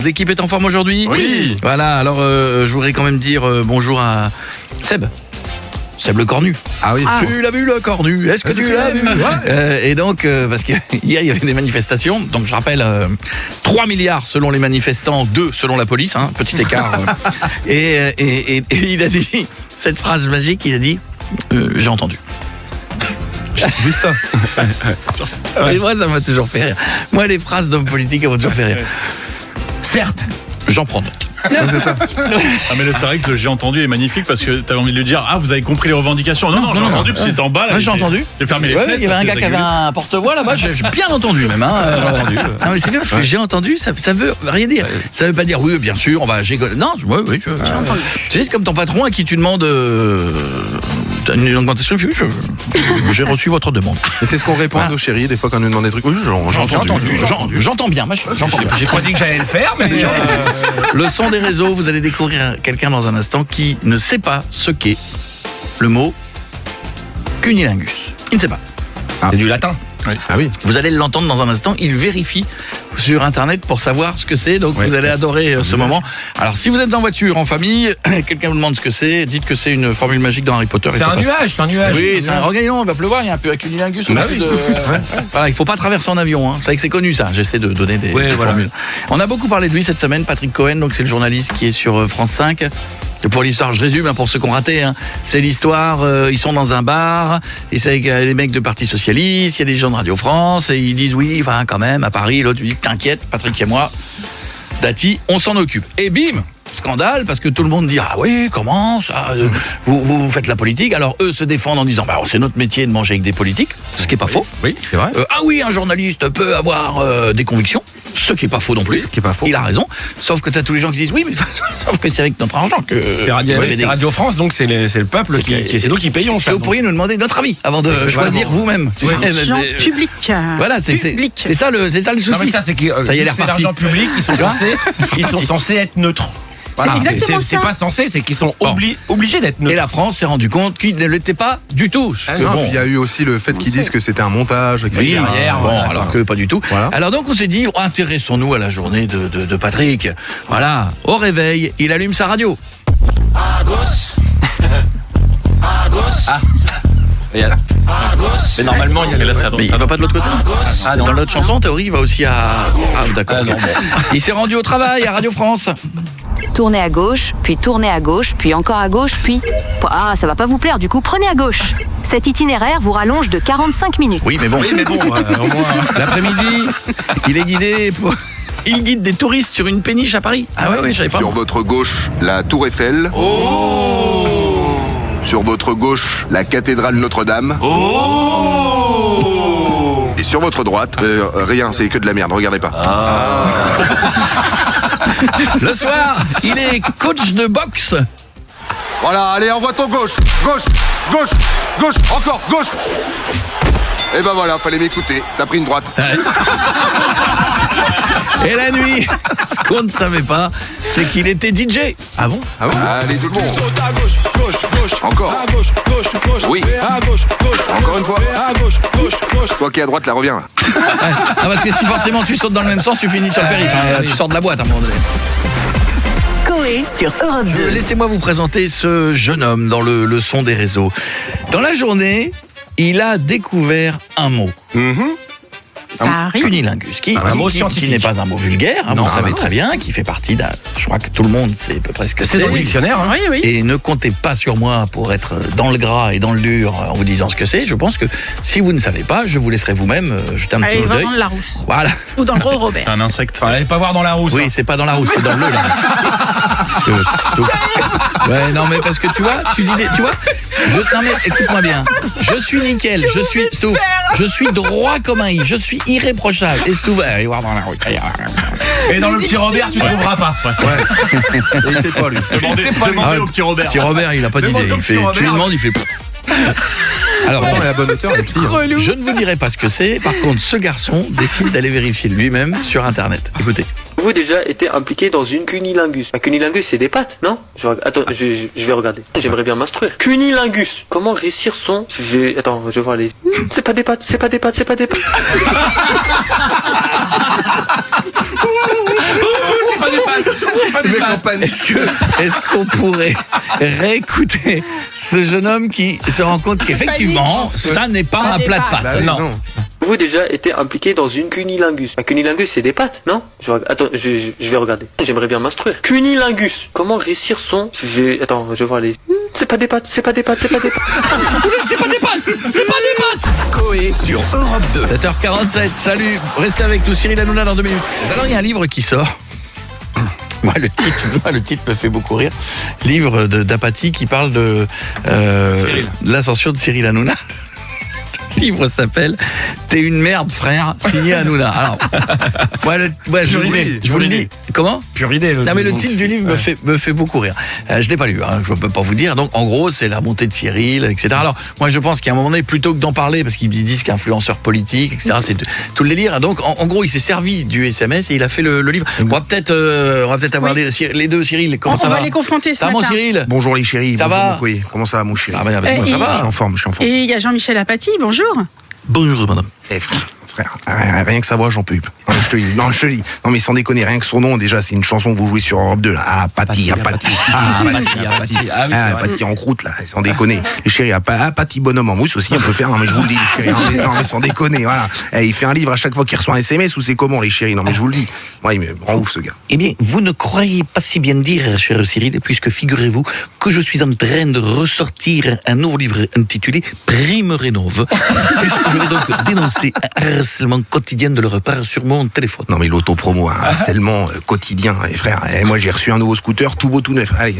L'équipe est en forme aujourd'hui ? Oui. Voilà, alors je voudrais quand même dire bonjour à Seb. Seb le cornu. Ah oui. Tu l'as vu le cornu ? Est-ce que tu l'as vu ? Et donc, parce qu'hier il y avait des manifestations, donc je rappelle 3 milliards selon les manifestants, 2 selon la police, petit écart. Et il a dit cette phrase magique, il a dit j'ai entendu. J'ai vu ça. Et moi ça m'a toujours fait rire. Moi les phrases d'hommes politiques elles m'ont toujours fait rire. Certes, j'en prends note. C'est ça. Ah mais c'est vrai que j'ai entendu est magnifique parce que t'avais envie de lui dire vous avez compris les revendications. Non, j'ai entendu parce que c'était en bas là. Ouais, j'ai entendu. J'ai fermé les Ouais, fenêtres. il y avait un gars qui avait un porte-voix là-bas, j'ai bien entendu même. Non mais c'est bien parce que j'ai entendu, ça veut rien dire. Ça veut pas dire oui bien sûr, on va non, oui, j'ai entendu. Tu sais c'est comme ton patron à qui tu demandes une augmentation, j'ai reçu votre demande. Et c'est ce qu'on répond à nos chéris des fois quand on nous demande des trucs. Oui, J'entends bien, J'ai pas dit que j'allais le faire, mais déjà. Le son des réseaux, vous allez découvrir quelqu'un dans un instant qui ne sait pas ce qu'est le mot cunilingus. Il ne sait pas. C'est du latin. Ah oui. Vous allez l'entendre dans un instant, il vérifie sur internet pour savoir ce que c'est, donc vous allez adorer ce moment. Alors si vous êtes en voiture, en famille, quelqu'un vous demande ce que c'est, dites que c'est une formule magique dans Harry Potter. C'est un nuage, Oui, c'est un regardez, il va pleuvoir, il y a un peu à cunilingus au-dessus de... Voilà, il faut pas traverser en avion, c'est vrai que c'est connu ça, j'essaie de donner des formules. On a beaucoup parlé de lui cette semaine, Patrick Cohen, donc c'est le journaliste qui est sur France 5. Et pour l'histoire, je résume pour ceux qui ont raté, c'est l'histoire, ils sont dans un bar, et c'est avec les mecs de Parti Socialiste, il y a des gens de Radio France, et ils disent oui, enfin quand même, à Paris, l'autre lui dit t'inquiète, Patrick et moi, Dati, on s'en occupe. Et bim, scandale, parce que tout le monde dit ah oui, comment ça, vous faites la politique, alors eux se défendent en disant c'est notre métier de manger avec des politiques, ce qui est pas faux. Oui, c'est vrai. Ah oui, un journaliste peut avoir des convictions, ce qui est pas faux non plus. Ce qui est pas faux. Il a raison, sauf que t'as tous les gens qui disent oui, mais sauf que c'est avec notre argent que C'est Radio France, donc c'est le peuple c'est nous qui payons ça. Vous pourriez nous demander notre avis avant de choisir vous-même. L'argent public. Voilà, c'est ça le souci. Non mais ça c'est que ça y est, c'est l'argent public, ils sont censés être neutres. Voilà, c'est pas censé, c'est qu'ils sont obligés d'être neutres. Et la France s'est rendu compte qu'il ne l'était pas du tout. Il y a eu aussi le fait qu'ils disent que c'était un montage, etc. Oui, alors que pas du tout. Voilà. Alors donc on s'est dit, intéressons-nous à la journée de Patrick. Voilà, au réveil, il allume sa radio. À gauche. À gauche. Mais normalement, il y a là, mais il va pas de l'autre côté. Dans l'autre chanson, en théorie, il va aussi à... d'accord. Il s'est rendu au travail à Radio France. Tournez à gauche, puis encore à gauche, puis... Ah, ça va pas vous plaire, du coup, prenez à gauche. Cet itinéraire vous rallonge de 45 minutes. Oui, mais bon, au moins... L'après-midi, il est guidé pour... Il guide des touristes sur une péniche à Paris. Ah ouais, je savais pas. Sur votre gauche, la Tour Eiffel. Sur votre gauche, la cathédrale Notre-Dame. Et sur votre droite, rien, c'est que de la merde, regardez pas. Le soir, il est coach de boxe. Voilà, allez, envoie ton gauche. Gauche, encore, gauche. Et ben voilà, fallait m'écouter, t'as pris une droite. Et la nuit, ce qu'on ne savait pas, c'est qu'il était DJ. Ah bon ? Allez, tout le monde. Encore. Oui. Encore une fois. Toi qui es à droite, là, reviens. Parce que si forcément tu sautes dans le même sens, tu finis sur le périph'. Tu sors de la boîte à un moment donné. Coé sur Europe 2. Laissez-moi vous présenter ce jeune homme dans le son des réseaux. Dans la journée, il a découvert un mot. Ça arrive. Cunilingus, qui n'est pas un mot vulgaire, vous savez très bien, qui fait partie d'un... Je crois que tout le monde sait à peu près ce que c'est. C'est dans le dictionnaire. Oui. Et ne comptez pas sur moi pour être dans le gras et dans le dur en vous disant ce que c'est. Je pense que si vous ne savez pas, je vous laisserai vous-même jeter un petit Allez, coup va d'œil. dans le Larousse. Voilà. Ou dans le Gros Robert. C'est un insecte. Allez pas voir dans la rousse. Oui, c'est pas dans la rousse, c'est dans le bleu là. Ouais, non mais parce que tu vois, non mais écoute-moi bien. Je suis nickel, je suis droit comme un i, je suis irréprochable. Et c'est ouvert, allez voir dans la rue. Et dans le petit Robert, tu trouveras pas. Et il sait pas, lui. Demandez au petit Robert. Petit Robert, il a pas d'idée. Tu lui demandes, il fait... Alors, Pourtant, il est à bonne hauteur, le petit. je ne vous dirai pas ce que c'est. Par contre, ce garçon décide d'aller vérifier lui-même sur Internet. Écoutez. Vous déjà été impliqué dans une cunilingus. Un cunilingus, c'est des pattes, non? Attends, je vais regarder. J'aimerais bien m'instruire. Cunilingus. Comment réussir son sujet? Attends, je vais voir les... C'est pas des pattes, c'est pas des pattes, c'est pas des pattes. C'est pas des pattes. C'est pas des pattes. Est-ce qu'on pourrait réécouter ce jeune homme qui se rend compte qu'effectivement, ça n'est pas un plat de pâtes. Bah oui, non. Vous déjà été impliqué dans une cunilingus. Un cunilingus, c'est des pattes, non? Attends, je vais regarder. J'aimerais bien m'instruire. Cunilingus. Comment réussir son sujet? Attends, je vais voir les... C'est pas des pattes, c'est pas des pattes, c'est pas des pattes. C'est pas des pattes, c'est pas des pattes. Coé sur Europe 2. 7h47, salut, restez avec nous, Cyril Hanouna dans 2 minutes. Alors il y a un livre qui sort. Moi le titre me fait beaucoup rire. Livre d'Apathy qui parle de l'ascension de Cyril Hanouna. Le livre s'appelle T'es une merde frère, signé Hanouna. Alors, je vous le dis. Comment? Pure idée. Non mais le titre du livre me fait beaucoup rire. Je l'ai pas lu, hein, je peux pas vous dire. Donc en gros c'est la montée de Cyril, etc. Alors moi je pense qu'à un moment donné, plutôt que d'en parler, parce qu'ils disent qu'influenceur politique, etc. C'est tout le délire. Donc en gros il s'est servi du SMS et il a fait le livre. On va peut-être avoir les deux. Cyril, comment ça va? On va les confronter ce matin. matin. Cyril. Bonjour les chéris. Ça va? Oui, comment ça va mon chéri? Ça va. Je suis en forme. Et il y a Jean-Michel Apathy, bonjour. Bonjour madame. Frère, rien que sa voix, j'en peux plus. Non, je te dis. Non, mais sans déconner, rien que son nom, déjà, c'est une chanson que vous jouez sur Europe 2, là. Apathy. Ah oui, c'est vrai. Apathy en croûte, là, sans déconner. Les chéris, Apathy bonhomme en mousse aussi, on peut faire. Non, mais je vous le dis, les chéris. Non, mais sans déconner, voilà. Il fait un livre à chaque fois qu'il reçoit un SMS ou c'est comment, les chéris? Non, mais je vous le dis. Moi, il me rend ouf, ce gars. Eh bien, vous ne croyez pas si bien dire, cher Cyril, puisque figurez-vous que je suis en train de ressortir un nouveau livre intitulé Prime Rénov', puisque je vais donc dénoncer un harcèlement quotidien de leur part sur mon téléphone. Non mais l'autopromo, harcèlement quotidien, frère. Moi j'ai reçu un nouveau scooter, tout beau, tout neuf. Allez,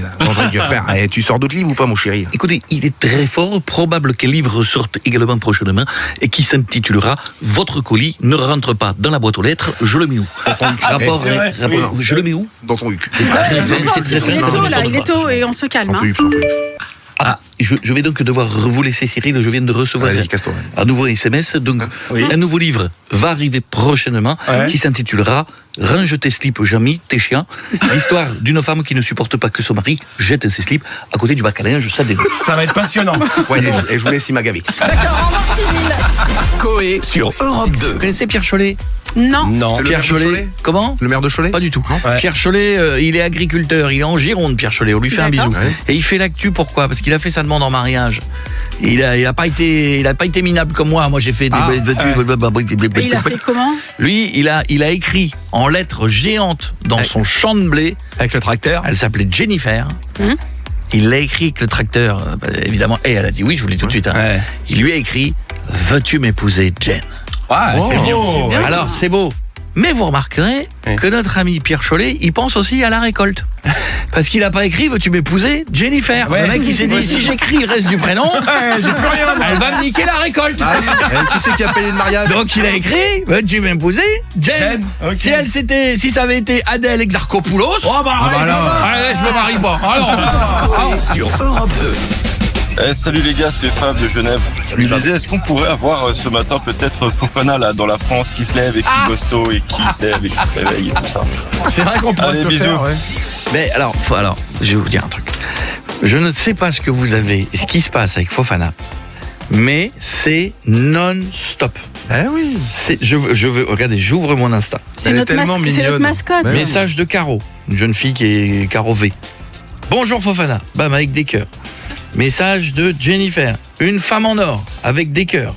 frère, tu sors d'autres livres ou pas mon chéri? Écoutez, il est très fort, probable qu'un livre sorte également prochainement et qui s'intitulera Votre colis ne rentre pas dans la boîte aux lettres, je le mets où? Je le mets où? Dans ton huc. Il est tôt et on se calme. Je vais donc devoir vous laisser Cyril, je viens de recevoir un nouveau SMS, donc un nouveau livre va arriver prochainement qui s'intitulera Range tes slips, Jamy, t'es chiant. L'histoire d'une femme qui ne supporte pas que son mari jette ses slips à côté du bac à linge, ça dénonce. Ça va être passionnant. Ouais, et je vous laisse, il m'a gavé. D'accord, au revoir Cyril. Coé sur Europe 2. Vous connaissez Pierre Chollet? Non. C'est Pierre Chollet. Comment? Le maire de Cholet? Pas du tout. Pierre Chollet, il est agriculteur, il est en Gironde, Pierre Chollet, on lui fait un bisou. Ouais. Et il fait l'actu, pourquoi? Parce qu'il a fait sa demande en mariage. Il a pas été minable comme moi. Moi j'ai fait des... Et il a fait comment? Lui, il a écrit en lettres géantes dans son champ de blé. Avec le tracteur. Elle s'appelait Jennifer. Il l'a écrit avec le tracteur, évidemment. Et elle a dit oui, je vous le dis tout de suite. Hein. Il lui a écrit « Veux-tu m'épouser, Jen ?» C'est bien. Alors, c'est beau. Mais vous remarquerez que notre ami Pierre Chollet, il pense aussi à la récolte. Parce qu'il n'a pas écrit « Veux-tu m'épouser, Jennifer ?» Le mec, il s'est dit « Si j'écris le reste du prénom, j'ai plus rien. Elle va me niquer la récolte. » Qui c'est qui a payé le mariage? Donc il a écrit « Veux-tu m'épouser, Jen ?» Si ça avait été Adèle Exarchopoulos, allez, je me marie pas. Alors, sur Europe 2. Salut les gars, c'est Fab de Genève. Je me disais, est-ce qu'on pourrait avoir ce matin peut-être Fofana là dans la France qui se lève et qui bosse tôt et qui se lève et qui se réveille et tout ça. C'est vrai qu'on pourrait le faire, ouais. Mais alors, je vais vous dire un truc. Je ne sais pas ce qui se passe avec Fofana, mais c'est non-stop. Oui. Regardez, j'ouvre mon Insta. C'est notre mascotte. Message de Caro, une jeune fille qui est Caro V. Bonjour Fofana, bam, avec des cœurs. Message de Jennifer, une femme en or, avec des cœurs.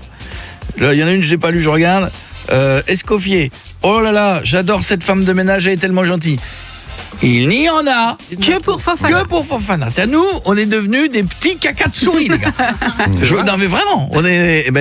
Là, il y en a une, je n'ai pas lu, je regarde. Escoffier, oh là là, j'adore cette femme de ménage, elle est tellement gentille. Il n'y en a que pour Fofana. C'est à nous, on est devenus des petits cacas de souris, les gars. Non mais vraiment,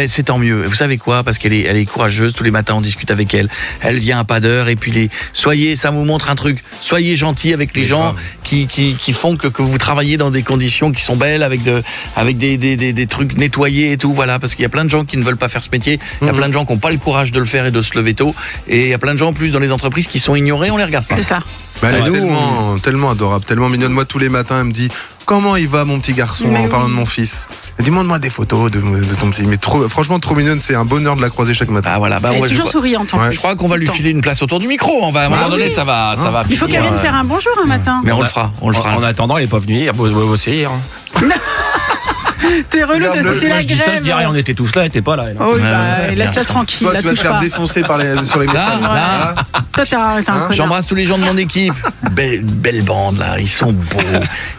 c'est tant mieux. Vous savez quoi? Parce qu'elle est courageuse. Tous les matins, on discute avec elle. Elle vient à pas d'heure et puis ça vous montre un truc. Soyez gentils avec les gens qui font que vous travaillez dans des conditions qui sont belles, avec des trucs nettoyés et tout. Voilà, parce qu'il y a plein de gens qui ne veulent pas faire ce métier. Il y a plein de gens qui n'ont pas le courage de le faire et de se lever tôt. Et il y a plein de gens en plus dans les entreprises qui sont ignorés. On les regarde pas. C'est ça. Elle est tellement adorable, tellement mignonne. Moi, tous les matins, elle me dit « Comment il va, mon petit garçon ?» en parlant de mon fils. Demande-moi des photos de ton petit. Mais franchement, trop mignonne, c'est un bonheur de la croiser chaque matin. Ah voilà, Elle est toujours souriante. Je crois qu'on va lui filer une place autour du micro. À un moment donné, ça va. Il faut qu'elle vienne faire un bonjour un matin. Mais on le fera. En attendant, elle est pas venue hier, bosser hier. T'es relou de c'était la grève. Je dis ça, je dis rien, on était tous là, elle était pas là. Elle. Oh, laisse-la tranquille. Toi, tu vas te faire défoncer sur les messages. Là. Toi, t'es un connard. J'embrasse tous les gens de mon équipe. Belle bande là, ils sont beaux.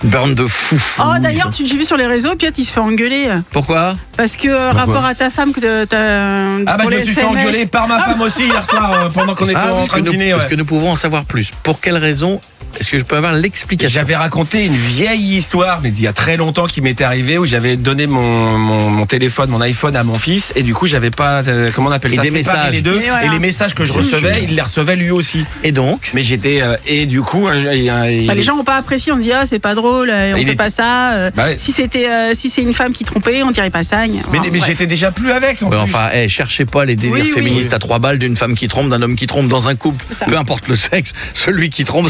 Une bande de fous. Oh d'ailleurs, j'ai vu sur les réseaux, Piot il se fait engueuler. Pourquoi ? Parce que rapport à ta femme que t'as. Ah bah je me suis fait engueuler par ma femme aussi hier soir pendant qu'on était en train de dîner. Est-ce que nous pouvons en savoir plus ? Pour quelle raison ? Est-ce que je peux avoir l'explication ? J'avais raconté une vieille histoire, mais il y a très longtemps, qui m'était arrivée, où j'avais donné mon téléphone, mon iPhone à mon fils, et du coup j'avais pas, comment on appelle ça, des messages. Les deux, et les messages que je recevais, il les recevait lui aussi. Et donc ? Mais j'étais, et du coup, les gens n'ont pas apprécié, on dit c'est pas drôle, on fait pas ça. Si c'est une femme qui trompait, on dirait pas ça. Mais j'étais déjà plus avec. Enfin, cherchez pas les délires féministes à 3 balles d'une femme qui trompe, d'un homme qui trompe dans un couple. Peu importe le sexe, celui qui trompe,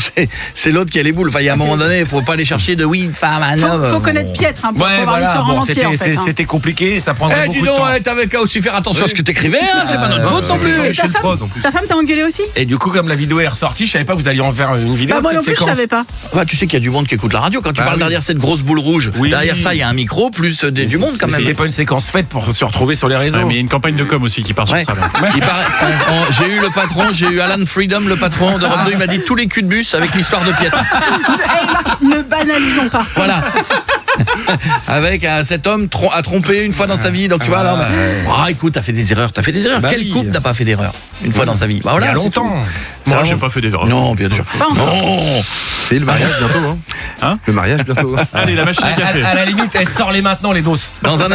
c'est l'autre qui a les boules. Enfin, il y a un moment donné, il faut pas aller chercher de une femme, un homme. Faut connaître Pietre pour voir l'histoire en entier. C'était compliqué, ça prendrait beaucoup de temps. T'avais qu'à aussi faire attention à ce que t'écrivais, c'est pas notre faute non plus. Ta femme t'a engueulé aussi ? Et du coup, comme la vidéo est ressortie, je savais pas, vous alliez en faire une vidéo de cette séquence. Moi non plus, je savais pas. Enfin, tu sais qu'il y a du monde qui écoute la radio. Quand tu parles derrière cette grosse boule rouge, derrière ça, il y a un micro, plus du monde quand même. C'était pas une séquence faite pour se retrouver sur les réseaux. Mais il y a une campagne de com aussi qui part sur ça. J'ai eu le patron, j'ai eu Alan Freedom, le patron d'Europe 2, il m'a dit tous les culs de bus avec l'histoire de Pietre. Ne banalisons pas. Voilà. Avec cet homme a trompé une fois dans sa vie. Donc tu vois là, écoute, t'as fait des erreurs. Quel couple n'a pas fait d'erreur une fois dans sa vie ? Bah voilà, il y a longtemps. Moi, j'ai pas fait d'erreur. Non, bien sûr. Non. C'est le mariage bientôt. Le mariage bientôt. Allez, la machine à café. À la limite, elle sort les maintenant les doses. Dans un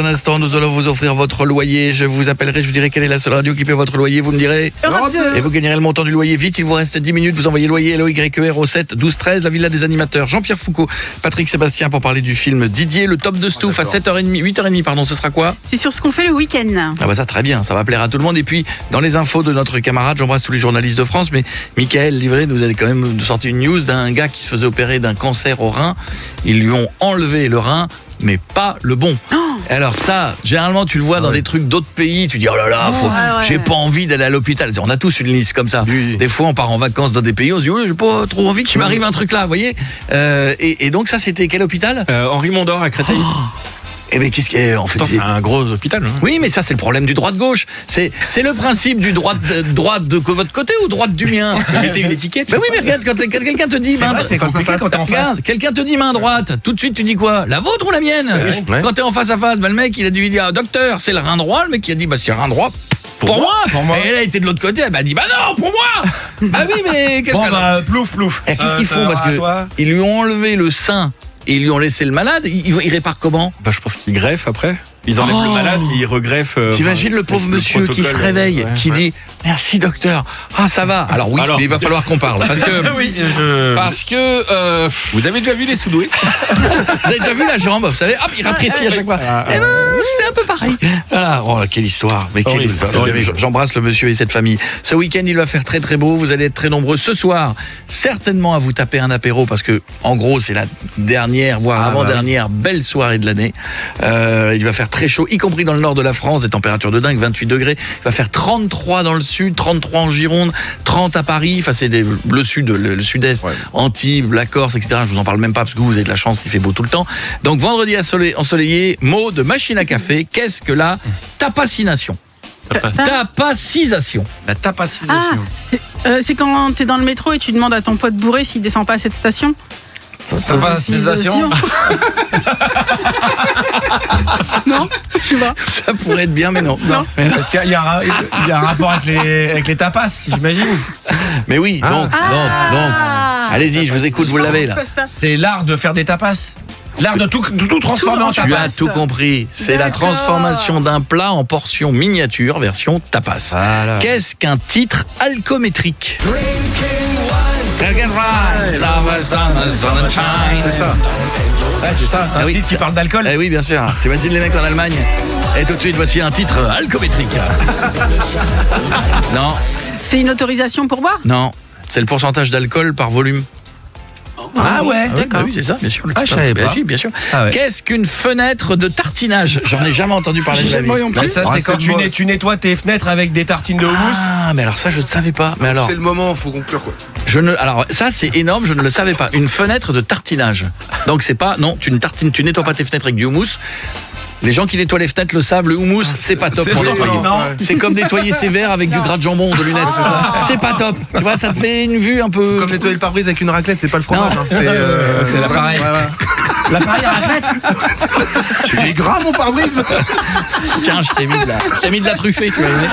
instant, nous allons vous offrir votre loyer. Je vous appellerai, je vous dirai quelle est la seule radio qui paie votre loyer. Vous me direz. Et vous gagnerez le montant du loyer. Vite, il vous reste 10 minutes. Vous envoyez loyer LOYER au 7 12 13, la villa des animateurs. Jean-Pierre Foucault, Patrick Sébastien pour parler du film Didier, le top de Stouff à 8h30, pardon, ce sera quoi ? C'est sur ce qu'on fait le week-end. Ah bah ça très bien, ça va plaire à tout le monde. Et puis dans les infos de notre camarade, j'embrasse tous les journalistes de France, mais Michael Livré nous a quand même sorti une news d'un gars qui se faisait opérer d'un cancer au rein. Ils lui ont enlevé le rein, mais pas le bon. Alors ça, généralement tu le vois dans des trucs d'autres pays, tu dis oh là là, j'ai pas envie d'aller à l'hôpital. On a tous une liste comme ça. Des fois on part en vacances dans des pays, on se dit j'ai pas trop envie qu'il m'arrive un truc là, vous voyez. Et donc ça c'était quel hôpital ? Henri Mondor à Créteil. Eh bien, qu'est-ce qu'il y a en fait ? C'est un gros hôpital. Hein. Oui, mais ça, c'est le problème du droite-gauche. C'est le principe du droite de votre côté ou droite du mien. Mettez une étiquette. Mais oui, mais regarde, quand quelqu'un te dit c'est compliqué quand t'es en face. Quelqu'un te dit main droite, tout de suite tu dis quoi ? La vôtre ou la mienne ? Quand t'es en face à face, le mec, il a dû dire docteur, c'est le rein droit. Le mec, il a dit c'est le rein droit. Pour moi. Et elle a été de l'autre côté, elle m'a dit non, pour moi. Ah oui, mais qu'est-ce que plouf. Qu'est-ce qu'ils font ? Parce que ils lui ont enlevé le sein. Et ils lui ont laissé le malade, ils réparent comment ? Je pense qu'ils greffent après. Ils enlèvent le malade et ils regreffent. T'imagines le pauvre monsieur qui se réveille, qui dit merci docteur. Ah ça va. Alors oui, mais il va falloir qu'on parle parce que vous avez déjà vu les soudoués ? Vous avez déjà vu la jambe ? Vous savez, hop, il rétrécit à chaque fois. Eh ben, c'est un peu pareil. Voilà. Oh quelle histoire. Mais quelle histoire. J'embrasse le monsieur et cette famille. Ce week-end, il va faire très très beau. Vous allez être très nombreux ce soir. Certainement à vous taper un apéro parce que en gros c'est la dernière, voire avant-dernière belle soirée de l'année. Il va faire très chaud, y compris dans le nord de la France, des températures de dingue, 28 degrés. Il va faire 33 dans le sud, 33 en Gironde, 30 à Paris. Enfin, c'est le sud, le sud-est, Antibes, la Corse, etc. Je vous en parle même pas parce que vous avez de la chance, il fait beau tout le temps. Donc, vendredi ensoleillé, mot de machine à café. Qu'est-ce que la tapacination ? Tapacisation. La tapacisation. C'est quand t'es dans le métro et tu demandes à ton pote bourré s'il descend pas à cette station. Tapacisation. Non, je sais pas. Ça pourrait être bien, mais non. Parce qu'il y a un rapport avec les tapas, j'imagine. Mais oui, donc. Allez-y, je vous écoute, vous l'avez là. C'est l'art de faire des tapas. L'art de tout transformer en tapas. Tu as tout compris. C'est la transformation d'un plat en portion miniature, version tapas. Voilà. Qu'est-ce qu'un titre alcométrique ? C'est ça. C'est ça, c'est un titre qui parle d'alcool. Oui, bien sûr. T'imagines les mecs en Allemagne. Et tout de suite, voici un titre alcométrique. Non. C'est une autorisation pour boire ? Non. C'est le pourcentage d'alcool par volume. Ah ouais, d'accord. Oui, c'est ça, bien sûr. Je savais pas. Bien sûr. Ah ouais. Qu'est-ce qu'une fenêtre de tartinage? J'en ai jamais entendu parler de la vie. Ben ça, c'est quand tu nettoies tes fenêtres avec des tartines de houmous. Ah, mais alors ça, je ne savais pas. Mais alors, C'est le moment, faut conclure quoi. alors ça, c'est énorme, je ne le savais pas. Une fenêtre de tartinage. Donc c'est pas, non, tu nettoies pas tes fenêtres avec du houmous. Les gens qui nettoient les fenêtres le savent, le houmous, c'est pas top pour nettoyer. C'est comme nettoyer ses verres avec du gras de jambon, de lunettes, c'est ça. C'est pas top. Tu vois, ça te fait une vue un peu. Comme nettoyer le pare-brise avec une raclette, c'est pas le fromage. Hein. C'est l'appareil. L'appareil à raclette. Il est gras mon pare-brise. Tiens, je t'ai mis de la truffée, tu vas aimer.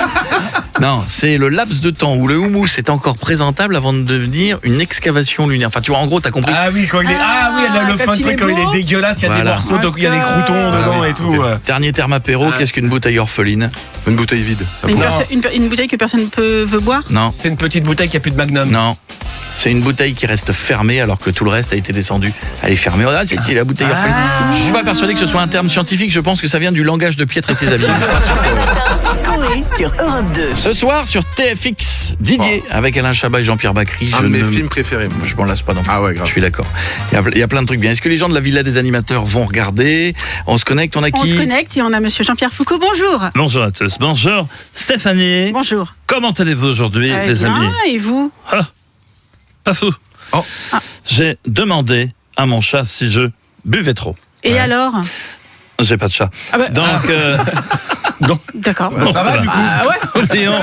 Non, c'est le laps de temps où le houmous est encore présentable avant de devenir une excavation lunaire. Enfin, tu vois, en gros, t'as compris. Ah oui, quand il est. Le fin de truc, quand il est dégueulasse, il y a des morceaux, donc il y a des croutons dedans et tout. Dernier terme apéro, qu'est-ce qu'une bouteille orpheline? Une bouteille vide. Une bouteille que personne ne veut boire? Non. C'est une petite bouteille qui a plus de magnum. Non. C'est une bouteille qui reste fermée alors que tout le reste a été descendu. Elle est fermée. Regarde, c'est la bouteille orpheline. Je suis pas persuadé que ce soit un terme scientifique. Je pense que ça vient du langage de Pietre et ses amis. Coé sur Europe 2. Ce soir sur TFX, Didier avec Alain Chabat et Jean-Pierre Bacry. Un de mes films préférés. Je m'en lasse pas non plus. Ah ouais, grave. Je suis d'accord. Il y a plein de trucs bien. Est-ce que les gens de la Villa des Animateurs vont regarder? On se connecte, on a qui? On se connecte et on a monsieur Jean-Pierre Foucault. Bonjour. Bonjour à tous. Bonjour Stéphanie. Bonjour. Comment allez-vous aujourd'hui, les amis? Et vous? Pas fou. J'ai demandé à mon chat si je buvais trop. Et alors? J'ai pas de chat. Donc, d'accord. Ça va du coup. Léon,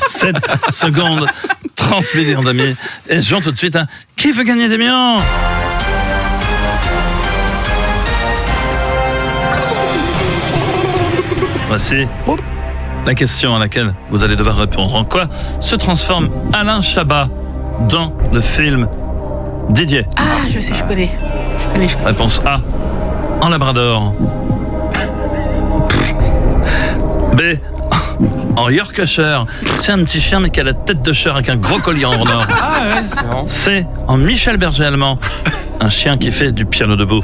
7 secondes, 30 millions d'amis. Et je tout de suite, qui veut gagner des millions? Voici la question à laquelle vous allez devoir répondre. En quoi se transforme Alain Chabat dans le film Didier? Ah, je sais, je connais. Réponse A, en labrador. B, en Yorkshire. C'est un petit chien mais qui a la tête de chair avec un gros collier en or. Ah ouais, c'est marrant. C, en Michel Berger allemand. Un chien qui fait du piano debout.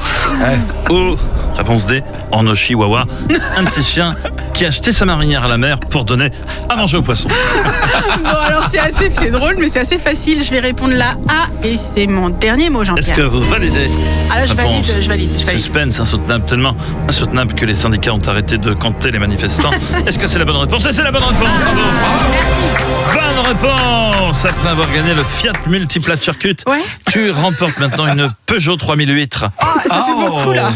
Ou, réponse D, en Chihuahua, un petit chien qui a acheté sa marinière à la mer pour donner à manger aux poissons. Bon, alors c'est drôle, mais c'est assez facile. Je vais répondre la A et c'est mon dernier mot, Jean-Pierre. Est-ce que vous validez? Alors je valide. Suspense insoutenable, tellement insoutenable que les syndicats ont arrêté de compter les manifestants. Est-ce que c'est la bonne réponse? Et c'est la bonne réponse. Bonne réponse. Après avoir gagné le Fiat Multipla Circuit, tu remportes maintenant une Peugeot 3008. Ah, ça fait beaucoup là.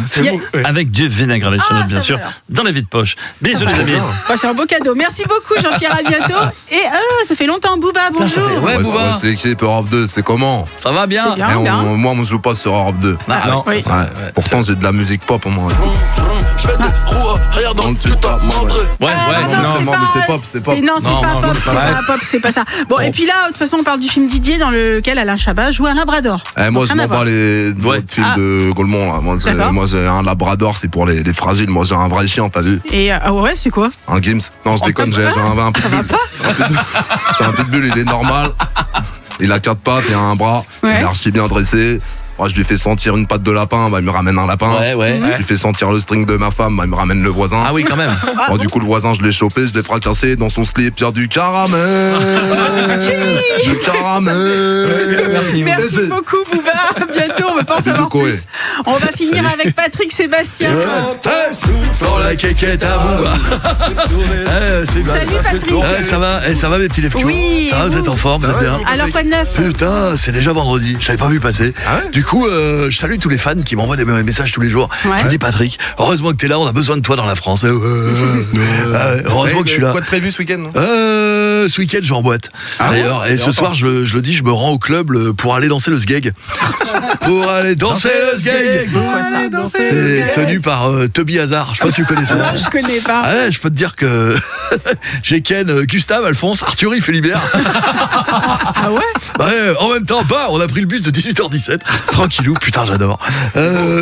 Avec du vinaigre à l'échalote, bien sûr, dans les vides poches. Bisous les amis. C'est un beau cadeau. Merci beaucoup Jean-Pierre, à bientôt. Et ça fait longtemps, Booba, bonjour. Booba. C'est l'équipe Europe 2, c'est comment? Ça va bien. Moi, on se joue pas sur Europe 2. Non. Oui. Pourtant, j'ai de la musique pop au moins. Je fais des roues arrière dans le tuta membre. Non, mais c'est pop. Non, c'est pas pop, c'est pas ça. Bon, et puis là, de toute façon, on parle du film Didier dans lequel Alain Chabat joue un labrador. Moi, je m'en bats les films de Gaulmont. Là. Moi, j'ai un labrador, c'est pour les fragiles. Moi, j'ai un vrai chien, t'as vu? Et ouais, c'est quoi? Un Gims. Non, je déconne, j'ai un pitbull. J'ai un pitbull, il est normal. Il a 4 pattes et un bras. Il est archi bien dressé. Moi, je lui fais sentir une patte de lapin, il me ramène un lapin. Je lui fais sentir le string de ma femme, il me ramène le voisin. Ah oui, quand même. Du coup, le voisin, je l'ai chopé, je l'ai fracassé dans son slip. Il y a du caramel. Du caramel. Merci beaucoup, Booba. Bientôt, on va pas en savoir plus. On va finir avec Patrick Sébastien. Dans la quéquette à vous. Salut Patrick. Ça va mes petits leftos? Oui. Ça va, vous êtes en forme, vous êtes bien? Alors quoi de neuf? Putain, c'est déjà vendredi, je l'avais pas vu passer. Du coup, je salue tous les fans qui m'envoient des messages tous les jours. Je me dis Patrick, heureusement que t'es là, on a besoin de toi dans la France. Heureusement que je suis là. Quoi de prévu ce week-end? Ce week-end, je vais en boîte. D'ailleurs, et ce soir, je le dis, je me rends au club pour aller danser le sgeg. Pour aller danser le sgeg. C'est quoi ça? C'est tenu par Toby Hazard. Je sais pas si tu connais ça. Non, je connais pas. Ouais, je peux te dire que j'ai Ken, Gustave, Alphonse, Arthur, Philibert. Ah ouais? Ouais, en même temps, on a pris le bus de 18h17. Tranquillou, putain, j'adore.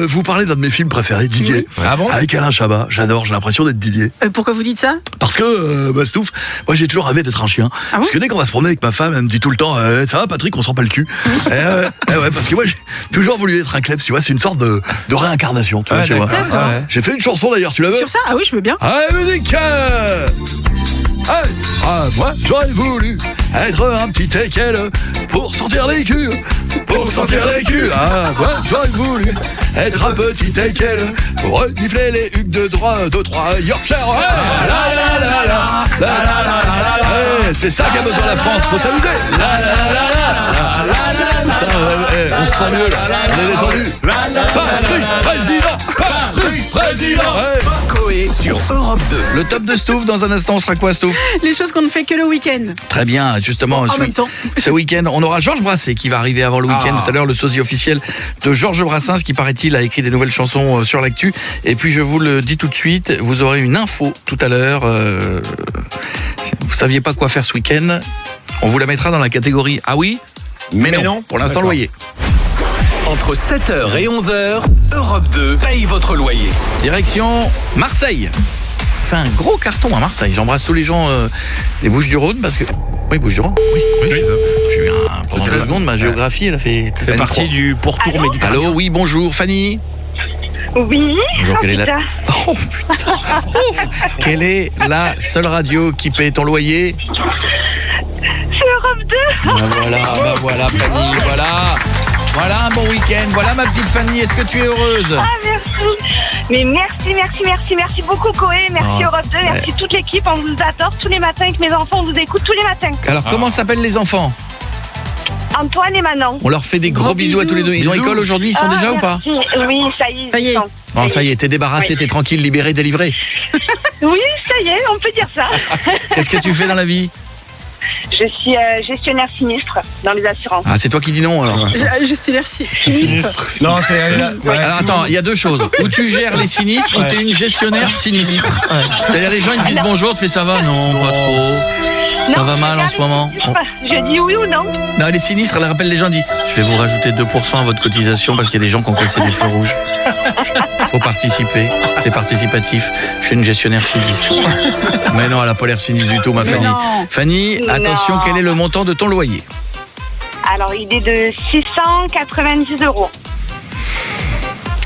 Vous parlez d'un de mes films préférés, Didier. Ah bon? Avec Alain Chabat. J'adore, j'ai l'impression d'être Didier. Pourquoi vous dites ça? Parce que, Bastouf, moi j'ai toujours rêvé d'être un chien. Parce que dès qu'on va se promener avec ma femme, elle me dit tout le temps, ça va Patrick, on sent pas le cul. Ouais, parce que moi j'ai toujours voulu être un klebs, tu vois, c'est une sorte de réincarnation, tu vois, chez moi. J'ai fait une chanson d'ailleurs, tu la veux? Sur ça? Ah oui, je veux bien. Allez, musique! Moi j'aurais voulu être un petit teckel pour sentir les culs, pour sentir sortir les culs. Ah, moi j'aurais voulu être un petit teckel pour renifler les hugues de droit, de 3 Yorkshire. C'est ça qu'a besoin la France, faut s'amuser. On se sent mieux là, on est détendu. Président. Coé sur Europe 2. Le top de Stouff, dans un instant, on sera quoi, Stouff? Les choses qu'on ne fait que le week-end. Très bien, justement. En même temps. Ce week-end, on aura Georges Brassens qui va arriver avant le week-end. Tout à l'heure, le sosie officiel de Georges Brassens qui, paraît-il, a écrit des nouvelles chansons sur l'actu. Et puis, je vous le dis tout de suite, vous aurez une info tout à l'heure. Vous saviez pas quoi faire ce week-end? On vous la mettra dans la catégorie « Ah oui ?» Mais non. Pour l'instant, loyer. Entre 7h et 11h, Europe 2 paye votre loyer. Direction Marseille. On fait un gros carton à Marseille. J'embrasse tous les gens des Bouches-du-Rhône parce que... Oui, Bouches-du-Rhône. Oui. J'ai eu pendant 2 secondes, ma géographie, elle a fait... C'est partie du pourtour méditerranéen. Allô, oui, bonjour, Fanny. Oui. Bonjour, quelle est la... Oh putain. Quelle est la seule radio qui paie ton loyer? C'est Europe 2. Voilà, Fanny, Voilà un bon week-end. Voilà ma petite Fanny. Est-ce que tu es heureuse? Ah, merci. Mais merci beaucoup, Coé. Merci Europe 2. Merci toute l'équipe. On vous adore tous les matins avec mes enfants. On vous écoute tous les matins. Alors, comment s'appellent les enfants? Antoine et Manon. On leur fait des gros bisous à tous les deux. Ils ont école aujourd'hui? Ils sont déjà ou pas? Oui, ça y est. Bon, ça y est, t'es débarrassé, t'es tranquille, libéré, délivré. Oui, ça y est, on peut dire ça. Qu'est-ce que tu fais dans la vie? Je suis gestionnaire sinistre dans les assurances. Ah, c'est toi qui dis non alors? Gestionnaire sinistre. Non, c'est... Alors attends, il y a 2 choses. Ou tu gères les sinistres, ou t'es une gestionnaire sinistre. C'est-à-dire les gens ils te disent bonjour, tu fais ça va? Non, pas trop. Ça va mal en ce moment? Je dis oui ou non. Non, les sinistres, elle rappelle les gens, dit je vais vous rajouter 2% à votre cotisation parce qu'il y a des gens qui ont cassé des feux rouges. Faut participer, c'est participatif. Je suis une gestionnaire sinistre. Mais non, elle n'a pas l'air sinistre du tout, ma Fanny. Fanny, attention, quel est le montant de ton loyer? Alors, il est de 690 €.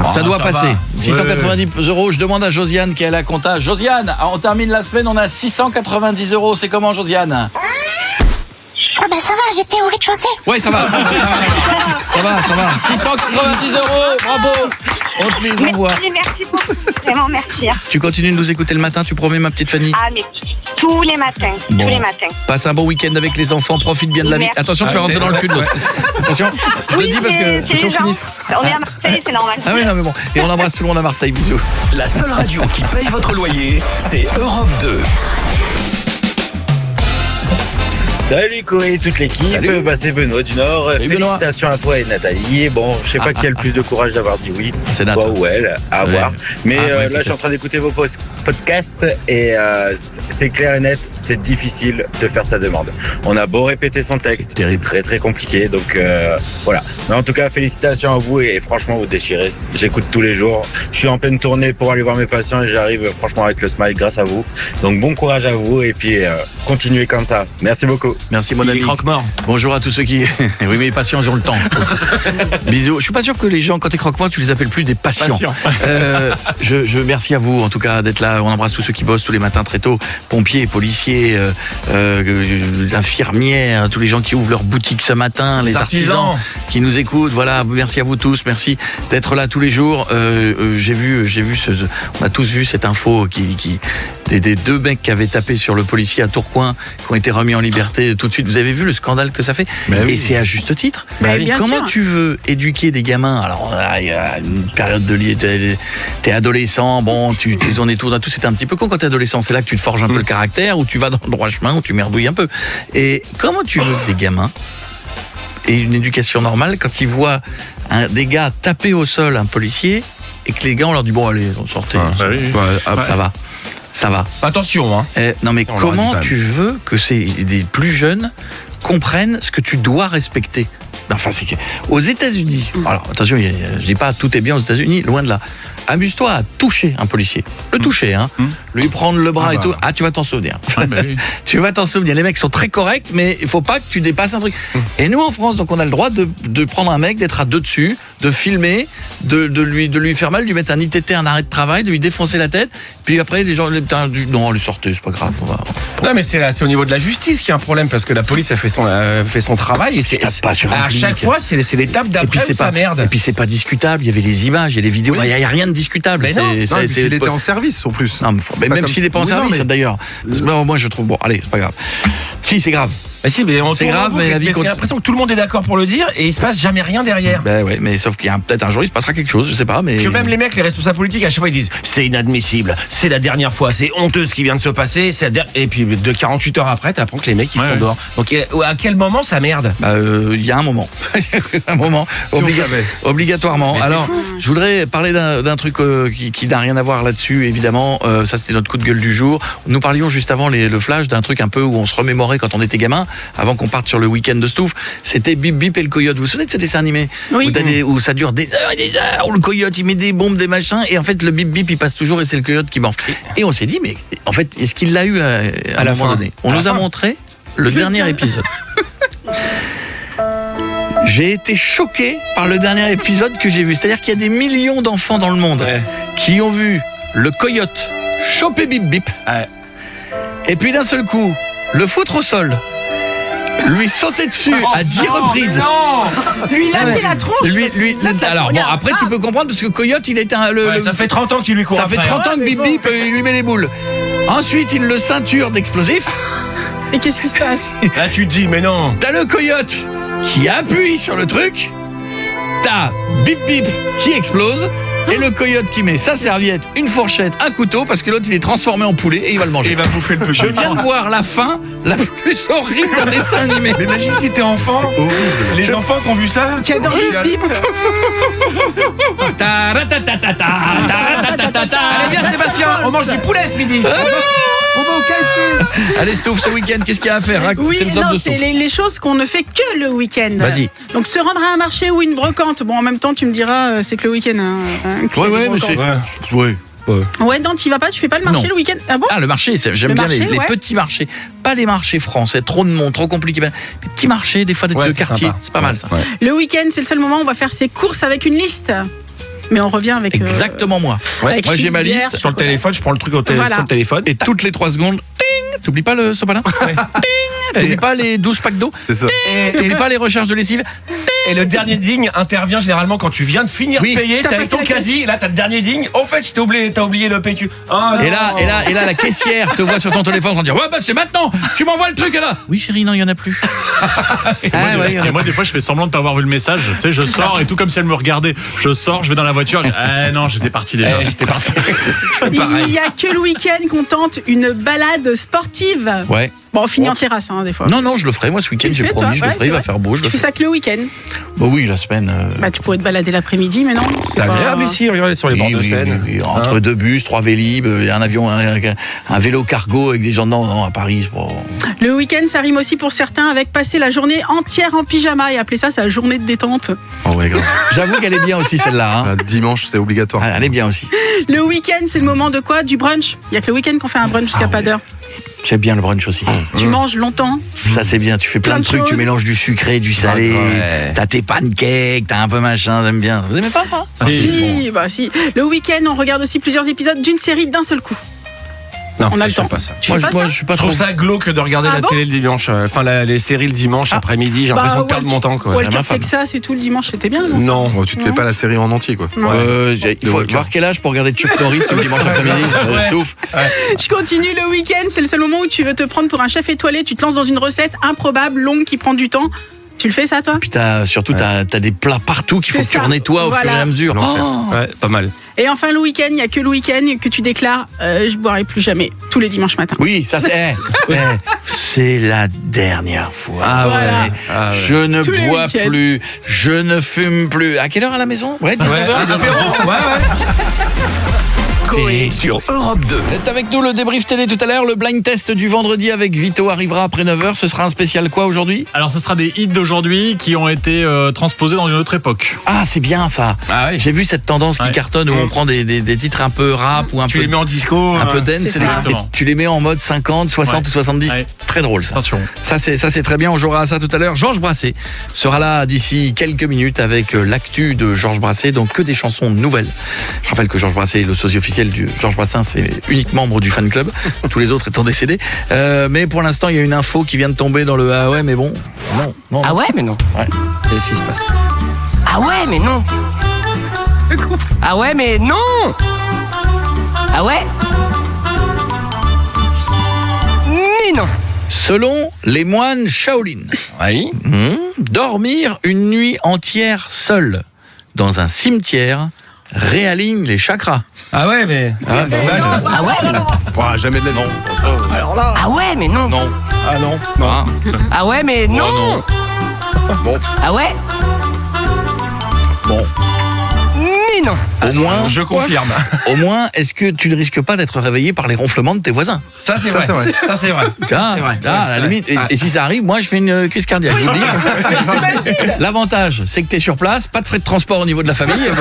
Ça doit passer. 690 €. Je demande à Josiane qui est à la compta. Josiane, on termine la semaine, on a 690 €. C'est comment, Josiane? Ah ben ça va, j'étais au rez-de-chaussée. Oui, ça va. Ça va. 690 €, bravo. On te les envoie. Merci beaucoup. Vraiment, merci. Tu continues de nous écouter le matin, tu promets, ma petite Fanny? Ah, mais tous les matins. Tous les matins. Passe un bon week-end avec les enfants, profite bien de la vie. Attention, tu vas rentrer dans le cul de l'autre. Attention, je te dis parce que je suis sinistre. On est à Marseille, c'est normal. Ah oui, non, mais bon. Et on embrasse tout le monde à Marseille, bisous. La seule radio qui paye votre loyer, c'est Europe 2. Salut Coé, toute l'équipe, c'est Benoît du Nord. Félicitations à toi et Nathalie. Bon, je sais pas qui a le plus de courage d'avoir dit oui, toi ou elle, à voir. Mais là, je suis en train d'écouter vos podcasts et c'est clair et net, c'est difficile de faire sa demande. On a beau répéter son texte, c'est très très compliqué, donc voilà. Mais en tout cas, félicitations à vous et franchement, vous déchirez. J'écoute tous les jours. Je suis en pleine tournée pour aller voir mes patients et j'arrive franchement avec le smile grâce à vous. Donc bon courage à vous et puis continuez comme ça. Merci beaucoup. Merci mon ami. Croque-mort. Bonjour à tous ceux qui... Oui, mais les patients, ils ont le temps. Bisous. Je suis pas sûr que les gens, quand t'es croque-mort, tu les appelles plus des patients. Je merci à vous, en tout cas, d'être là. On embrasse tous ceux qui bossent tous les matins très tôt. Pompiers, policiers, infirmières, tous les gens qui ouvrent leur boutique ce matin, les artisans qui nous écoutent. Voilà, merci à vous tous. Merci d'être là tous les jours. J'ai vu on a tous vu cette info des 2 mecs qui avaient tapé sur le policier à Tourcoing, qui ont été remis en liberté tout de suite. Vous avez vu le scandale que ça fait? Et c'est à juste titre. Comment tu veux éduquer des gamins? Alors, il y a une période de t'es adolescent, bon, on est tous, c'était un petit peu con quand t'es adolescent. C'est là que tu te forges un peu le caractère, où tu vas dans le droit chemin, où tu merdouilles un peu. Et comment tu veux que des gamins aient une éducation normale quand ils voient des gars taper au sol un policier et que les gars, on leur dit bon, allez, on sortez. Ça va. Attention, hein. Non, mais comment tu veux que des plus jeunes comprennent ce que tu dois respecter? Enfin, c'est aux États-Unis. Alors, attention, je dis pas tout est bien aux États-Unis, loin de là. Amuse-toi à toucher un policier. Le toucher, hein. Lui prendre le bras et tout. Ah, tu vas t'en souvenir. Tu vas t'en souvenir. Les mecs sont très corrects, mais il faut pas que tu dépasses un truc. Et nous, en France, donc, on a le droit de prendre un mec, d'être à 2 dessus, de filmer, de lui faire mal, de lui mettre un ITT, un arrêt de travail, de lui défoncer la tête. Puis après, les gens, non, lui sortez, c'est pas grave. Non, mais c'est au niveau de la justice qu'il y a un problème, parce que la police a fait fait son travail et à chaque fois c'est l'étape d'après où ça merde. Et puis c'est pas discutable, il y avait les images, il y a les vidéos, il y a rien de discutable. Il était en service en plus. Non, mais même s'il est pas en service d'ailleurs. Moi je trouve allez, c'est pas grave. Si, c'est grave. Si, mais c'est grave, mais j'ai l'impression que tout le monde est d'accord pour le dire et il se passe jamais rien derrière. Ouais, mais sauf qu'il y a peut-être un jour il se passera quelque chose, je sais pas. Mais parce que même les mecs, les responsables politiques, à chaque fois ils disent c'est inadmissible, c'est la dernière fois, c'est honteux ce qui vient de se passer, et puis de 48 heures après, t'apprends que les mecs ils sont dehors. Donc à quel moment ça merde? Il y a un moment, obligatoirement. Alors, je voudrais parler d'un truc qui n'a rien à voir là-dessus, évidemment. Ça c'était notre coup de gueule du jour. Nous parlions juste avant le flash d'un truc un peu où on se remémorait quand on était gamin. Avant qu'on parte sur le week-end de Stouff, c'était Bip Bip et le coyote. Vous vous souvenez de ce dessin animé? Oui. Où ça dure des heures et des heures, où le coyote il met des bombes, des machins, et en fait le Bip Bip il passe toujours et c'est le coyote qui morfle. Et on s'est dit, mais en fait, est-ce qu'il l'a eu à la fin donné? On nous a montré le dernier épisode. J'ai été choqué par le dernier épisode que j'ai vu. C'est-à-dire qu'il y a des millions d'enfants dans le monde qui ont vu le coyote choper Bip Bip, et puis d'un seul coup, le foutre au sol, lui sauter dessus à 10 reprises. Lui latter la tronche. Alors bon, après tu peux comprendre parce que Coyote il était ça fait 30 ans qu'il lui court. Ça fait 30 ans que Bip Bip il lui met les boules. Ensuite il le ceinture d'explosifs. Et qu'est-ce qui se passe? Là tu te dis mais non. T'as le Coyote qui appuie sur le truc. T'as Bip Bip qui explose. Et le coyote qui met sa serviette, une fourchette, un couteau, parce que l'autre il est transformé en poulet et il va le manger. Et il va bouffer le petit. Je viens de voir la fin la plus horrible d'un dessin animé. Mais imagine si t'es enfant, les enfants qui ont vu ça, qui adorent Bip Bip. Allez viens Sébastien, on mange du poulet ce midi. On va au KFC. Allez Stouff, ce week-end, qu'est-ce qu'il y a à faire? Oui, c'est les choses qu'on ne fait que le week-end. Vas-y. Donc se rendre à un marché ou une brocante. Bon, en même temps, tu me diras, c'est que le week-end. Ouais, mais c'est. Ouais, non, tu vas pas, tu fais pas le marché le week-end. Ah bon? Ah, le marché, j'aime bien les petits marchés. Pas les marchés français, trop de monde, trop compliqué. Les petits marchés, des fois de quartier, c'est pas mal ça. Le week-end, c'est le seul moment où on va faire ses courses avec une liste. Mais on revient avec... Exactement moi. Moi j'ai ma liste. Sur le téléphone, je prends le truc sur le téléphone. Et toutes les 3 secondes, ting, t'oublies pas le sopalin. T'oublies pas les 12 packs d'eau. C'est ça. T'oublies pas les recharges de lessive. Et le dernier ding intervient généralement quand tu viens de finir de payer, t'as ton caddie, et là t'as le dernier ding. Au fait, t'as oublié le PQ. Et là, la caissière te voit sur ton téléphone en disant ouais, bah c'est maintenant, tu m'envoies le truc là. Oui chérie, non, il y en a plus. Et moi des fois je fais semblant de pas avoir vu le message. Tu sais, je sors et tout comme si elle me regardait. Je sors, je vais dans la voiture. Non, j'étais parti déjà. J'étais parti. Il y a que le week-end qu'on tente une balade sportive. Ouais. Bon, on finit en terrasse, des fois. Non, je le ferai. Moi, ce week-end, j'ai promis, je le ferai. Il va faire beau. Tu fais ça que le week-end? Bah oui, la semaine. Tu pourrais te balader l'après-midi, mais non. C'est agréable ici, regardez sur les bords de Seine. Oui. Entre 2 bus, 3 vélib, un avion, un vélo cargo avec des gens dedans. À Paris, c'est pas... Le week-end, ça rime aussi pour certains avec passer la journée entière en pyjama et appeler ça sa journée de détente. Oh ouais, grave. J'avoue qu'elle est bien aussi, celle-là. Dimanche, c'est obligatoire. Elle est bien aussi. Le week-end, c'est le moment de quoi? Du brunch. Il y a que le week-end qu'on fait un brunch jusqu'à pas d'heure. C'est bien le brunch aussi. Tu manges longtemps. Ça c'est bien, tu fais plein de trucs, tu mélanges du sucré, du salé, t'as tes pancakes, t'as un peu machin, j'aime bien. Vous aimez pas ça? Si. Le week-end, on regarde aussi plusieurs épisodes d'une série d'un seul coup. Non, on a le temps. Pas ça. Moi, je suis pas trop. Je trouve ça glauque de regarder la télé le dimanche. Enfin, les séries le dimanche après-midi. J'ai l'impression de perdre mon temps. Walker Texas et tout le dimanche, c'était bien. Non. Tu te fais pas la série en entier, quoi. Il faut voir quel âge pour regarder Chuck Norris le dimanche après-midi. Je continue le week-end. C'est le seul moment où tu veux te prendre pour un chef étoilé. Tu te lances dans une recette improbable, longue, qui prend du temps. Tu le fais ça, toi? Puis t'as des plats partout qu'il faut que tu nettoies au fur et à mesure. Ouais, pas mal. Et enfin, le week-end, il n'y a que le week-end que tu déclares je boirai plus jamais, tous les dimanches matins. Oui, ça c'est... c'est la dernière fois. Je ne bois plus, je ne fume plus. À quelle heure à la maison? Ouais, 19h. Sur Europe 2. Reste avec nous, le débrief télé tout à l'heure. Le blind test du vendredi avec Vito arrivera après 9h. Ce sera un spécial quoi aujourd'hui? Alors ce sera des hits d'aujourd'hui qui ont été transposés dans une autre époque. Ah, c'est bien ça. J'ai vu cette tendance qui cartonne où on prend des titres un peu rap ou un peu... Tu les mets en disco. Un peu dance. Tu les mets en mode 50, 60 ou 70. Très drôle ça. Attention. Ça c'est très bien, on jouera à ça tout à l'heure. Georges Brassens sera là d'ici quelques minutes avec l'actu de Georges Brassens. Donc que des chansons nouvelles. Je rappelle que Georges Brassens est le sosie officiel officiel du Georges Brassens, c'est unique membre du fan club, tous les autres étant décédés. Mais pour l'instant, il y a une info qui vient de tomber dans le ah ouais, mais bon. Non. Ah ouais, mais non. Ouais. Qu'est-ce qui se passe? Ah ouais, mais non. Ah ouais, mais non. Ah ouais. Mais non. Selon les moines Shaolin, dormir une nuit entière seul dans un cimetière réaligne les chakras. Ah ouais, mais... Ah ouais, mais non. Jamais de la vie. Alors là... Ah ouais, mais non. Non. Ah non. Ah ouais, mais non. Bon. Ah ouais. Bon. Mais non. Au moins, je confirme. Au moins, est-ce que tu ne risques pas d'être réveillé par les ronflements de tes voisins? Ça c'est vrai. Ça c'est vrai. À la limite. Et si ça arrive, moi je fais une crise cardiaque. Je vous le dis. L'avantage, c'est que tu es sur place, pas de frais de transport au niveau de la famille.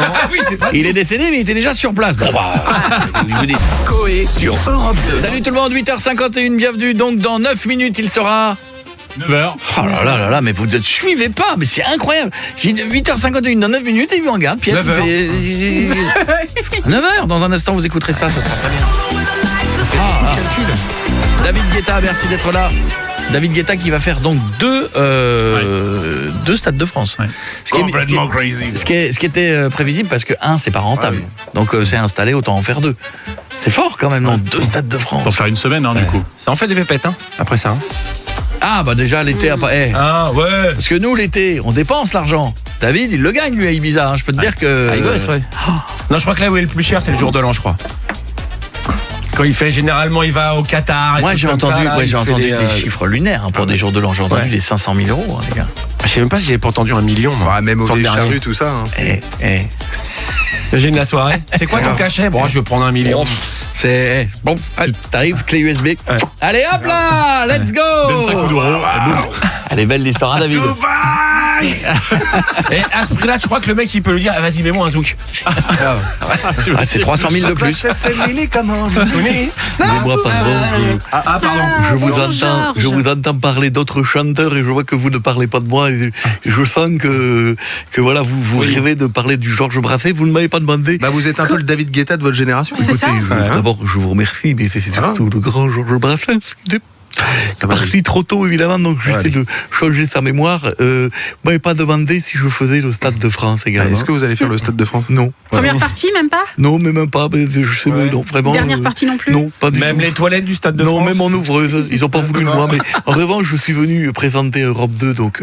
Il est décédé, mais il était déjà sur place. Bon je vous dis. Coé sur Europe 2. Salut tout le monde, 8h51, bienvenue. Donc dans 9 minutes, il sera 9h. Oh là là, mais vous ne suivez pas, mais c'est incroyable. J'ai 8h51 dans 9 minutes et il me regarde. 9h. Dans un instant, vous écouterez ça sera très bien. David Guetta, merci d'être là. David Guetta qui va faire donc deux Stades de France. Ouais. Ce qui était prévisible parce que c'est pas rentable. Ouais. Donc c'est installé, autant en faire 2. C'est fort quand même, non? 2 Stades de France. Pour faire une semaine, du coup. Ça en fait des pépettes, après ça. Ah bah déjà l'été Ah ouais. Parce que nous l'été on dépense l'argent. David il le gagne lui à Ibiza, je peux te dire que Non, je crois que là où il est le plus cher c'est le jour de l'an, je crois. Quand il fait, généralement il va au Qatar. Moi j'ai entendu des chiffres lunaires pour des jours de l'an. J'ai entendu des 500 000 €, les gars. Je sais même pas si j'avais pas entendu 1 million. Même au charrues, tout ça. Imagine la soirée. C'est quoi ton cachet? Bon, je vais prendre 1 million. C'est bon. T'arrives, clé USB. Allez hop là, let's go. 25 coups d'euros. Elle est belle l'histoire, David. Et à ce prix-là, tu crois que le mec il peut lui dire vas-y mets-moi un zouk. C'est 300 000 de plus. Pardon. Je vous entends parler d'autres chanteurs et je vois que vous ne parlez pas de moi. Et je sens que voilà, vous rêvez de parler du Georges Brassens. Vous ne m'avez pas demandé. Vous êtes un peu le David Guetta de votre génération. Écoutez, d'abord je vous remercie, mais c'est surtout le grand Georges Brassens. C'est parti trop tôt évidemment, donc j'essaie de changer sa mémoire. Vous m'avez pas demandé si je faisais le Stade de France également. Est-ce que vous allez faire le Stade de France? Non. Première partie, même pas? Non, mais même pas. Je sais, non, vraiment. Dernière partie non plus? Non, pas du tout. Même les toilettes du Stade de France? Non, même en ouvreuse. Ils ont pas voulu de moi. Mais en revanche, je suis venu présenter Europe 2 donc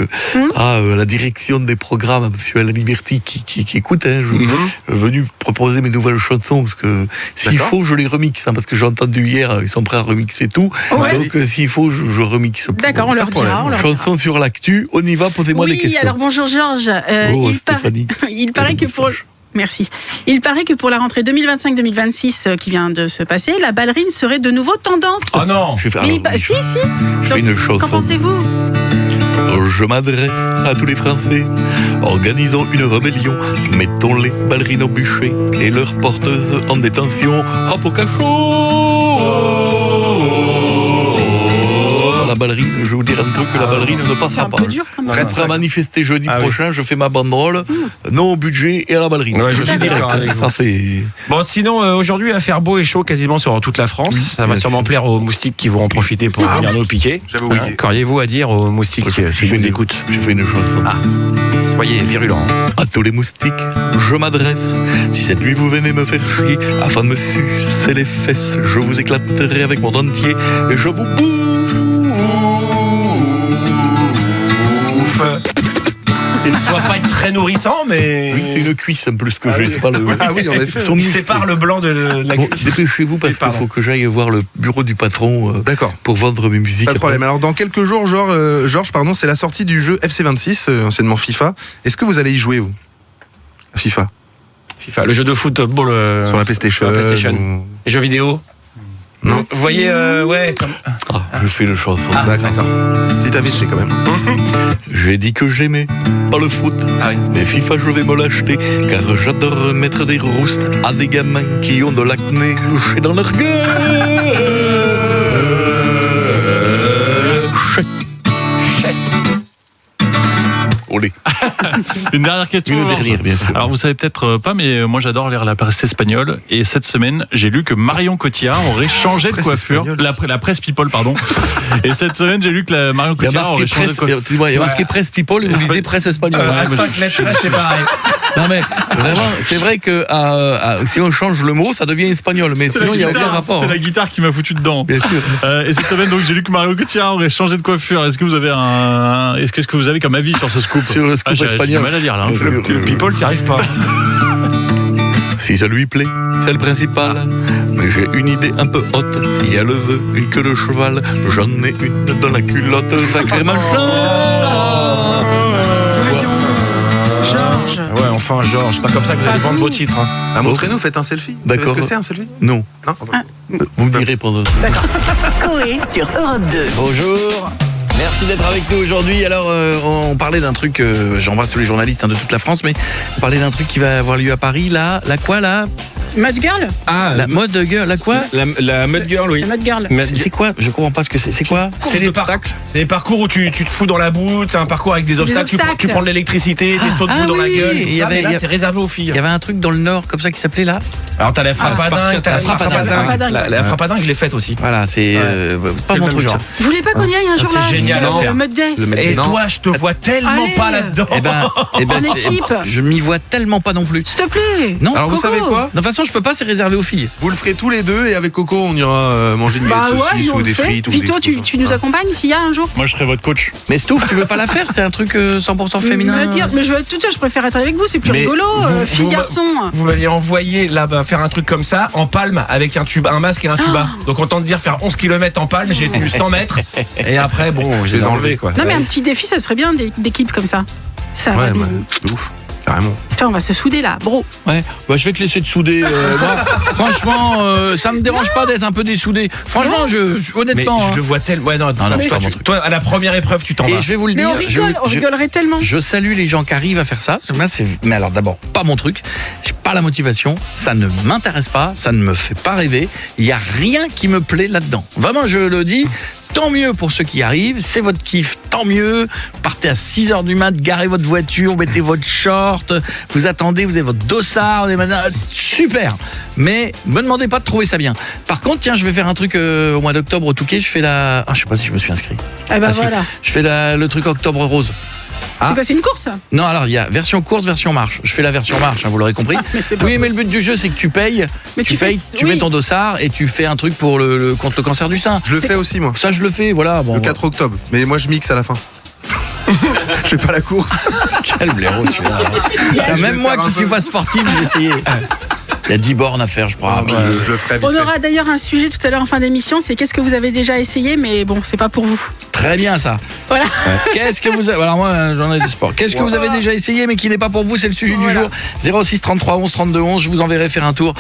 à la direction des programmes, à monsieur Alain Liberty qui écoute. Je suis venu proposer mes nouvelles chansons parce que s'il faut, je les remixe. Parce que j'ai entendu hier, ils sont prêts à remixer tout. Donc s'il faut, je remixe. D'accord, on leur dira. Chanson sur l'actu, on y va, posez-moi des questions. Oui, alors bonjour Georges. Il paraît que pour... Merci. Il paraît que pour la rentrée 2025-2026 qui vient de se passer, la ballerine serait de nouveau tendance. Oh non. Si. Je fais une chanson. Qu'en pensez-vous? Je m'adresse à tous les Français. Organisons une rébellion. Mettons les ballerines au bûcher et leurs porteuses en détention. Hop au cachot. La ballerine, je vais vous dire un truc, que la ballerine ne passera pas. Prête à manifester jeudi prochain, je fais ma banderole, non au budget et à la ballerine. Je suis d'accord avec vous. Bon, sinon, aujourd'hui, il va faire beau et chaud quasiment sur toute la France. Ça va sûrement plaire aux moustiques qui vont en profiter pour venir nous piquer. Qu'auriez-vous à dire aux moustiques qui nous écoutent? Je fais une chanson. Soyez virulents. À tous les moustiques, je m'adresse. Si cette nuit vous venez me faire chier, afin de me sucer les fesses, je vous éclaterai avec mon dentier et je vous bouffe. Ça ne doit pas être très nourrissant, mais... Oui, c'est une cuisse en plus que j'ai. C'est pas le... oui, en effet. Il sépare le blanc de la cuisse. Dépêchez-vous parce qu'il faut que j'aille voir le bureau du patron pour vendre mes musiques. Pas de problème. Alors, dans quelques jours, Georges, c'est la sortie du jeu FC26, anciennement FIFA. Est-ce que vous allez y jouer, vous? FIFA, le jeu de football sur la PlayStation. Les jeux vidéo. Non. Vous voyez, je fais une chanson. D'accord. Petit AVC quand même. J'ai dit que j'aimais pas le foot, mais FIFA je vais me l'acheter, car j'adore mettre des roustes à des gamins qui ont de l'acné louché dans leur gueule. Olé. Une dernière question. Une dernière, bien sûr. Alors vous savez peut-être pas, mais moi j'adore lire la presse espagnole. Et cette semaine, j'ai lu que Marion Cotillard aurait changé de coiffure. La presse People, pardon. Et cette semaine, j'ai lu que Marion Cotillard aurait changé de coiffure. Il y a marqué presse People et vous lisez presse espagnole. À 5 lettres, c'est pareil. Non mais vraiment, c'est vrai que si on change le mot, ça devient espagnol. Mais sinon, il n'y a aucun rapport. C'est la guitare qui m'a foutu dedans. Bien sûr. Et cette semaine, donc, j'ai lu que Marion Cotillard aurait changé de coiffure. Est-ce que vous avez qu'est-ce que vous avez comme avis sur ce scoop? Sur le scoop espagnol. J'ai du mal à lire là. Le People, t'y arrives pas. Si ça lui plaît, c'est le principal. Mais j'ai une idée un peu haute. Si elle veut une queue de cheval, j'en ai une dans la culotte. Sacré machin. Georges. Ouais, enfin, Georges, pas comme ça que vous allez vendre vos titres. Ah, montrez-nous, faites un selfie. D'accord. Est-ce que c'est un selfie? Non. Non. Vous me direz pendant. D'accord. Coé sur Europe 2. Bonjour. Merci d'être avec nous aujourd'hui. Alors, on parlait d'un truc, j'embrasse tous les journalistes de toute la France, mais on parlait d'un truc qui va avoir lieu à Paris, là. La quoi, là? Mud Girl? Ah, la mode girl, la quoi? La Mud Girl, oui. La Mud Girl. C'est quoi? Je comprends pas ce que c'est. C'est quoi? C'est des obstacles. C'est des parcours où tu te fous dans la boue, t'as un parcours avec des obstacles, tu prends de l'électricité, des sauts de boue dans la gueule. Mais là, c'est réservé aux filles. Il y avait un truc dans le Nord comme ça qui s'appelait là? Alors t'as la frappe à dingue, la frappe à dingue, je l'ai faite aussi. Voilà, c'est pas mon truc ça. Vous voulez pas qu'on y aille un jour là? C'est génial à faire. Le Mud Day. Et toi, je te vois tellement pas là-dedans. Eh ben, en équipe. Je m'y vois tellement pas non plus. S'il te plaît. Non. Alors vous savez quoi? De toute façon, je peux pas, c'est réservé aux filles. Vous le ferez tous les deux et avec Coco, on ira manger une galette de saucisse ou des frites. Vito, tu nous accompagnes s'il y a un jour? Moi, je serai votre coach. Mais Stouff, tu veux pas la faire? C'est un truc 100% féminin. Mais je veux être toute seule, je préfère être avec vous, c'est plus rigolo, fille garçon. Vous m'aviez envoyé là-bas faire un truc comme ça en palme avec un masque et un tuba. Donc autant te dire faire 11 km en palme, j'ai tenu 100 mètres et après bon, je les ai enlevés quoi. Non mais un petit défi, ça serait bien d'équipe comme ça. Ça va nous... c'est ouf. Carrément. Putain, on va se souder là, bro. Ouais, bah, je vais te laisser te souder. Moi, franchement, ça me dérange pas d'être un peu dessoudé. Franchement, honnêtement. Mais je le vois tellement. Ouais, non, c'est pas mon truc. Toi, à la première épreuve, tu t'en vas. Et je vais vous le dire. On rigolerait tellement. Je salue les gens qui arrivent à faire ça. Mais alors, d'abord, pas mon truc. J'ai pas la motivation. Ça ne m'intéresse pas. Ça ne me fait pas rêver. Il y a rien qui me plaît là-dedans. Vraiment, je le dis. Tant mieux pour ceux qui arrivent, c'est votre kiff, tant mieux. Partez à 6h du mat, garez votre voiture, mettez votre short, vous attendez, vous avez votre dossard, super. Mais me demandez pas de trouver ça bien. Par contre, tiens, je vais faire un truc au mois d'octobre au Touquet, je fais je sais pas si je me suis inscrit. Ah bah voilà. Je fais le truc octobre rose. C'est quoi, c'est une course? Non, alors il y a version course, version marche. Je fais la version marche, vous l'aurez compris. Mais le but du jeu, c'est que tu payes, tu mets ton dossard et tu fais un truc pour contre le cancer du sein. Je le fais aussi, moi. Ça, je le fais, voilà. Bon, le 4 octobre. Mais moi, je mixe à la fin. Je fais pas la course. Quel blaireau, celui-là. Même moi qui suis pas sportif, j'ai essayé. Il y a 10 bornes à faire, je crois. Je le ferai vite. On aura d'ailleurs un sujet tout à l'heure en fin d'émission, c'est qu'est-ce que vous avez déjà essayé, mais bon, c'est pas pour vous. Très bien ça. Voilà. Qu'est-ce que vous avez... Alors moi, j'en ai du sport. Qu'est-ce que vous avez déjà essayé, mais qui n'est pas pour vous? C'est le sujet du jour. 06 33 11 32 11. Je vous enverrai faire un tour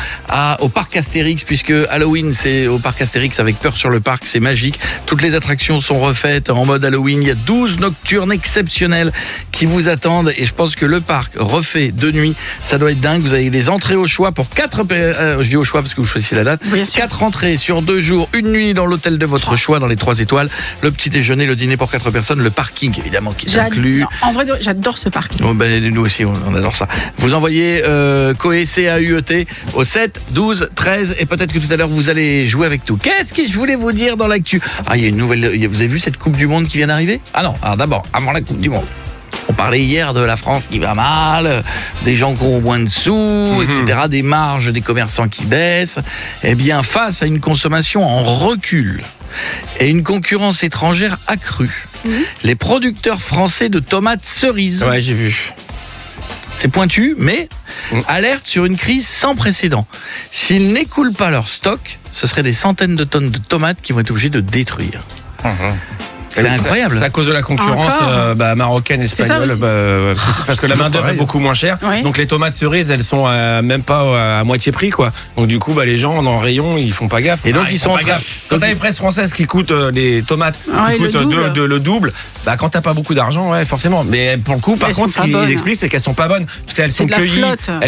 au parc Astérix, puisque Halloween, c'est au parc Astérix avec Peur sur le parc. C'est magique. Toutes les attractions sont refaites en mode Halloween. Il y a 12 nocturnes exceptionnelles qui vous attendent. Et je pense que le parc refait de nuit, ça doit être dingue. Vous avez les entrées au choix pour 4 je dis au choix parce que vous choisissez la date. 4 entrées sur 2 jours, une nuit dans l'hôtel de votre choix dans les 3 étoiles, le petit déjeuner, le dîner pour 4 personnes, le parking évidemment qui est inclus. En vrai, j'adore ce parking. Oh, nous aussi on adore ça. Vous envoyez Coé CAUET au 7 12 13 et peut-être que tout à l'heure vous allez jouer avec tout. Qu'est-ce que je voulais vous dire dans l'actu? Il y a une nouvelle, vous avez vu cette Coupe du Monde qui vient d'arriver? Ah non, alors d'abord, avant la Coupe du Monde. On parlait hier de la France qui va mal, des gens qui ont moins de sous, etc., des marges des commerçants qui baissent. Eh bien, face à une consommation en recul et une concurrence étrangère accrue, les producteurs français de tomates cerises... Ouais, j'ai vu. C'est pointu, mais alerte sur une crise sans précédent. S'ils n'écoulent pas leur stock, ce seraient des centaines de tonnes de tomates qui vont être obligés de détruire. C'est incroyable. C'est à cause de la concurrence marocaine, espagnole, parce que la main d'œuvre est beaucoup moins chère. Ouais. Donc les tomates cerises, elles sont même pas à moitié prix, quoi. Donc du coup, les gens dans le rayon, ils font pas gaffe. Et donc ils sont pas gaffe. Quand t'as les presses françaises qui coûtent les tomates, qui coûtent le double, quand t'as pas beaucoup d'argent, forcément. Mais pour le coup, par contre, ce qu'ils expliquent, c'est qu'elles sont pas bonnes, parce qu'elles sont cueillies.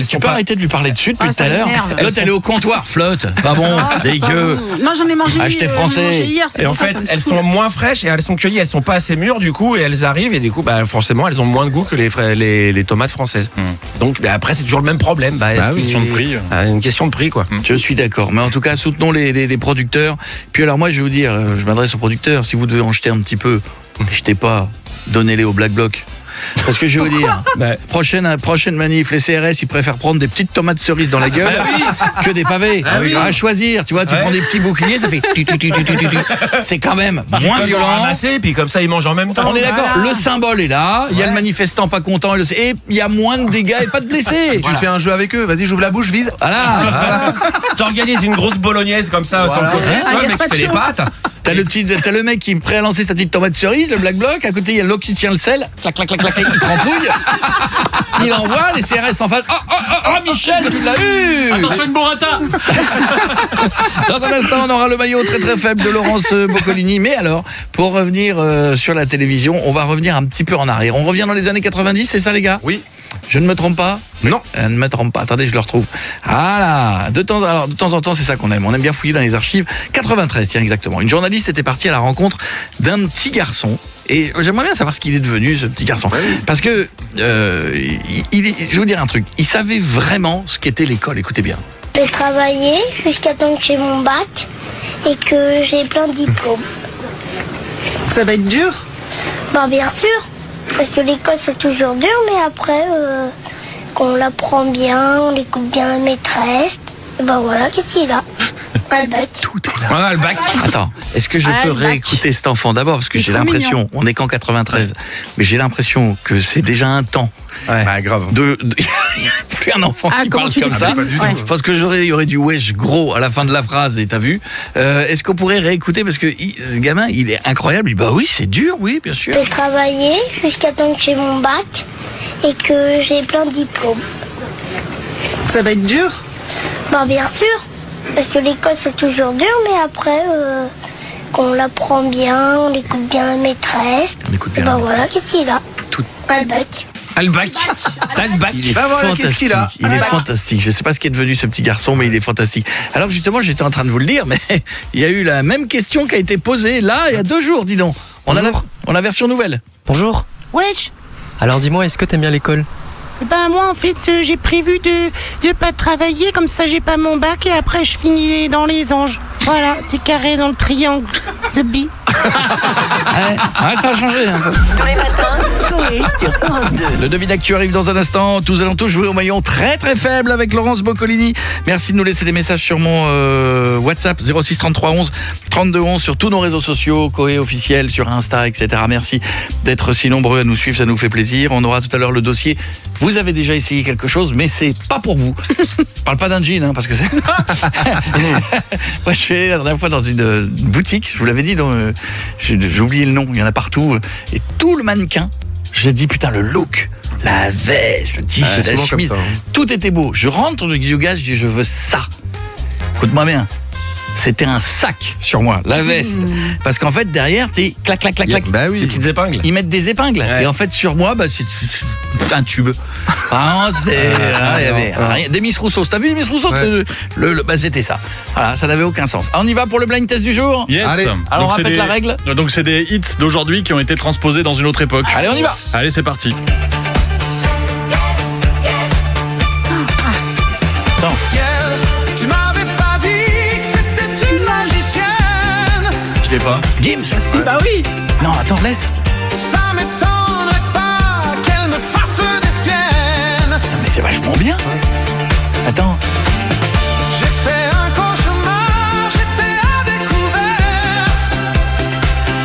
Tu peux arrêter de lui parler dessus depuis tout à l'heure. L'autre, elle est au comptoir, flotte. Pas bon, dégueu. Non, j'en ai mangé. Acheté français. Et en fait, elles sont moins fraîches et elles sont cueillies, elles sont pas assez mûres du coup, et elles arrivent et du coup, forcément, elles ont moins de goût que les tomates françaises. Donc après, c'est toujours le même problème. Question de prix. Une question de prix, quoi. Je suis d'accord, mais en tout cas, soutenons les producteurs. Puis alors moi, je vais vous dire, je m'adresse aux producteurs. Si vous devez en jeter un petit peu, jetez pas, donnez-les au Black Bloc. Parce que je vais vous dire, prochaine manif, les CRS, ils préfèrent prendre des petites tomates cerises dans la gueule que des pavés. À choisir, tu vois, tu prends des petits boucliers, ça fait c'est quand même moins violent. Ramasser, puis comme ça, ils mangent en même temps. On est d'accord, le symbole est là, il y a le manifestant pas content, et il y a moins de dégâts et pas de blessés. Tu fais un jeu avec eux, vas-y, j'ouvre la bouche, vise. Voilà. T'organises une grosse bolognaise comme ça sur le côté, le mec qui fait les pâtes. T'as le mec qui est prêt à lancer sa petite tomate cerise, le Black Bloc. À côté, il y a l'autre qui tient le sel. Clac, clac, clac, clac, il crampouille. Il envoie, les CRS en face. Oh, Michel, tu l'as eu. Attention, une burrata. Dans un instant, on aura le maillot très très faible de Laurence Boccolini. Mais alors, pour revenir sur la télévision, on va revenir un petit peu en arrière. On revient dans les années 90, c'est ça les gars ? Oui. Je ne me trompe pas ? Non. Ne me trompe pas. Attendez, je le retrouve. Voilà. De temps en temps, c'est ça qu'on aime. On aime bien fouiller dans les archives. 93, tiens, exactement. Une journaliste était partie à la rencontre d'un petit garçon. Et j'aimerais bien savoir ce qu'il est devenu, ce petit garçon. Parce que, je vais vous dire un truc. Il savait vraiment ce qu'était l'école. Écoutez bien. J'ai travaillé jusqu'à temps que j'ai mon bac et que j'ai plein de diplômes. Ça va être dur ? Bien sûr. Parce que l'école c'est toujours dur, mais après, qu'on l'apprend bien, on écoute bien la maîtresse, et voilà, qu'est-ce qu'il a ? Le bac. Tout est là. Voilà, le bac. Attends, est-ce que je peux réécouter cet enfant d'abord ? Parce que j'ai l'impression, on n'est qu'en 93, mais j'ai l'impression que c'est déjà un temps. Grave. Il n'y a plus un enfant qui parle comme ça. Je pense que il y aurait du wesh gros à la fin de la phrase, et t'as vu. Est-ce qu'on pourrait réécouter ? Parce que ce gamin, il est incroyable. Oui, c'est dur, oui, bien sûr. J'ai travaillé jusqu'à temps que j'ai mon bac et que j'ai plein de diplômes. Ça va être dur ? Bien sûr. Parce que l'école c'est toujours dur, mais après, qu'on l'apprend bien, on écoute bien la maîtresse, et voilà, qu'est-ce qu'il a ? Le bac. Le bac. T'as le bac. Il est fantastique. Il est fantastique. Je sais pas ce qui est devenu ce petit garçon, mais il est fantastique. Alors justement, j'étais en train de vous le dire, mais il y a eu la même question qui a été posée là, il y a 2 jours, dis donc. On a la version nouvelle. Bonjour. Wesh. Alors dis-moi, est-ce que t'aimes bien l'école ? Moi en fait j'ai prévu de pas travailler, comme ça j'ai pas mon bac et après je finis dans les anges. Voilà, c'est carré dans le triangle. The Bee. Ça a changé. Ça. Tous les matins, Coé sur Europe 2. Le devis d'actu arrive dans un instant. Nous allons tous jouer au maillon très très faible avec Laurence Boccolini. Merci de nous laisser des messages sur mon WhatsApp 06 33 11 32 11 sur tous nos réseaux sociaux, Coé officiel, sur Insta, etc. Merci d'être si nombreux à nous suivre, ça nous fait plaisir. On aura tout à l'heure le dossier. Vous avez déjà essayé quelque chose, mais c'est pas pour vous. Je parle pas d'un jean, parce que c'est... Moi, je suis allé la dernière fois dans une boutique, je vous l'avais dit, j'ai oublié le nom, il y en a partout. Et tout le mannequin, j'ai dit, putain, le look, la veste, le t-shirt, la chemise, tout était beau. Je rentre du gars, je dis, je veux ça. Écoute-moi bien. C'était un sac sur moi, la veste. Parce qu'en fait, derrière, t'es clac, clac, clac, clac. Des petites épingles. Ils mettent des épingles. Et en fait, sur moi, c'est un tube. Il y avait rien. Des Miss Rousseau. T'as vu les Miss Rousseau ? C'était ça. Voilà, ça n'avait aucun sens. On y va pour le blind test du jour ? Yes. Allez. Alors, on répète la règle. Donc, c'est des hits d'aujourd'hui qui ont été transposés dans une autre époque. Allez, on y va. Allez, c'est parti. Attends. Tu m'avais pas dit que c'était une magicienne. Je l'ai pas. Gims. Bah oui. Non, attends, laisse. Ça m'étonnerait pas qu'elle me fasse des siennes. Non, mais c'est vachement bien. Attends. J'ai fait un cauchemar, j'étais à découvert.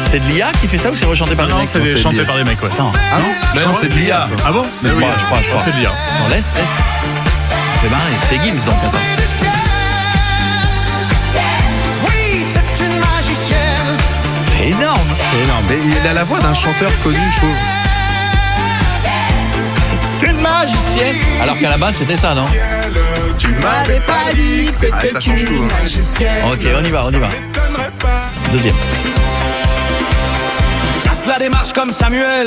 C'est de l'IA qui fait ça ou c'est rechanté par des mecs ? Non, c'est chanté par des mecs, ouais. Attends. Ah non, c'est de l'IA. Ah bon ? Je crois. C'est de l'IA. Non, laisse. Ça fait marrer. C'est Gims donc, attends. Oui, c'est une magicienne. C'est énorme. C'est énorme. Mais il a la voix d'un chanteur connu, je trouve. C'est une magicienne. Alors qu'à la base, c'était ça, non ? Tu m'avais pas dit que c'était ça change tout, hein. magicienne. Ok, on y va. Deuxième. Casse la démarche comme Samuel.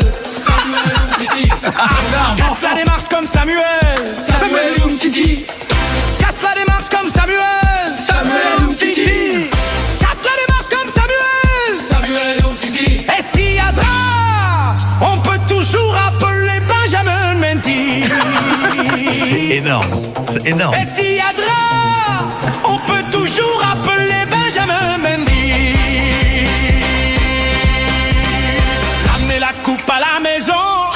Casse la démarche comme Samuel. Samuel Umtiti. Casse la démarche comme Samuel. Samuel Umtiti. Casse la démarche comme Samuel. Samuel Umtiti. Et si énorme. C'est énorme. Et s'il y a drap, on peut toujours appeler Benjamin Mendy. Ramenez la coupe à la maison.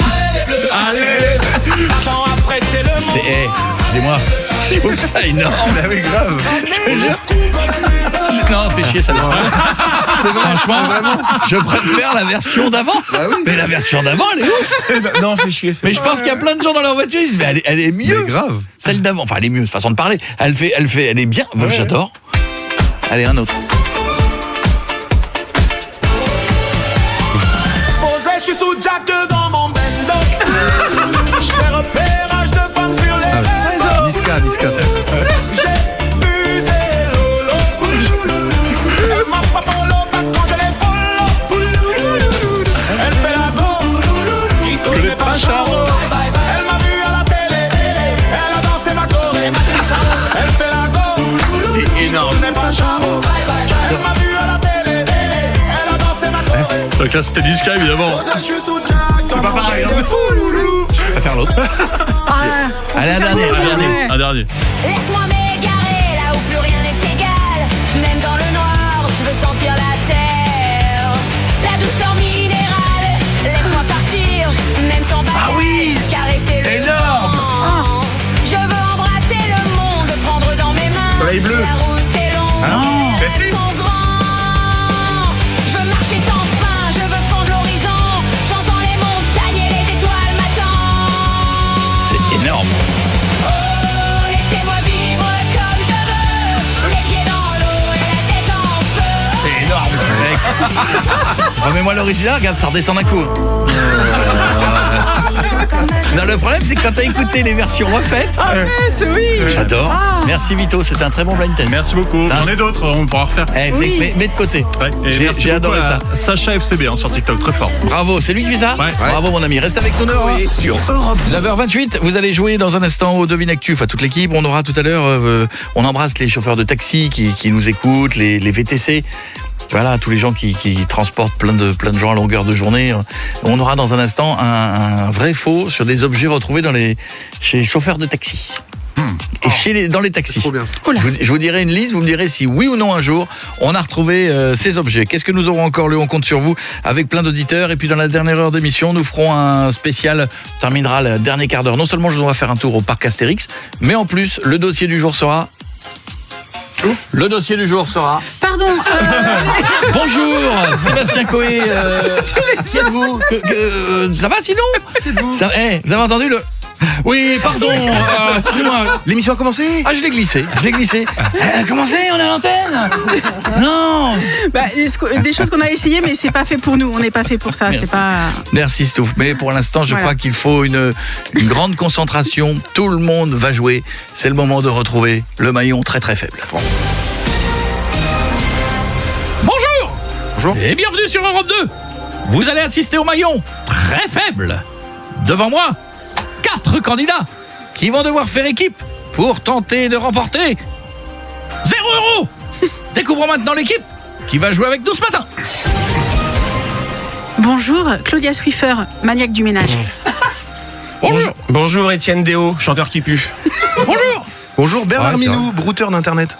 Allez les bleus, allez. Avant, après, c'est le monde. Excusez-moi, je trouve ça énorme. Bah oui, grave. Je te jure. Non, fais chier, ça va. Franchement, je préfère la version d'avant. Bah oui. Mais la version d'avant, elle est ouf. Non, fais chier. Mais je pense qu'il y a plein de gens dans leur voiture, ils disent, mais elle est mieux. Mais grave. Celle d'avant, enfin, elle est mieux, façon de parler. Elle est bien. Moi, j'adore. Allez, un autre. Posé, je suis sous Jack dans mon bendo. Je fais repérage de femmes sur les réseaux. Niska. J'ai vu zéro lolo. Elle m'a pas follow back quand je les follow. Elle fait la go, qui connaît pas Charo. Elle m'a vu à la télé, elle a dansé ma choré. Elle fait la go, C'est énorme. qui connaît pas Charo. Elle m'a vu à la télé, elle a dansé ma choré. Donc là, c'était Niska, évidemment. C'est pas pareil, hein. Je préfère l'autre. Allez, un dernier. Laisse-moi m'égarer là où plus rien n'est égal. Même dans le noir, je veux sentir la terre. La douceur minérale. Laisse-moi partir, même sans bagarre. Ah oui, caresser le énorme. vent. Je veux embrasser le monde, le prendre dans mes mains. Soleil bleu. La route est longue, Ah non, les rêves sont grands. Je veux marcher sans fin, je veux fendre l'horizon. J'entends les montagnes et les étoiles m'attendent. C'est énorme. Laissez-moi vivre comme je veux. Les pieds dans l'eau et la tête en feu. C'est énorme, mec. Remets-moi l'original, regarde, ça redescend d'un coup. Non, le problème, c'est que quand t'as écouté les versions refaites. Oui. J'adore. Merci Vito, c'était un très bon blind test. Merci beaucoup. J'en ai d'autres, on pourra refaire. Mets de côté. Ouais, J'ai adoré ça. Sacha FCB sur TikTok, très fort. Bravo, c'est lui qui fait ça. Ouais. Bravo mon ami, reste avec nous sur Europe 9h28. Vous allez jouer dans un instant au Devine Actu, enfin toute l'équipe. On aura tout à l'heure, on embrasse les chauffeurs de taxi qui nous écoutent, les VTC. Voilà, tous les gens qui transportent plein de gens à longueur de journée. On aura dans un instant un vrai faux sur des objets retrouvés chez les chauffeurs de taxi. Et dans les taxis. Trop bien ça. Je vous dirai une liste, vous me direz si oui ou non un jour on a retrouvé ces objets. Qu'est-ce que nous aurons encore, on compte sur vous avec plein d'auditeurs. Et puis dans la dernière heure d'émission, nous ferons un spécial, on terminera le dernier quart d'heure. Non seulement je dois faire un tour au parc Astérix, mais en plus le dossier du jour sera... Pardon. Bonjour, Sébastien Coé. Qui êtes-vous ça va sinon ça, vous avez entendu le... Oui, pardon, excusez-moi. L'émission a commencé. Ah, je l'ai glissé. Commencé, on est à l'antenne. Non. Des choses qu'on a essayées, mais c'est pas fait pour nous. On n'est pas fait pour ça. Merci. C'est pas. Merci Stouff. Mais pour l'instant, je crois qu'il faut une grande concentration. Tout le monde va jouer. C'est le moment de retrouver le maillon très très faible. Bonjour. Et bienvenue sur Europe 2. Vous allez assister au maillon très faible. Devant moi, 4 candidats qui vont devoir faire équipe pour tenter de remporter 0 €. Découvrons maintenant l'équipe qui va jouer avec nous ce matin. Bonjour, Claudia Swiffer, maniaque du ménage. Bonjour Étienne Déo, chanteur qui pue. Bonjour Bernard Minou, brouteur d'internet.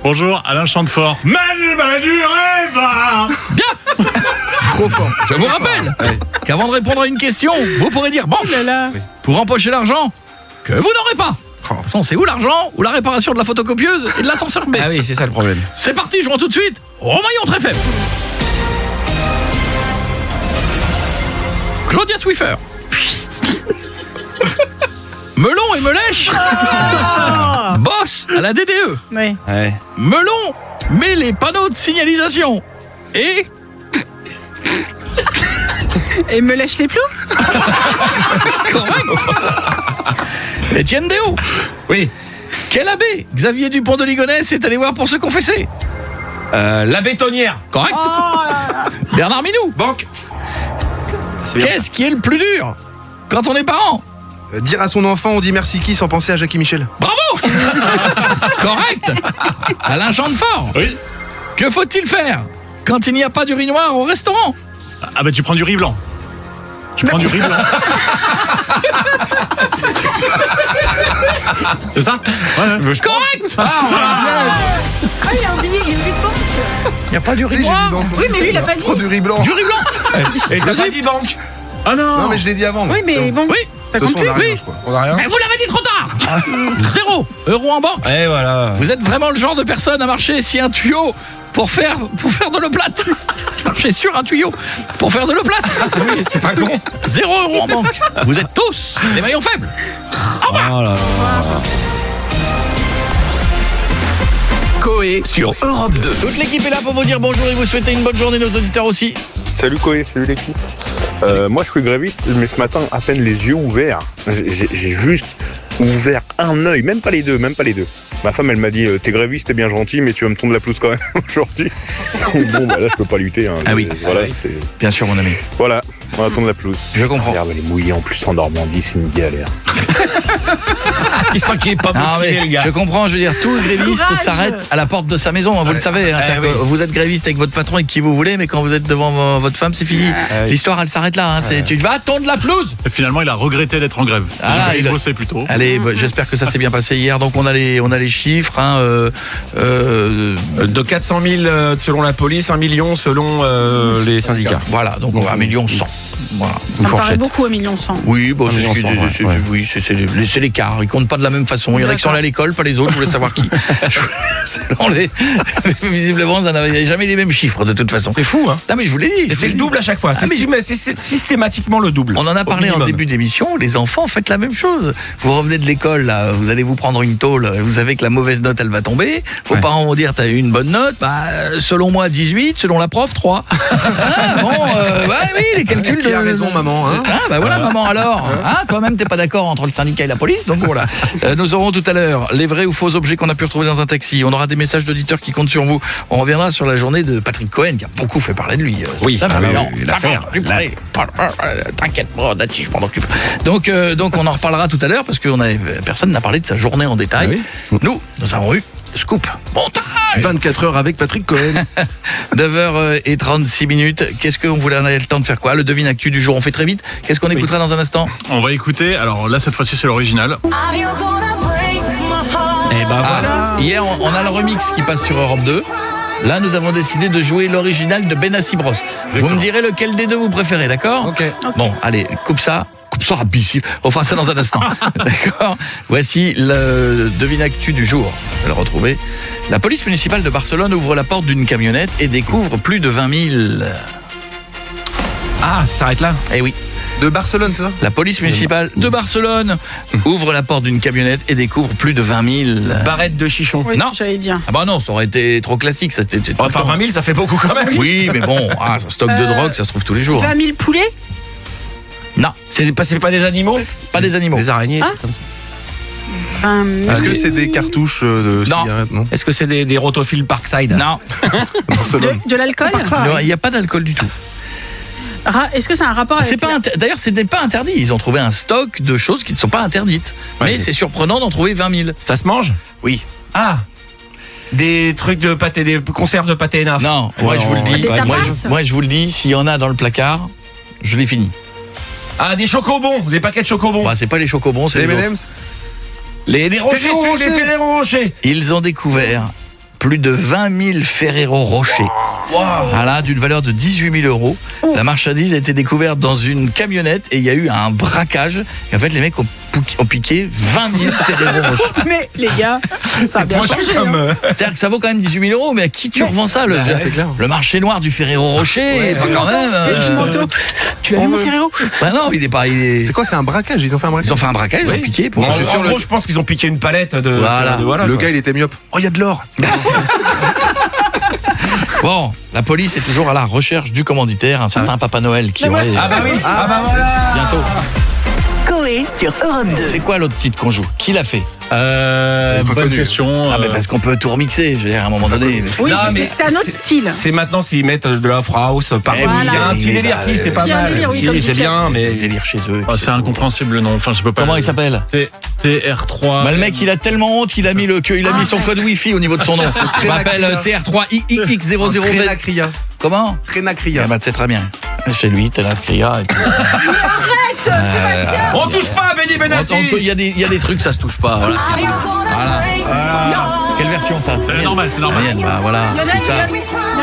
Bonjour Alain Chantefort. Manu Rêva. Bien. Trop fort. Je vous rappelle qu'avant de répondre à une question, vous pourrez dire bon, pour empocher l'argent que vous n'aurez pas. De toute façon, c'est où l'argent ou la réparation de la photocopieuse et de l'ascenseur B. Ah oui, c'est ça le problème. C'est parti, jouons tout de suite au maillon très faible. Claudia Swiffer. Melon et Melèche. Boss à la DDE. Oui. Melon met les panneaux de signalisation. Et me lèche les plombs. Correct. Étienne Déo. Oui. Quel abbé Xavier Dupont de Ligonnès est allé voir pour se confesser? La bétonnière. Correct. Bernard Minou. Banque. Qu'est-ce qui est le plus dur quand on est parent? Dire à son enfant on dit merci qui sans penser à Jackie Michel. Bravo. Correct. Alain Chantefort. Oui. Que faut-il faire quand il n'y a pas d'urinoir au restaurant? Ah bah tu prends du riz blanc. Tu prends du riz blanc. C'est ça? Correct. Il a oublié, il y a eu de banque. Il n'y a pas du riz noir. Oui, mais lui, il a pas dit. Oh, du riz blanc. Du riz blanc. Et t'as pas dit banque? Ah non. Non, mais je l'ai dit avant. Oui, mais bon. Oui. Ça compte plus. Oui. On a rien. Mais vous l'avez dit trop tard. 0 € en banque. Et voilà. Vous êtes vraiment le genre de personne à marcher si un tuyau pour faire de l'eau plate. Marcher sur un tuyau pour faire de l'eau plate. Oui, c'est pas con. 0 € en banque. Vous êtes tous des maillons faibles. Au revoir. Oh là là. Coé sur Europe 2. Toute l'équipe est là pour vous dire bonjour et vous souhaiter une bonne journée, nos auditeurs aussi. Salut Coé, salut l'équipe. Moi je suis gréviste, mais ce matin à peine les yeux ouverts. J'ai juste ouvert un œil, même pas les deux. Ma femme elle m'a dit t'es gréviste, t'es bien gentil, mais tu vas me tondre la pelouse quand même aujourd'hui. Donc bon bah là je peux pas lutter. Hein. Ah oui, voilà, bien sûr mon ami. Voilà, on va tondre la pelouse. Je comprends. Regarde, elle est mouillée en plus en Normandie, c'est une galère. Tu sens qu'il est pas motivé, le gars. Je comprends, je veux dire, tout gréviste s'arrête à la porte de sa maison, vous le savez. Hein, oui. vous êtes gréviste avec votre patron et qui vous voulez, mais quand vous êtes devant votre femme, c'est fini. L'histoire, elle s'arrête là. Hein, tu vas tondre la pelouse. Et finalement, il a regretté d'être en grève. Il bossait plutôt. Allez, j'espère que ça s'est bien passé hier. Donc on a les chiffres. Hein, de 400 000 selon la police, 1 million selon les syndicats. Voilà, donc 1 million 100. Voilà, ça me paraît beaucoup, 1 million 100. Oui, bon, c'est l'écart. Ils comptent pas de la même façon. Il y en a qui sont allés à l'école, pas les autres. Je voulais savoir qui. Selon visiblement, vous n'avez jamais les mêmes chiffres de toute façon. C'est fou, hein? Non, mais je vous l'ai dit. Et c'est le double à chaque fois. C'est systématiquement le double. On en a parlé en début d'émission. Les enfants, faites la même chose. Vous revenez de l'école, là, vous allez vous prendre une tôle. Vous savez que la mauvaise note, elle va tomber. Vos parents vont dire, t'as eu une bonne note. Bah, selon moi, 18. Selon la prof, 3. Oui, les calculs. Qui a raison, maman. Hein bah voilà, maman. Alors, toi-même, t'es pas d'accord entre le syndicat et la police. Donc voilà. Nous aurons tout à l'heure les vrais ou faux objets qu'on a pu retrouver dans un taxi. On aura des messages d'auditeurs qui comptent sur vous. On reviendra sur la journée de Patrick Cohen qui a beaucoup fait parler de lui. Oui, l'affaire. T'inquiète pas, Dati, je m'en occupe. Donc on en reparlera tout à l'heure parce que personne n'a parlé de sa journée en détail. Oui. Nous avons eu Scoop. Montage 24 heures avec Patrick Cohen. 9h36. Qu'est-ce qu'on voulait, on avait le temps de faire quoi? Le devine actu du jour, on fait très vite. Qu'est-ce qu'on écoutera dans un instant? On va écouter, alors là cette fois-ci c'est l'original. Et bah voilà. Hier on a le remix qui passe sur Europe 2. Là nous avons décidé de jouer l'original de Benassi Bros. Vous me direz lequel des deux vous préférez, d'accord? Ok. Bon, allez, coupe ça imbécile. On fera ça dans un instant. D'accord. Voici le devine actu du jour. Je vais le retrouver. La police municipale de Barcelone ouvre la porte d'une camionnette et découvre plus de 20 000. Ah, ça s'arrête là? Eh oui. De Barcelone, c'est ça? La police municipale de Barcelone ouvre la porte d'une camionnette et découvre plus de 20 000 barrettes de chichon. Oui, non, j'allais dire. Ah bah non, ça aurait été trop classique. Ça, enfin, 20 000, ça fait beaucoup quand même. Oui, mais bon, ça stock de drogue, ça se trouve tous les jours. 20 000 poulets? Non. C'est pas des animaux? Pas des animaux. Des araignées, comme ça. Est-ce que c'est des cartouches de cigarettes? Non. Est-ce que c'est des rotophiles Parkside? Non. De l'alcool? Il n'y a pas d'alcool du tout. Est-ce que c'est un rapport avec... D'ailleurs, ce n'est pas interdit. Ils ont trouvé un stock de choses qui ne sont pas interdites. Mais c'est surprenant d'en trouver 20 000. Ça se mange? Oui. Ah, des trucs de pâté, des conserves de pâté énaf. Non, moi je vous le dis. Moi je vous le dis, s'il y en a dans le placard, je l'ai fini. Ah, des chocobons, des paquets de chocobons. Bah, c'est pas les chocobons, c'est les M&M's. Des Rochers, les Ferrero Rocher. Ils ont découvert plus de 20 000 Ferrero Rocher. Wow. Voilà, d'une valeur de 18 000 €. Oh. La marchandise a été découverte dans une camionnette et il y a eu un braquage. Et en fait, les mecs ont piqué 20 000 Ferrero Rocher. Mais les gars, ça a bien changé. C'est-à-dire que ça vaut quand même 18 000 €, mais à qui tu revends ça? C'est clair. Le marché noir du Ferrero Rocher, c'est quand même... Tu l'as vu mon Ferrero? Bah non, il est pas... C'est quoi, c'est un braquage? Ils ont fait un braquage? Ils ont fait un braquage, ils ont piqué. En gros, je pense qu'ils ont piqué une palette de... Voilà. Le gars, il était myope. Oh, il y a de l'or. Bon, la police est toujours à la recherche du commanditaire, un certain Papa Noël qui aurait... Ah bah oui, voilà. Bientôt. Coé sur Europe 2. C'est quoi l'autre titre qu'on joue? Qui l'a fait? Bonne question. Ah mais parce qu'on peut tout remixer, je veux dire, à un moment donné. Oui, mais c'est un autre style. C'est maintenant s'ils mettent de la house par il y a un petit délire, si c'est pas mal. Si, c'est bien, mais délire chez eux. C'est incompréhensible, non. Enfin, je peux pas. Comment il s'appelle? TR3. Bah, le mec, il a tellement honte qu'il a mis son code Wi-Fi au niveau de son nom. Il m'appelle TR3XX00. Comment? Trénacria. Ah bah c'est très bien. Chez lui, Trénacria. On touche pas à Benny Il y a des trucs, ça se touche pas. Voilà. Quelle version ça? C'est normal, c'est normal. Bah voilà, tout ça.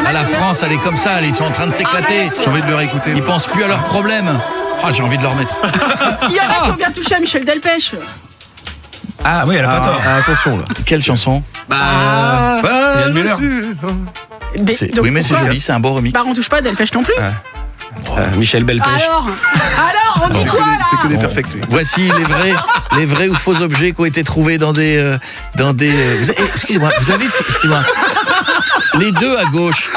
Ah, la France, elle est comme ça, ils sont en train de s'éclater. J'ai envie de le réécouter. Ils pensent plus à leurs problèmes. Ah, j'ai envie de leur mettre. Il y en a qui ont bien touché à Michel Delpech. Ah oui, elle a pas tort. Attention là. Quelle chanson? Yann Müller. Oui, mais c'est joli, c'est un beau remix. Bah, on touche pas à Delpech non plus. Michel Delpech. Alors, on dit quoi là? C'est que des perfects. Voici les vrais ou faux objets qui ont été trouvés dans des excusez-moi, excusez-moi. Les deux à gauche.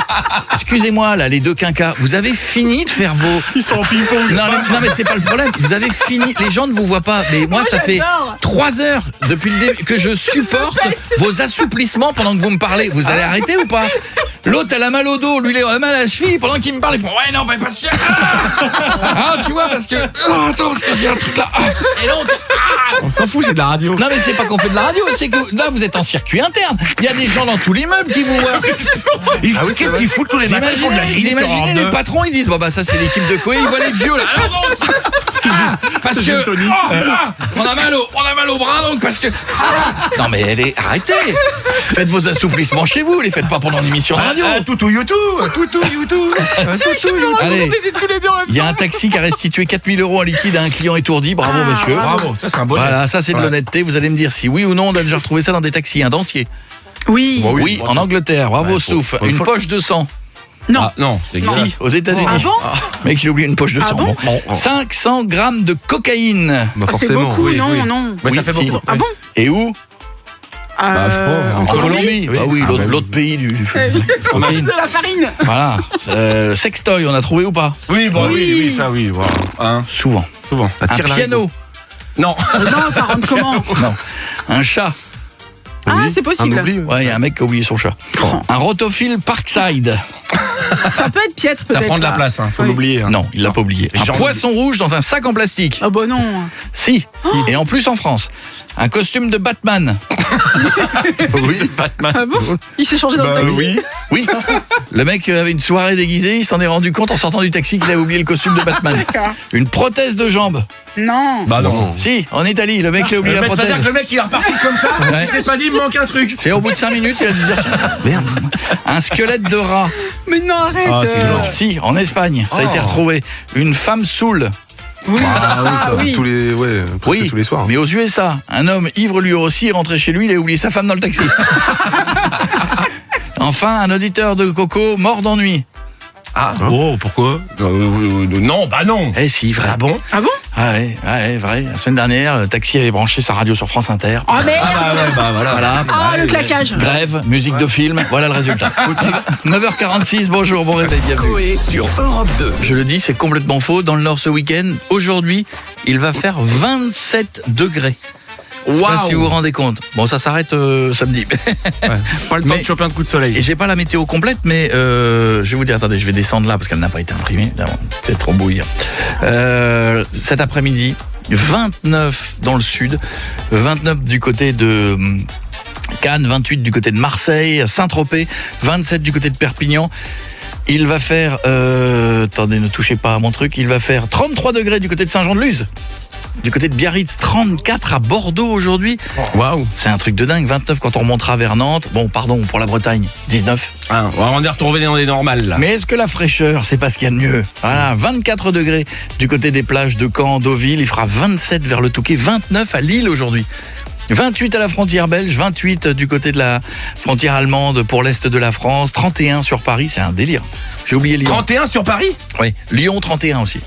Excusez-moi là, les deux quinquas. Vous avez fini de faire vos. Ils sont en ping-pong. Non mais c'est pas le problème. Vous avez fini. Les gens ne vous voient pas. Mais moi ça fait 3 heures depuis le début que je supporte vos assouplissements pendant que vous me parlez. Vous allez arrêter ou pas? L'autre elle a mal au dos, lui il a mal à la cheville. Pendant qu'il me parle, ils font ouais non mais parce que tu vois parce que attends parce que j'ai un truc là. Et donc on s'en fout, c'est de la radio. Non mais c'est pas qu'on fait de la radio, c'est que là vous êtes en circuit interne. Il y a des gens dans tout l'immeuble qui vous voient. Qu'est-ce qu'ils foutent tous les matins? Imaginez les patrons, ils disent bon bah ça c'est l'équipe de Coé, ils voient les vieux là. Parce que on a mal au bras donc parce que non mais arrêtez. Faites vos assouplissements chez vous, les faites pas pendant l'émission radio. Toutou YouTube. Allez, il y a un taxi qui a restitué 4 000 € en liquide à un client étourdi. Bravo monsieur. Bravo, ça c'est un beau geste. Voilà, ça c'est de l'honnêteté. Vous allez me dire si oui ou non on a déjà retrouvé ça dans des taxis, un dentier. Oui. Oui, en Angleterre. Bravo Stouff. Une poche de sang. Non. Non, si, aux États-Unis. Ah bon? Mec, il oublie une poche de sang. Bon 500 grammes de cocaïne. C'est beaucoup, non. Mais ça fait beaucoup. Ah bon? Et où? Je crois. En Colombie. Ah oui, l'autre pays du cocaïne. De la farine. Voilà. Sextoy, on a trouvé ou pas? Oui, ça oui. Voilà. Souvent. Un piano. Non. Non, ça rentre comment? Non. Un chat. Ah, c'est possible. Ouais, il y a un mec qui a oublié son chat. Un rotophile Parkside. Ça peut être piètre peut-être. Ça prend de la place, faut l'oublier. Non, il l'a pas oublié. Un poisson rouge dans un sac en plastique. Ah bah non. Si. Et en plus en France. Un costume de Batman. Oui, Batman. Ah bon? Il s'est changé dans le taxi. Oui. Le mec avait une soirée déguisée, il s'en est rendu compte en sortant du taxi qu'il avait oublié le costume de Batman. D'accord. Une prothèse de jambe. Non. Bah non. Si, en Italie, le mec il a oublié la prothèse. C'est-à-dire que le mec il est reparti comme ça, il s'est pas dit il me manque un truc. C'est au bout de 5 minutes, il a dû dire merde. Un squelette de rat. Mais non, arrête. Si, en Espagne, ça a été retrouvé. Une femme saoule. Oui, oui. Tous les soirs. Mais aux USA, un homme ivre lui aussi est rentré chez lui, il a oublié sa femme dans le taxi. Enfin, un auditeur de Coco mort d'ennui. Ah, pourquoi? Non, bah non. Eh si, vrai. Ah bon? Ah ouais, vrai. La semaine dernière, le taxi avait branché sa radio sur France Inter. Oh merde. Voilà. Oh, le claquage. Grève, musique de film, voilà le résultat. 9h46, bonjour, bon réveil, bienvenue. Sur Europe 2. Je le dis, c'est complètement faux. Dans le Nord ce week-end, aujourd'hui, il va faire 27 degrés. Je sais pas si vous vous rendez compte. Bon, ça s'arrête samedi. Pas le temps de choper un coup de soleil. Et j'ai pas la météo complète, mais je vais vous dire, attendez, je vais descendre là parce qu'elle n'a pas été imprimée. C'est trop bouillir. Cet après-midi, 29 dans le sud, 29 du côté de Cannes, 28 du côté de Marseille, Saint-Tropez, 27 du côté de Perpignan. Il va faire, attendez, ne touchez pas à mon truc, il va faire 33 degrés du côté de Saint-Jean-de-Luz. Du côté de Biarritz, 34 à Bordeaux aujourd'hui. Waouh, c'est un truc de dingue. 29 quand on remontera vers Nantes. Bon, pardon pour la Bretagne, 19. On est retrouvé dans des normales là. Mais est-ce que la fraîcheur, c'est pas ce qu'il y a de mieux? Voilà, 24 degrés du côté des plages de Caen, Deauville. Il fera 27 vers le Touquet, 29 à Lille aujourd'hui. 28 à la frontière belge, 28 du côté de la frontière allemande pour l'est de la France, 31 sur Paris, c'est un délire. J'ai oublié Lyon. 31 sur Paris? Oui, Lyon 31 aussi.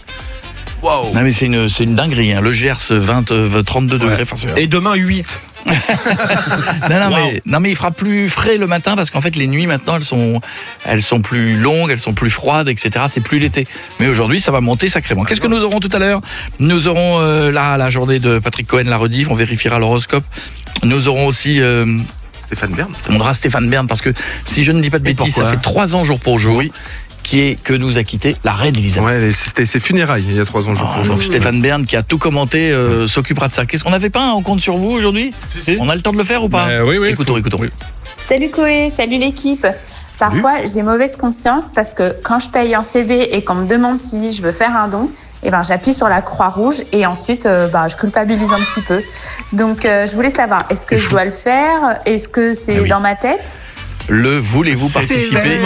Wow. Non mais c'est une dinguerie, hein. Le Gers 32 degrés. Et demain 8. non mais il fera plus frais le matin parce qu'en fait les nuits maintenant elles sont plus longues, elles sont plus froides, etc. C'est plus l'été. Mais aujourd'hui ça va monter sacrément. Qu'est-ce que nous aurons tout à l'heure? Nous aurons la journée de Patrick Cohen, la rediff, on vérifiera l'horoscope. Nous aurons aussi Stéphane Bern. On aura Stéphane Bern parce que si je ne dis pas de bêtises, ça fait 3 ans jour pour jour. Oui. Qui est que nous a quitté la reine Elisabeth. Ouais, c'était ses funérailles il y a 3 ans jour pour jour. Donc Stéphane Bern qui a tout commenté s'occupera de ça. Qu'est-ce qu'on n'avait pas on compte sur vous aujourd'hui? Si. On a le temps de le faire ou pas? Oui. Écoutons. Salut Coé, salut l'équipe. Parfois, j'ai mauvaise conscience parce que quand je paye en CB et qu'on me demande si je veux faire un don, j'appuie sur la croix rouge et ensuite, je culpabilise un petit peu. Donc, je voulais savoir, est-ce que je dois le faire? Est-ce que c'est dans ma tête? Voulez-vous participer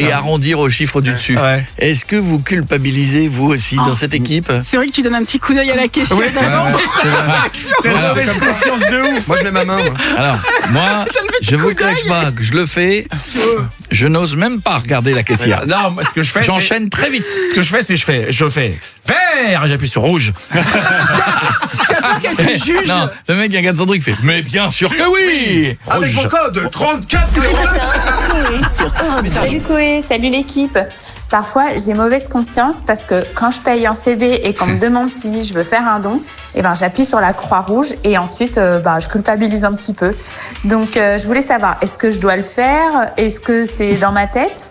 et arrondir au chiffre du dessus. Est-ce que vous culpabilisez vous aussi dans cette équipe? C'est vrai que tu donnes un petit coup d'œil à la question. Oui, t'as une mauvaise conscience de ouf. Moi je mets ma main. Alors, moi, je vous cache pas que je le fais. Je n'ose même pas regarder la caissière. Non, moi, ce que je fais, j'enchaîne très vite. Ce que je fais, c'est je fais vert et j'appuie sur rouge. T'as pas qu'à te juge. Non, le mec il regarde son truc, il fait mais bien sûr que oui. Avec mon code 3402. Salut Koé, salut l'équipe. Parfois, j'ai mauvaise conscience parce que quand je paye en CB et qu'on me demande si je veux faire un don, j'appuie sur la croix rouge et ensuite, je culpabilise un petit peu. Donc, je voulais savoir, est-ce que je dois le faire? Est-ce que c'est dans ma tête?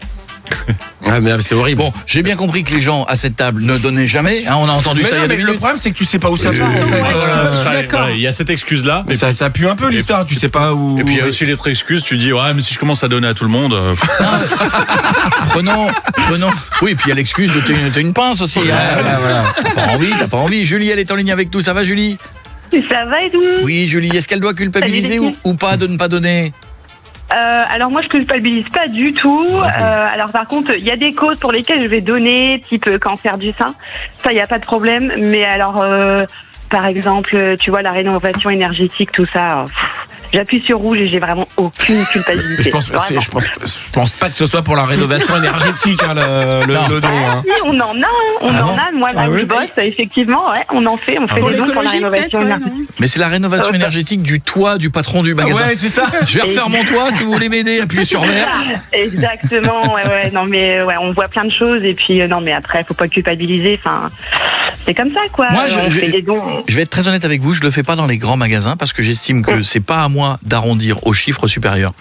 Mais c'est horrible. Bon, j'ai bien compris que les gens à cette table ne donnaient jamais. On a entendu ça il y a 2 minutes. Le problème, c'est que tu sais pas où ça part. Il y a cette excuse-là. Mais ça pue un peu l'histoire. Tu sais pas où. Et puis il y a aussi l'autre excuse. Tu dis mais si je commence à donner à tout le monde. Prenons. Oui, puis il y a l'excuse de t'as une pince aussi. T'as pas envie. Julie, elle est en ligne avec nous. Ça va, Julie? Ça va et tout? Oui, Julie. Est-ce qu'elle doit culpabiliser ou pas de ne pas donner? Alors moi je culpabilise pas du tout. Alors par contre il y a des causes pour lesquelles je vais donner, type cancer du sein. Ça il y a pas de problème. Mais alors par exemple tu vois la rénovation énergétique tout ça. J'appuie sur rouge et j'ai vraiment aucune culpabilité. Je pense pas que ce soit pour la rénovation énergétique le don. Si, on en a. Moi là où je bosse, effectivement, on en fait. On fait des dons pour la rénovation énergétique. Mais c'est la rénovation énergétique du toit du patron du magasin. Ouais, c'est ça. Je vais refaire mon toit si vous voulez m'aider. Appuyez sur vert. Exactement. Non mais on voit plein de choses et puis non mais après faut pas culpabiliser. Enfin, c'est comme ça quoi. Moi, on fait des dons. Je vais être très honnête avec vous. Je le fais pas dans les grands magasins parce que j'estime que c'est pas à moi d'arrondir au chiffre supérieur.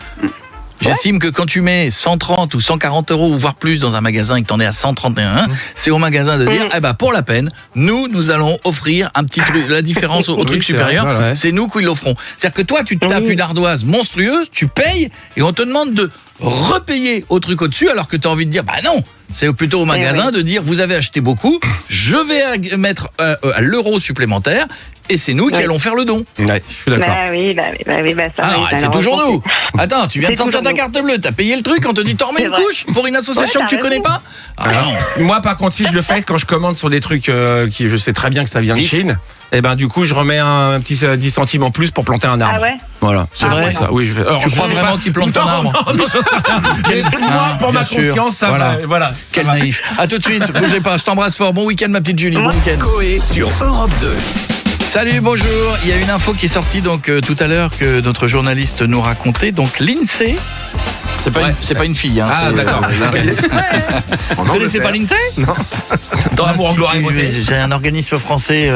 J'estime que quand tu mets 130 ou 140 € ou voire plus dans un magasin et que t'en es à 131, c'est au magasin de dire pour la peine, nous allons offrir un petit truc, la différence au truc supérieur, c'est nous qui l'offrons. C'est-à-dire que toi tu te tapes une ardoise monstrueuse, tu payes et on te demande de repayer au truc au-dessus alors que tu as envie de dire non. C'est plutôt au magasin de dire vous avez acheté beaucoup, je vais mettre l'euro supplémentaire et c'est nous qui allons faire le don. Ouais, je suis d'accord. Ça. Alors, c'est toujours nous. Attends, tu viens de sortir ta carte bleue, t'as payé le truc, on te dit t'en remets une couche pour une association que tu connais pas. Moi par contre si je le fais quand je commande sur des trucs qui je sais très bien que ça vient de Chine, du coup je remets un petit 10 centimes en plus pour planter un arbre. Ah ouais. Voilà, c'est vrai ça. Oui, je fais. Tu crois vraiment qu'il plante ton arbre? Non, ça sert à rien. Moi pour ma conscience ça va. Voilà. Quel naïf. À tout de suite, bougez pas, je t'embrasse fort. Bon week-end ma petite Julie, bon week-end. Coé sur Europe 2. Salut, bonjour. Il y a une info qui est sortie donc tout à l'heure que notre journaliste nous racontait. Donc l'INSEE, c'est pas une fille. D'accord. Vous connaissez pas l'INSEE? Non. Dans l'amour en gloire et beauté. C'est un organisme français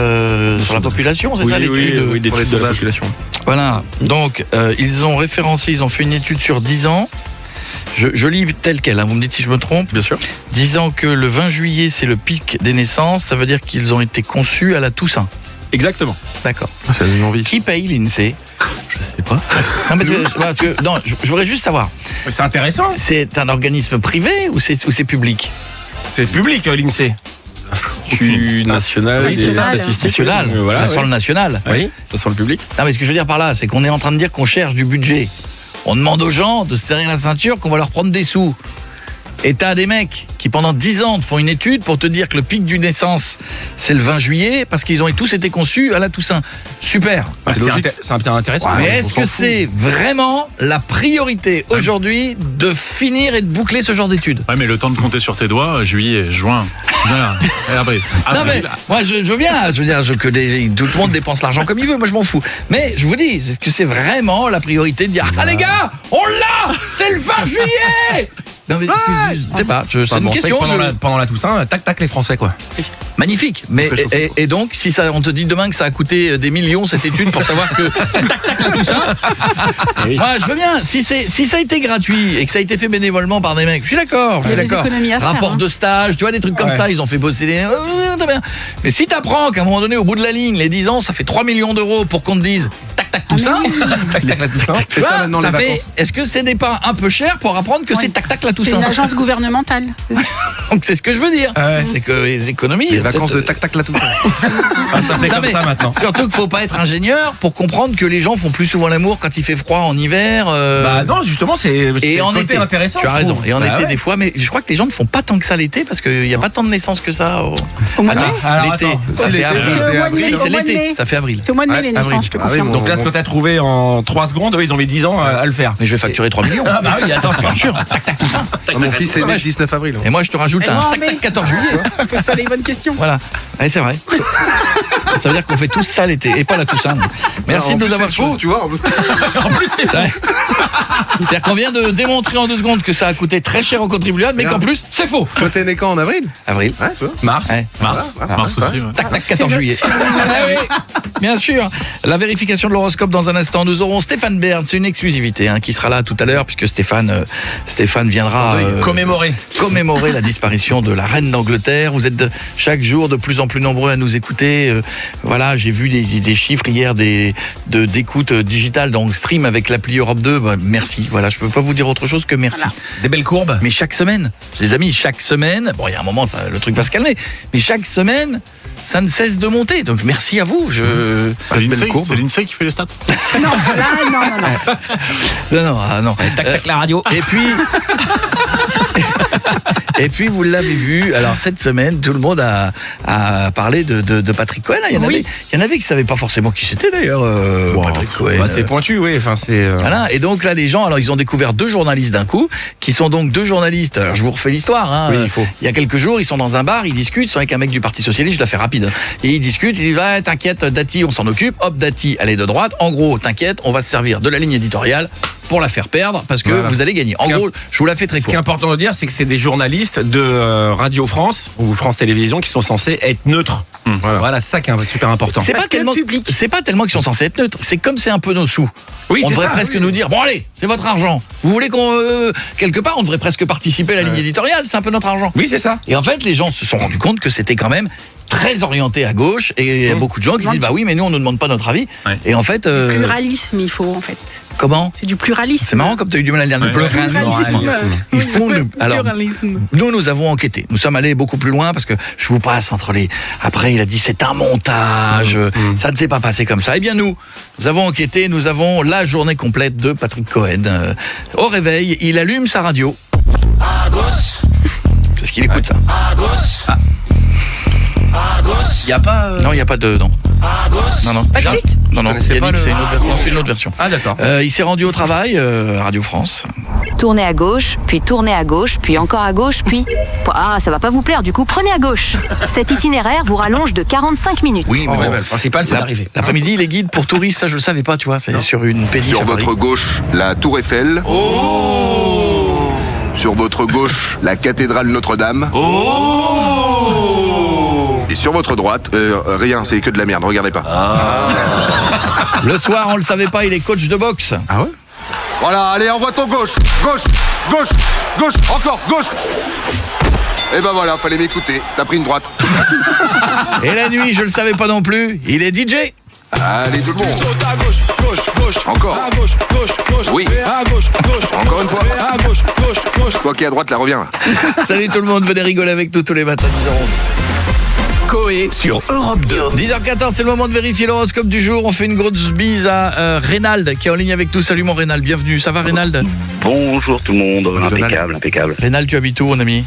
sur la population, c'est ça l'étude? Oui, d'études de la population. Voilà. Donc ils ont référencé, ils ont fait une étude sur 10 ans. Je lis tel quel, vous me dites si je me trompe. Bien sûr. Disant que le 20 juillet, c'est le pic des naissances, ça veut dire qu'ils ont été conçus à la Toussaint. Exactement. D'accord. Ça donne envie. Qui paye l'INSEE? Je sais pas. Non, je voudrais juste savoir. C'est intéressant. C'est un organisme privé ou c'est public? C'est public, l'INSEE. Institut national des statistiques. National. Ça sent le national. Oui, ça sent le public. Non, mais ce que je veux dire par là, c'est qu'on est en train de dire qu'on cherche du budget. On demande aux gens de se serrer la ceinture qu'on va leur prendre des sous. Et t'as des mecs qui pendant 10 ans te font une étude pour te dire que le pic du naissance c'est le 20 juillet parce qu'ils ont tous été conçus à la Toussaint. Super. C'est intéressant. Mais est-ce que c'est vraiment la priorité aujourd'hui de finir et de boucler ce genre d'études? Ouais, mais le temps de compter sur tes doigts, juillet, juin. Voilà. Non mais moi je veux bien, je veux dire que tout le monde dépense l'argent comme il veut, moi je m'en fous. Mais je vous dis, est-ce que c'est vraiment la priorité de dire les gars, on l'a, c'est le 20 juillet. Non mais je sais pas, c'est une question. Pendant la Toussaint, tac les Français quoi. Magnifique. Mais et donc si ça, on te dit demain que ça a coûté des millions cette étude pour savoir que tac la Toussaint. Moi je veux bien. Si ça a été gratuit et que ça a été fait bénévolement par des mecs, je suis d'accord. Rapport de stage, tu vois des trucs comme ça, ils ont fait bosser des. Mais si t'apprends qu'à un moment donné au bout de la ligne, les 10 ans, ça fait 3 millions d'euros pour qu'on te dise tac tout ça. Tac tac la Toussaint. C'est ça maintenant les vacances. Est-ce que ce n'est pas un peu cher pour apprendre que c'est tac tac la Toussaint? C'est une agence gouvernementale. Donc c'est ce que je veux dire. C'est que les économies. Les vacances de tac tac la Toussaint. Ça s'appelait comme ça maintenant. Surtout qu'il faut pas être ingénieur pour comprendre que les gens font plus souvent l'amour quand il fait froid en hiver. Bah non, justement, c'est en côté été intéressant. Tu as raison. Et en Bah été ouais. des fois, mais je crois que les gens ne font pas tant que ça l'été parce qu'il n'y a pas tant de naissances que ça. Au mois de mai. L'été. Si, l'été, c'est avril. Si, c'est Au mois de l'été. mai. Ça fait avril. C'est au mois de mai les naissances, je te confirme. Donc là, ce que tu as trouvé en 3 secondes, eux, ils ont mis 10 ans à le faire. Mais je vais facturer 3 millions. Ah bah oui, attends, Bien sûr. Tac tac tout ça. Mon fils est né le 19 avril. Et moi, je te rajoute un tac tac 14 juillet. Pose-toi les bonnes questions. Voilà. Ouais, c'est vrai. Ça veut dire qu'on fait tous ça l'été et pas la Toussaint. Merci de nous avoir faux, tu vois. En plus, c'est vrai. C'est-à-dire qu'on vient de démontrer en 2 secondes que ça a coûté très cher aux contribuables, mais qu'en plus, c'est faux. Toi, t'es né quand, en avril? Avril. Ouais, tu vois. Mars. Ouais. Mars aussi. Ouais. Tac, tac, 14 juillet. Ah oui, bien sûr. La vérification de l'horoscope dans un instant. Nous aurons Stéphane Bern, c'est une exclusivité qui sera là tout à l'heure, puisque Stéphane viendra commémorer la disparition de la reine d'Angleterre. Vous êtes chaque jour de plus en plus nombreux à nous écouter. Voilà, j'ai vu des chiffres hier d'écoute digitale, donc stream avec l'appli Europe 2. Bah, merci. Voilà, je peux pas vous dire autre chose que merci. Voilà. Des belles courbes. Mais chaque semaine, les amis, chaque semaine, bon, il y a un moment, le truc va se calmer, mais chaque semaine, ça ne cesse de monter. Donc merci à vous. C'est l'INSEE qui fait les stats. Non, là, non. Tac tac la radio. Et puis vous l'avez vu, alors cette semaine, tout le monde a parlé de Patrick Cohen. Il y en avait qui ne savaient pas forcément qui c'était d'ailleurs, Patrick Cohen. Bah, c'est pointu, oui. Enfin, c'est. Voilà. Et donc là, les gens, alors ils ont découvert 2 journalistes d'un coup, qui sont donc 2 journalistes. Alors je vous refais l'histoire. Oui, il faut. Il y a quelques jours, ils sont dans un bar, ils discutent, ils sont avec un mec du Parti Socialiste, je la fais rapide. Et ils discutent, ils disent t'inquiète, Dati, on s'en occupe. Hop, Dati, elle est de droite. En gros, t'inquiète, on va se servir de la ligne éditoriale pour la faire perdre parce que vous allez gagner. En gros, je vous la fais très court. Ce qui est important de dire, c'est que c'est des journalistes de Radio France ou France Télévisions qui sont censés être neutres. Voilà, c'est ça qui est super important. C'est pas tellement qu'ils sont censés être neutres. C'est comme c'est un peu nos sous. Oui, on devrait ça, presque nous dire bon allez, c'est votre argent. Vous voulez qu'on quelque part, on devrait presque participer à la ligne éditoriale. C'est un peu notre argent. Oui, c'est ça. Et en fait, les gens se sont rendus compte que c'était quand même très orienté à gauche et il y a beaucoup de gens qui disent bah oui mais nous on nous demande pas notre avis. Et en fait pluralisme il faut en fait. Comment? C'est du pluralisme. C'est marrant comme tu as eu du mal à le dire. Ils font alors nous avons enquêté. Nous sommes allés beaucoup plus loin parce que je vous passe entre les. Après il a dit c'est un montage. Ça ne s'est pas passé comme ça. Eh bien nous avons enquêté. Nous avons la journée complète de Patrick Cohen. Au réveil, il allume sa radio. À gauche. Parce qu'il écoute ça. À gauche. Il y a pas Non, il y a pas de non. Non. Pas de suite. Non, c'est une autre version. Ah d'accord. Il s'est rendu au travail, Radio France. Tournez à gauche, puis encore à gauche, puis... Ah, ça va pas vous plaire, du coup, prenez à gauche. Cet itinéraire vous rallonge de 45 minutes. Oui, mais le principal, c'est d'arriver. L'après-midi, les guides pour touristes, ça je le savais pas, tu vois, c'est sur une péniche. Sur votre gauche, la Tour Eiffel. Oh. Sur votre gauche, la cathédrale Notre-Dame. Oh. Et sur votre droite, rien, c'est que de la merde, regardez pas. Le soir, on le savait pas, il est coach de boxe. Ah ouais? Voilà, allez, envoie ton gauche. Gauche, encore, gauche. Et ben voilà, fallait m'écouter. T'as pris une droite. Et la nuit, je le savais pas non plus, il est DJ. Allez, tout le monde. À gauche. Encore. À gauche. Oui. À gauche. Encore une fois. À gauche. Toi qui es à droite, là, reviens. Salut tout le monde, venez rigoler avec nous tous les matins, 10h11. Coé sur Europe 2. 10h14, c'est le moment de vérifier l'horoscope du jour. On fait une grosse bise à Reynald qui est en ligne avec nous. Salut mon Reynald, bienvenue. Ça va Reynald? Bonjour tout le monde, impeccable. Reynald, tu habites où mon ami?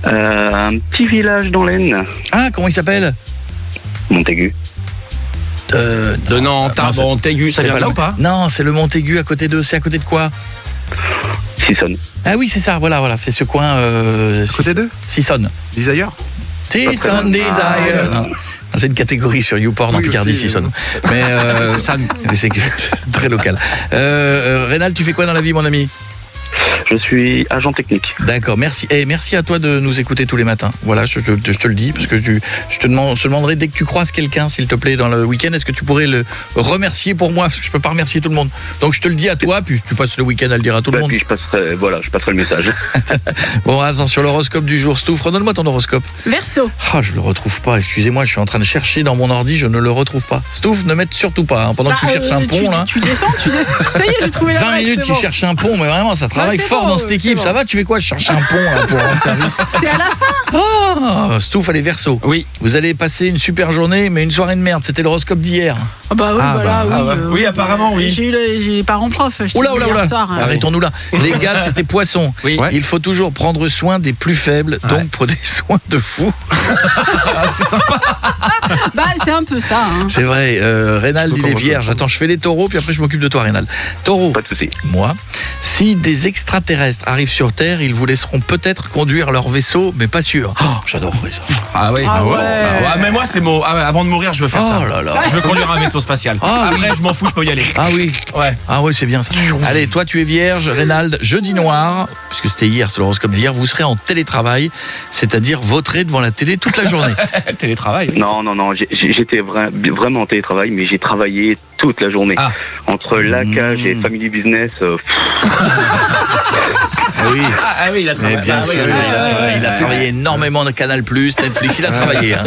Un petit village dans l'Aisne. Ah, comment il s'appelle? Montaigu. De Nantes à Montaigu, ça vient là ou pas? Non, c'est le Montaigu à côté de... C'est à côté de quoi? Sissonne. Ah oui, c'est ça, voilà, c'est ce coin... côté d'eux? Sissonne. Desire? Sissonne Desire. Non. C'est une catégorie sur YouPorn en Picardie, Sissonne. Mais c'est très local. Reynald, tu fais quoi dans la vie, mon ami? Je suis agent technique. D'accord, merci. Et merci à toi de nous écouter tous les matins. Voilà, je te le dis, parce que je te demanderai dès que tu croises quelqu'un, s'il te plaît, dans le week-end, est-ce que tu pourrais le remercier pour moi? Je peux pas remercier tout le monde. Donc je te le dis à toi, puis tu passes le week-end à le dire à tout le monde. Puis je passerai le message. Bon, attention, l'horoscope du jour. Stouff, redonne-moi ton horoscope. Verseau. Ah, je le retrouve pas, excusez-moi, je suis en train de chercher dans mon ordi, je ne le retrouve pas. Stouff, ne m'aide surtout pas, hein, pendant que tu cherches un pont, là. Tu descends. Ça y est, j'ai trouvé la 20 minutes qu'il cherche un pont, mais vraiment, ça travaille fort dans cette équipe. Ça va, tu fais quoi? Je cherche un pont là, pour rendre service. C'est à la fin. Oh, Stouff, allez, Verseau. Oui. Vous allez passer une super journée, mais une soirée de merde. C'était l'horoscope d'hier. Ah bah oui, oui, apparemment, oui. J'ai eu les parents profs. Oula. Arrêtons-nous là. Les gars, c'était poisson. Oui. Ouais. Il faut toujours prendre soin des plus faibles, donc prenez soin de vous. C'est sympa. Bah, c'est un peu ça. Hein. C'est vrai. Rénal, il est vierge. Attends, je fais les taureaux, puis après je m'occupe de toi, Rénal. Taureau. Pas de souci. Moi, si des extraterrestres arrivent sur Terre, ils vous laisseront peut-être conduire leur vaisseau, mais pas sûr. Oh, j'adorerais ça. Ah oui. Ah ouais. Mais moi, c'est avant de mourir, je veux faire ça. Oh là là. Je veux conduire un vaisseau spatial. Ah, après, je m'en fous, je peux y aller. Ah oui. Ouais. Ah ouais, c'est bien ça. Allez, toi tu es vierge, Rénald, jeudi noir, puisque c'était hier, c'est l'horoscope d'hier, vous serez en télétravail, c'est-à-dire voterez devant la télé toute la journée. Télétravail. Non, j'étais vraiment en télétravail, mais j'ai travaillé toute la journée. Entre lacage et family business. Oui. Ah oui, il a travaillé. Bien sûr, il a travaillé énormément de Canal+, Netflix, il a travaillé. Hein.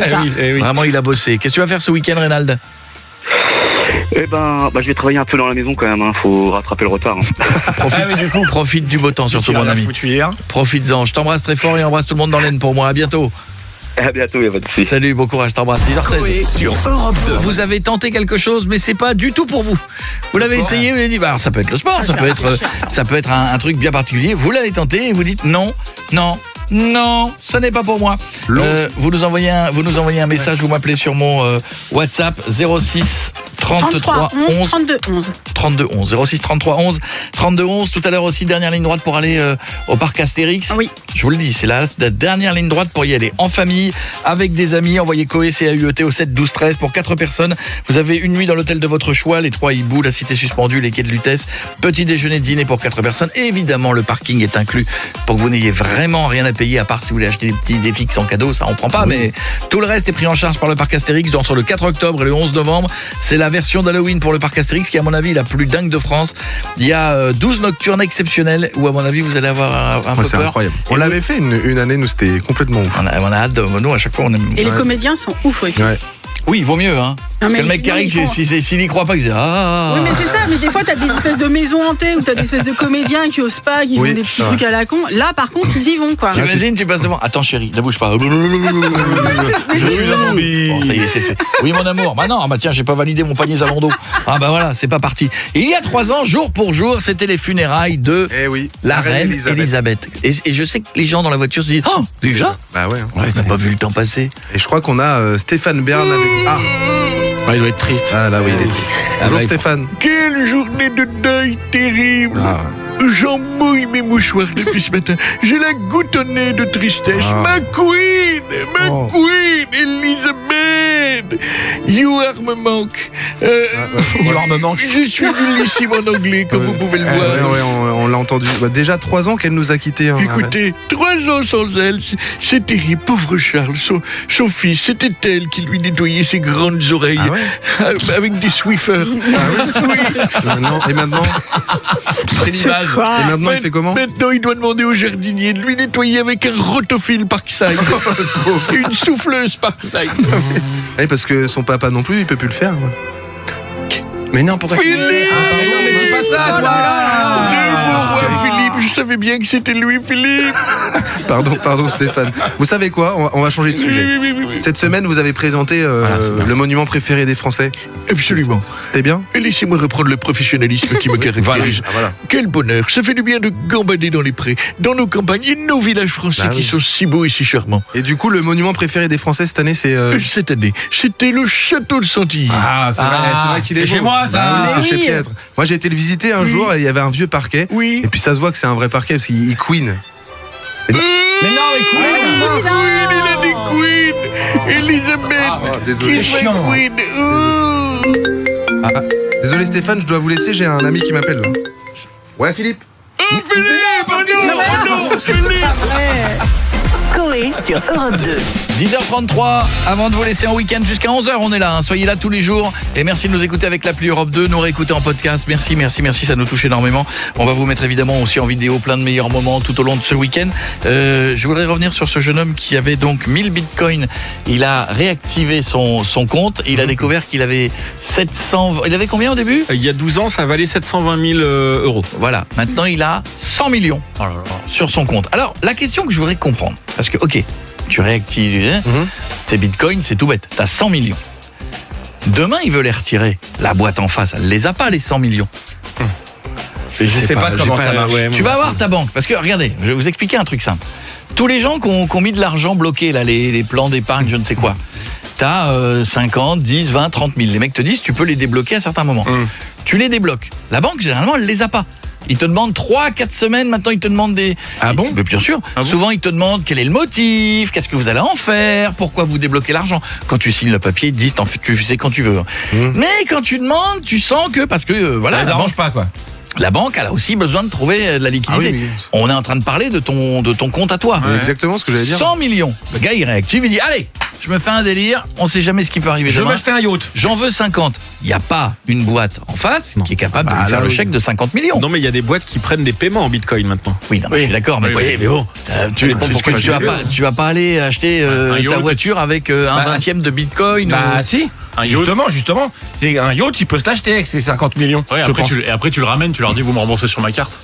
Vraiment, il a bossé. Qu'est-ce que tu vas faire ce week-end, Rénald? Eh ben, je vais travailler un peu dans la maison quand même, hein. Faut rattraper le retard. Hein. Profite du beau temps, surtout mon ami. Profites-en. Je t'embrasse très fort et embrasse tout le monde dans l'Aisne pour moi. À bientôt. À bientôt, il y a pas de souci. Salut, bon courage, t'embrasse. 10h16. Sur Europe 2. Vous avez tenté quelque chose, mais c'est pas du tout pour vous. Vous l'avez essayé, vous avez dit, ça peut être le sport, ça peut être un truc bien particulier. Vous l'avez tenté et vous dites non, ça n'est pas pour moi. Vous nous envoyez un message, vous m'appelez sur mon WhatsApp 06 33 11 32 11 06 33 11 32 11. Tout à l'heure aussi, dernière ligne droite pour aller au parc Astérix. Oui. Je vous le dis, c'est la dernière ligne droite pour y aller en famille, avec des amis. Envoyez Coé CAUET au 7 12 13 pour 4 personnes. Vous avez une nuit dans l'hôtel de votre choix, les 3 hiboux, la cité suspendue, les quais de Lutèce. Petit déjeuner, dîner pour 4 personnes. Et évidemment, le parking est inclus pour que vous n'ayez vraiment rien à payer, à part si vous voulez acheter des fixes en cadeau, ça on prend pas, mais tout le reste est pris en charge par le parc Astérix entre le 4 octobre et le 11 novembre. C'est la version d'Halloween pour le parc Astérix qui, à mon avis, est la plus dingue de France. Il y a 12 nocturnes exceptionnelles où, à mon avis, vous allez avoir un peu peur. C'est incroyable. On l'avait fait une année, nous, c'était complètement ouf. On a hâte, nous, à chaque fois, on aime. Et les comédiens sont ouf aussi. Ouais. Oui, il vaut mieux, hein. Non, mais que le mec qui arrive, s'il n'y croit pas, il dit Oui, mais c'est ça, mais des fois, t'as des espèces de maisons hantées ou t'as des espèces de comédiens qui osent pas, qui font des petits trucs à la con. Là, par contre, ils y vont, quoi. T'imagines, tu passes devant. Attends, chérie, ne bouge pas. Bon, ça y est, c'est fait. Oui, mon amour. Non, tiens, j'ai pas validé mon panier Zalando. Ah, voilà, c'est pas parti. Et il y a 3 ans, jour pour jour, c'était les funérailles de la reine Elisabeth. Et je sais que les gens dans la voiture se disent oh, déjà? Bah ouais. T'as pas vu le temps passer. Et je crois qu'on a Stéphane Bern avec. Il doit être triste. Ah là, oui, il est triste. Bonjour Stéphane. Quelle journée de deuil terrible. J'en mouille mes mouchoirs depuis ce matin. J'ai la goutte au nez de tristesse. Ma queen, Elisabeth. You are me manque. You are me manque. Je suis nullissime en anglais, comme vous pouvez le voir. On l'a entendu. Déjà 3 ans qu'elle nous a quittés. Hein, écoutez, 3 ans sans elle, c'est terrible. Pauvre Charles, son fils, c'était elle qui lui nettoyait ses grandes oreilles avec des Swiffers. Et maintenant C'est l'image. Et maintenant, il fait comment? Maintenant, il doit demander au jardinier de lui nettoyer avec un rotophile Parkside. Une souffleuse Parkside. Oui, parce que son papa non plus, il peut plus le faire. Mais non, pourquoi Philippe mais dis pas ça, Philippe, je savais bien que c'était lui, Philippe. Pardon Stéphane. Vous savez quoi? On va changer de sujet. Cette semaine, vous avez présenté le monument préféré des Français. Absolument. C'était bien? Et laissez-moi reprendre le professionnalisme qui me caractérise. Quel bonheur. Ça fait du bien de gambader dans les prés, dans nos campagnes et nos villages français qui sont si beaux et si charmants. Et du coup, le monument préféré des Français cette année, c'est... Cette année, c'était le château de Santilly. C'est vrai qu'il est beau. Chez moi, ça. C'est chez Pietre. Moi, j'ai été le visiter un jour et il y avait un vieux parquet. Et puis ça se voit que c'est un vrai parquet parce qu'il queen. Mais non, il a dit Queen. Elisabeth. Désolé. Queen. Désolé Stéphane, je dois vous laisser, j'ai un ami qui m'appelle. Ouais, Philippe. Coé sur Europe 2. 10h33, avant de vous laisser en week-end jusqu'à 11h, on est là, hein. Soyez là tous les jours et merci de nous écouter avec l'appli Europe 2, nous réécouter en podcast, merci, ça nous touche énormément. On va vous mettre évidemment aussi en vidéo plein de meilleurs moments tout au long de ce week-end. Je voudrais revenir sur ce jeune homme qui avait donc 1000 bitcoins, il a réactivé son compte et il a découvert qu'il avait 700... Il avait combien au début ? Il y a 12 ans, ça valait 720 000 euros. Voilà, maintenant il a 100 millions sur son compte. Alors, la question que je voudrais comprendre, parce que, ok, tu réactives tes bitcoins, c'est tout bête, t'as 100 millions. Demain, il veut les retirer. La boîte en face, elle les a pas, les 100 millions. Je sais pas comment ça marche. Tu vas voir ta banque, parce que, regardez, je vais vous expliquer un truc simple. Tous les gens qui ont mis de l'argent bloqué, là, les plans d'épargne, je ne sais quoi, t'as 50, 10, 20, 30 000. Les mecs te disent, tu peux les débloquer à certains moments. Tu les débloques. La banque, généralement, elle les a pas. Ils te demandent 3-4 semaines, maintenant ils te demandent des... Ah bon ? Mais bien sûr. Souvent ils te demandent quel est le motif, qu'est-ce que vous allez en faire, pourquoi vous débloquez l'argent. Quand tu signes le papier, ils te disent tu sais quand tu veux. Mais quand tu demandes, tu sens que, parce que voilà... Ça les arrange pas quoi. La banque, elle a aussi besoin de trouver de la liquidité. On est en train de parler de ton compte à toi. Exactement ce que j'allais dire. 100 millions. Le gars il réactive, il dit allez, je me fais un délire, on sait jamais ce qui peut arriver demain. Je veux m'acheter un yacht. J'en veux 50. Il n'y a pas une boîte en face qui est capable de lui faire le chèque de 50 millions. Non mais il y a des boîtes qui prennent des paiements en bitcoin maintenant. Oui, non, mais je suis d'accord, mais bon, tu vas pas aller acheter ta voiture avec un vingtième de bitcoin. Bah si. Justement, c'est un yacht, il peut se l'acheter avec ses 50 millions. Ouais, après tu le ramènes, tu leur dis vous me remboursez sur ma carte.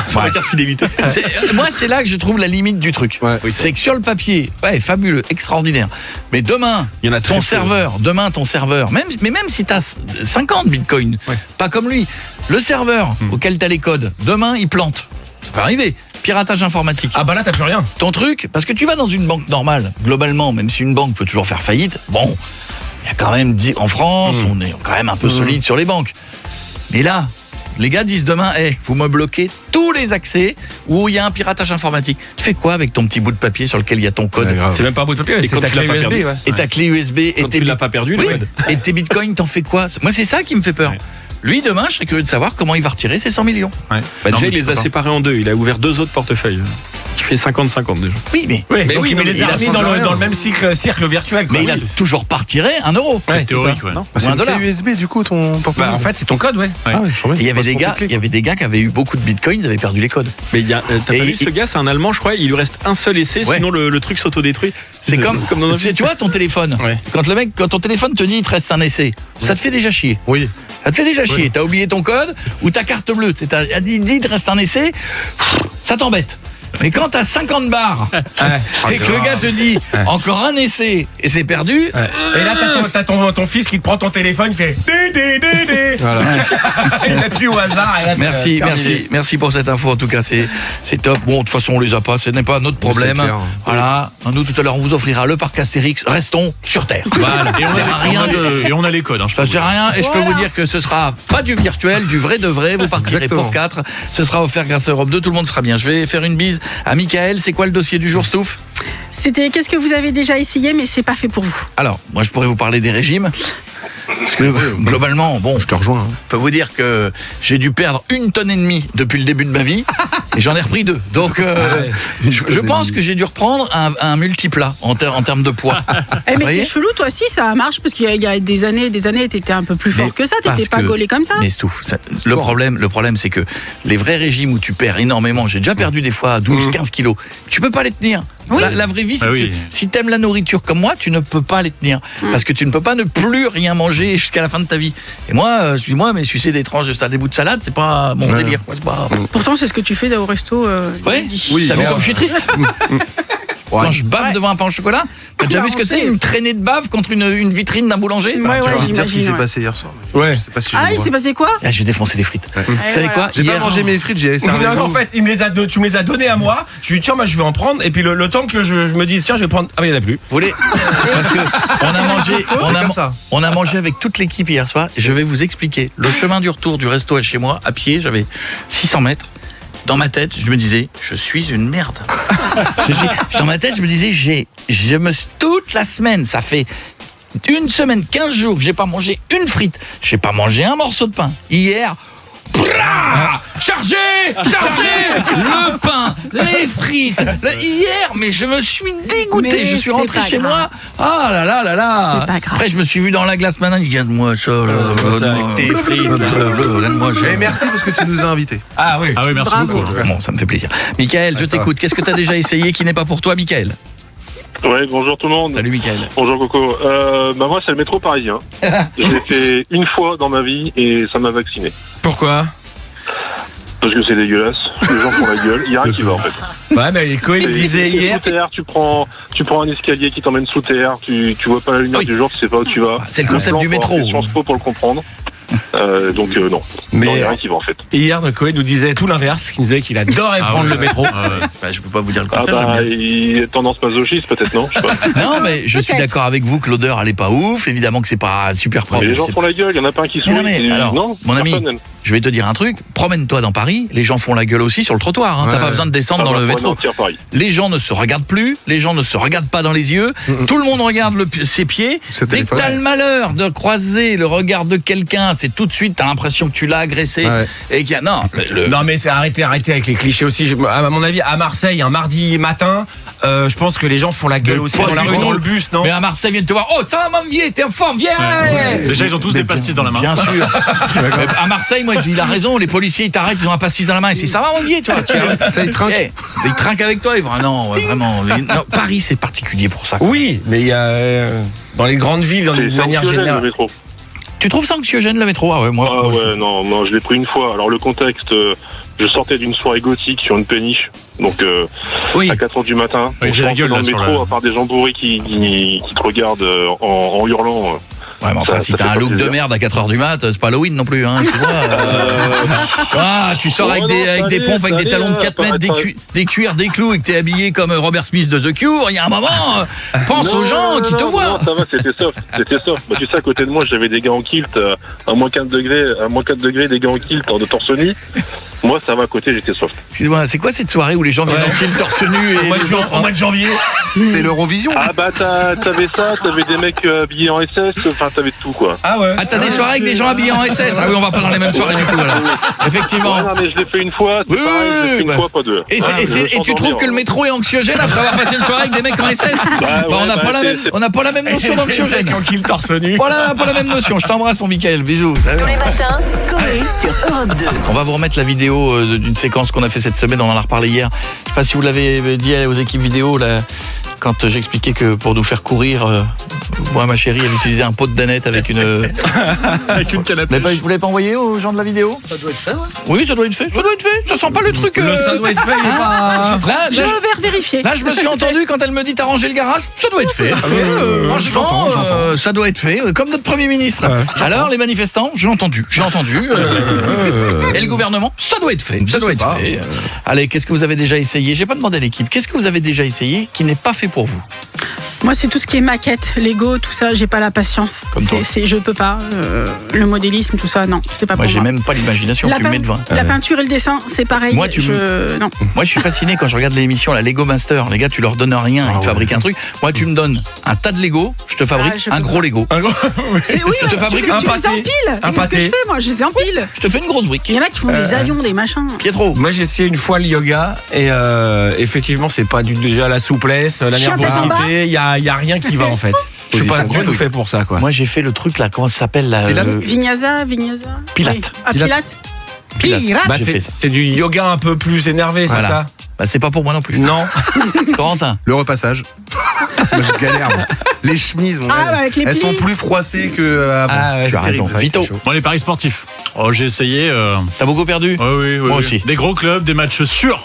Sur ma carte fidélité. Moi c'est là que je trouve la limite du truc. C'est que sur le papier, fabuleux, extraordinaire. Mais demain, ton serveur, même si tu as 50 bitcoins, pas comme lui, le serveur auquel tu as les codes, demain il plante. Ça peut arriver. Piratage informatique. Ah bah là t'as plus rien. Ton truc, parce que tu vas dans une banque normale, globalement, même si une banque peut toujours faire faillite, bon, il y a quand même en France, on est quand même un peu solide sur les banques. Mais là, les gars disent demain, vous me bloquez tous les accès où il y a un piratage informatique. Tu fais quoi avec ton petit bout de papier sur lequel il y a ton code ? C'est même pas un bout de papier, c'est ta clé USB. Et ta clé USB. Et tu l'as pas perdu, le code. Et tes bitcoins, t'en fais quoi ? Moi c'est ça qui me fait peur. Lui, demain, je serais curieux de savoir comment il va retirer ses 100 millions. Déjà, il les a séparés en deux. Il a ouvert 2 autres portefeuilles. Qui fait 50-50 déjà. Oui, mais il les a mis dans le même cercle virtuel. Mais il a toujours pas retiré 1 euro. Théorique, c'est une clé USB, du coup, ton portefeuille. En fait, c'est ton code, il y avait des gars qui avaient eu beaucoup de bitcoins, ils avaient perdu les codes. Mais t'as pas vu ce gars, c'est un Allemand, je crois, il lui reste un seul essai, sinon le truc s'autodétruit. C'est comme dans tu vois ton téléphone. Quand ton téléphone te dit il te reste un essai, ça te fait déjà chier. Oui. Ça te fait déjà chier. T'as oublié ton code ou ta carte bleue. Il dit il te reste un essai, ça t'embête. Mais quand t'as 50 barres et que le gars te dit encore un essai et c'est perdu. Et là t'as ton fils qui te prend ton téléphone, il fait voilà. Il appuie au hasard. Merci pour cette info. En tout cas, c'est top. Bon, de toute façon, on les a pas. Ce n'est pas notre problème. Voilà. Nous tout à l'heure, on vous offrira le parc Astérix. Restons sur Terre. Voilà. Et on a les codes. Ça sert à rien. Et je peux vous dire que ce sera pas du virtuel, du vrai de vrai. Vous partirez pour 4. Ce sera offert grâce à Europe 2. Tout le monde sera bien. Je vais faire une bise à Michael. C'est quoi le dossier du jour, Stouff ? C'était qu'est-ce que vous avez déjà essayé mais c'est pas fait pour vous. Alors, moi je pourrais vous parler des régimes. Parce que globalement, bon, je te rejoins. Je peux vous dire que j'ai dû perdre 1,5 tonnes depuis le début de ma vie et j'en ai repris 2. Donc je pense que j'ai dû reprendre un multiplat en termes de poids. Mais c'est chelou, toi aussi ça marche parce qu'il y a des années t'étais un peu plus fort que ça, t'étais pas gaulé comme ça. Mais le problème c'est que les vrais régimes où tu perds énormément, j'ai déjà perdu des fois 12-15 kilos, tu peux pas les tenir. Oui. La vraie vie, si t'aimes la nourriture comme moi, tu ne peux pas les tenir. Parce que tu ne peux pas ne plus rien manger jusqu'à la fin de ta vie. Et moi, excuse-moi, mais sucer des tranches des bouts de salade, c'est pas mon délire. Pourtant, c'est ce que tu fais au resto. Oui. T'as vu comme je suis triste quand je bave devant un pain au chocolat. T'as déjà vu ce que c'est, une traînée de bave contre une vitrine d'un boulanger? Tu vas me dire ce qui s'est passé hier soir. Je sais pas si il s'est passé quoi? J'ai défoncé des frites. Vous savez quoi? J'ai pas mangé mes frites, j'ai servi. En fait, tu me les as données à moi. Je lui ai dit tiens, moi je vais en prendre. Et puis le temps que je me dise tiens, je vais prendre. Ah, il n'y en a plus. Vous voulez? Parce que on a mangé avec toute l'équipe hier soir. Et je vais vous expliquer. Le chemin du retour du resto à chez moi, à pied, j'avais 600 mètres. Dans ma tête, je me disais, je suis une merde. Dans ma tête, je me disais, toute la semaine, ça fait une semaine, 15 jours que j'ai pas mangé une frite, j'ai pas mangé un morceau de pain. Hier, Chargez le pain, les frites. Hier, mais je me suis dégoûté. Mais je suis rentré chez grave. moi. Ah là là là là. C'est pas grave. Après, je me suis vu dans la glace maintenant. Regarde-moi ça. avec tes frites. Et merci parce que tu nous as invités. Ah oui, merci Bravo. beaucoup. Bon, ça me fait plaisir. Michael, je t'écoute. Qu'est-ce que tu as déjà essayé qui n'est pas pour toi, Michael? Ouais, bonjour tout le monde. Salut, Michael. Bonjour Coco. Moi, c'est le métro parisien. Je l'ai fait une fois dans ma vie et ça m'a vacciné. Pourquoi? Parce que c'est dégueulasse. Les gens font la gueule. Il y a rien qui va en fait. Ouais, mais Cohen disait hier. Sous terre, tu prends un escalier qui t'emmène sous terre. Tu vois pas la lumière du jour, tu sais pas où tu vas. C'est le concept du métro. C'est Sciences Po pour le comprendre. Donc non. Mais il y a rien qui va en fait. Hier, Cohen nous disait tout l'inverse, qui nous disait qu'il adorait prendre le métro. Je peux pas vous dire le contraire. Il est tendance masochiste peut-être, non? Je sais pas. Non, mais je suis d'accord avec vous que l'odeur elle est pas ouf. Évidemment que c'est pas super propre. Mais les gens font la gueule. Il y en a pas un qui sourit. Non, mais alors, mon ami, je vais te dire un truc. Promène-toi dans Paris. Les gens font la gueule aussi sur le trottoir. T'as pas besoin de descendre dans le métro. Les gens ne se regardent plus. Les gens ne se regardent pas dans les yeux. Tout le monde regarde ses pieds. Dès que t'as le malheur de croiser le regard de quelqu'un, c'est tout de suite t'as l'impression que tu l'as agressé et qu'il y a non. Non mais c'est arrêtez avec les clichés aussi. À mon avis, à Marseille, un mardi matin, je pense que les gens font la gueule aussi dans la rue, dans le bus, non? Mais à Marseille, viennent te voir. Oh, ça va, mon vieux, t'es en forme, viens. Déjà, ils ont tous des pastilles dans la main. Bien sûr. À Marseille, moi, il a raison. Les policiers, ils t'arrêtent, ils ont un pastis dans la main. Et c'est ça va, mon vieux, tu vois. Ça, ils trinquent. Ils trinquent avec toi. Non, vraiment. Non, Paris, c'est particulier pour ça. Oui, mais il y a dans les grandes villes, d'une manière générale. Tu trouves ça anxiogène le métro? Ah ouais, moi. Ouais, non, je l'ai pris une fois. Alors le contexte, je sortais d'une soirée gothique sur une péniche, donc à 4h du matin. Oui, j'ai la gueule dans là le sur métro, à part des gens bourrés qui te regardent en hurlant. Ouais, mais enfin, si t'as un look de merde à 4h du mat, c'est pas Halloween non plus, hein, tu vois. Tu sors avec des pompes, avec des talons de 4 mètres, des cuirs, des clous, et que t'es habillé comme Robert Smith de The Cure, il y a un moment, pense aux gens qui te voient. Non, ça va, c'était soft. Bah, tu sais, à côté de moi, j'avais des gars en kilt, à moins 4 degrés, des gars en kilt de torse nu. Moi, ça va, à côté, j'étais soft. Excuse-moi, c'est quoi cette soirée où les gens viennent en kilt torse nu au mois de janvier? C'était l'Eurovision. Ah bah, t'avais ça, t'avais des mecs habillés en SS, enfin, t'avais tout, quoi. Ah ouais. Ah, t'as des soirées avec des gens habillés en SS. Ah oui, on va pas dans les mêmes soirées du tout, alors. Effectivement. Ouais, non, mais je l'ai fait une fois, c'est pareil, je l'ai fait une fois, pas deux. Et tu trouves que le métro est anxiogène après avoir passé une soirée avec des mecs en SS? On n'a pas la même notion d'anxiogène. En kilt torse nu. Pas la même notion. Je t'embrasse, mon Mickaël. Bisous. Tous les matins, Coé sur Europe 2. On va vous remettre la vidéo d'une séquence qu'on a fait cette semaine. On en a reparlé hier. Je sais pas si vous l'avez dit aux équipes vidéo là, quand j'expliquais que pour nous faire courir, moi ma chérie elle utilisait un pot de danette avec une canne à pêche. Vous l'avez pas envoyé aux gens de la vidéo? Ça doit être fait, ouais. Oui, ça doit être fait. Ça sent pas le truc. Ça doit être fait. Je vais vérifier. Là, je me suis entendu quand elle me dit t'as rangé le garage. Ça doit être fait. Franchement, ça doit être fait. Comme notre Premier ministre. Alors, les manifestants, j'ai entendu. Et le gouvernement, ça doit être fait. Ça doit être fait. Allez, qu'est-ce que vous avez déjà essayé? J'ai pas demandé à l'équipe. Qu'est-ce que vous avez déjà essayé qui n'est pas fait pour vous? Moi, c'est tout ce qui est maquette, Lego, tout ça, j'ai pas la patience. Je peux pas. Le modélisme, tout ça, non, c'est pas pour moi. Moi, j'ai même pas l'imagination, tu me mets devant. La peinture et le dessin, c'est pareil. Moi, Moi, je suis fasciné quand je regarde l'émission, la Lego Master. Les gars, tu leur donnes rien, ils fabriquent un truc. Moi, tu me donnes un tas de Lego, je te fabrique un gros Lego. Je te fabrique un pâté. Qu'est-ce que je fais, moi? Je les empile. Je te fais une grosse brique. Il y en a qui font des avions, des machins. Pietro. Moi, j'ai essayé une fois le yoga et effectivement, c'est pas déjà la souplesse, la nervosité, il y a rien qui va en fait. Je suis pas du tout fait pour ça, quoi. Moi, j'ai fait le truc là, comment ça s'appelle là? Vinyasa. Pilate. Pilate. Bah, c'est du yoga un peu plus énervé, c'est ça? Bah, c'est pas pour moi non plus. Non. Corentin. Le repassage. Moi, je galère. Moi. Les chemises, elles sont plus froissées que avant. Tu as raison. Vito. Moi, les paris sportifs. Oh, j'ai essayé. T'as beaucoup perdu? Oui. Moi aussi. Des gros clubs, des matchs sûrs.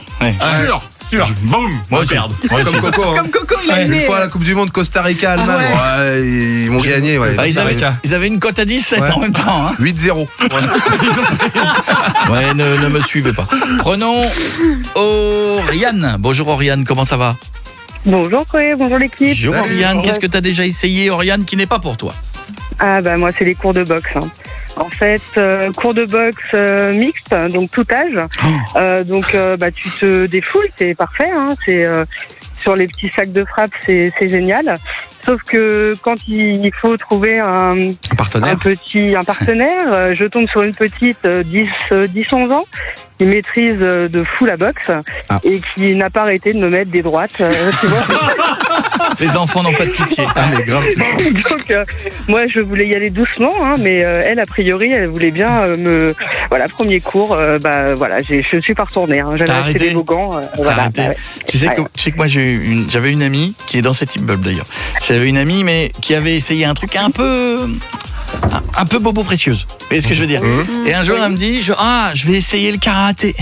Sûrs. Boum. Moi aussi. Comme Coco. Comme Coco, il a une fois à la Coupe du Monde, Costa Rica, Allemagne. Ils vont gagner. Ils avaient une cote à 17 en même temps. 8-0. Ouais, ne me suivez pas. Prenons Oriane. Bonjour Oriane, comment ça va? Bonjour Coé, bonjour l'équipe. Bonjour Oriane, qu'est-ce que tu as déjà essayé Oriane qui n'est pas pour toi? Ah bah moi c'est les cours de boxe. En fait, cours de boxe mixte, donc tout âge. Tu te défoules, c'est parfait. C'est sur les petits sacs de frappe, c'est génial. Sauf que quand il faut trouver un partenaire, je tombe sur une petite 10-11 ans qui maîtrise de fou la boxe et qui n'a pas arrêté de me mettre des droites. Tu vois. Les enfants n'ont pas de pitié. Mais grave. Donc, moi, je voulais y aller doucement, mais elle, a priori, elle voulait bien Voilà, premier cours, voilà, je suis pas retournée. J'avais acheté des gants. Voilà, tu sais que moi, j'avais une amie qui est dans cet immeuble d'ailleurs. J'avais une amie, mais qui avait essayé un truc un peu bobo précieuse. Vous voyez ce que je veux dire? Et un jour, elle me dit, je vais essayer le karaté.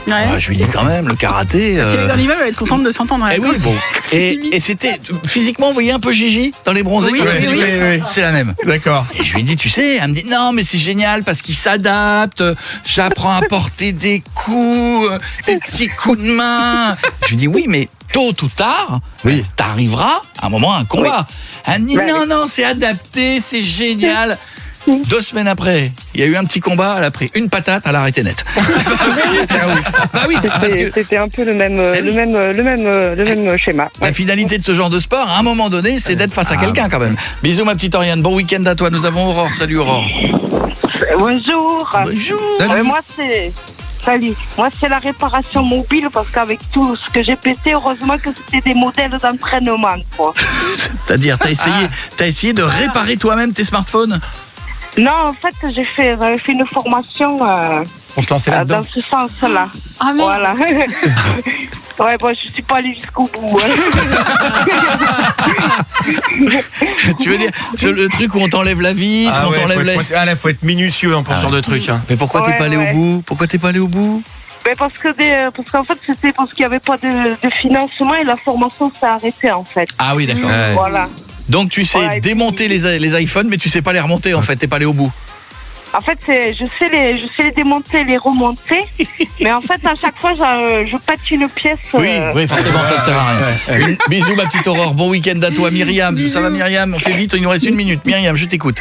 Ouais. Je lui dis quand même, le karaté... Si elle est dans l'immeuble, elle va être contente de s'entendre. Oui, bon. Et c'était... Physiquement, vous voyez un peu Gigi dans les bronzés? Oui. C'est la même. D'accord. Et je lui dis, tu sais, elle me dit, non, mais c'est génial parce qu'il s'adapte, j'apprends à porter des coups, des petits coups de main. Je lui dis, oui, mais tôt ou tard, t'arriveras à un moment à un combat. Elle me dit, non, c'est adapté, c'est génial. 2 semaines après, il y a eu un petit combat, elle a pris une patate, elle a arrêté net. Parce que c'était un peu le même schéma. La finalité de ce genre de sport, à un moment donné, c'est d'être face à quelqu'un quand même. Bisous ma petite Oriane, bon week-end à toi. Nous avons Aurore. Salut Aurore. Bonjour. Salut. Salut. Moi, c'est la réparation mobile parce qu'avec tout ce que j'ai pété, heureusement que c'était des modèles d'entraînement. C'est-à-dire, t'as essayé de réparer toi-même tes smartphones? Non, en fait, j'avais fait une formation on se lançait là-dedans. dans ce sens-là. Ah, mais... Voilà. Ouais, bon, je suis pas allée jusqu'au bout. Tu veux dire, c'est le truc où on t'enlève la vitre, on t'enlève là, faut être minutieux pour ce genre de truc. Mais pourquoi t'es pas allé au bout? Pourquoi t'es pas allé au bout? Parce qu'en fait, c'était parce qu'il n'y avait pas de financement et la formation s'est arrêtée, en fait. Ah oui, d'accord. Voilà. Donc tu sais démonter les iPhones, mais tu sais pas les remonter en fait, t'es pas allé au bout. En fait, je sais les démonter, les remonter, mais en fait, à chaque fois, je pète une pièce. Oui, forcément, ça ne sert à rien. Bisous, ma petite Aurore. Bon week-end à toi, Myriam. Ça va, Myriam? On fait vite, il nous reste 1 minute. Myriam, je t'écoute.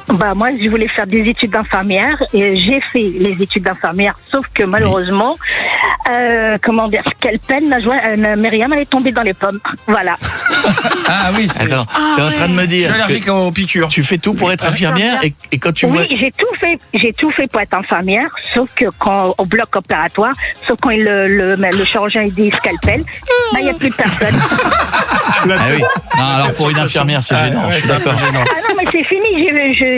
Moi, je voulais faire des études d'infirmière et j'ai fait les études d'infirmière, sauf que malheureusement, scalpel, Myriam, elle est tombée dans les pommes. Voilà. Ah oui, c'est... Attends, t'es en train de me dire... Je suis allergique aux piqûres. Tu fais tout pour être infirmière et quand tu vois... Oui, j'ai tout fait pour être infirmière, sauf que quand au bloc opératoire, sauf quand le chirurgien il dit scalpel, il n'y a plus de personne. Ah oui. Non, alors pour une infirmière, c'est gênant, je suis d'accord. Ah non, mais c'est fini,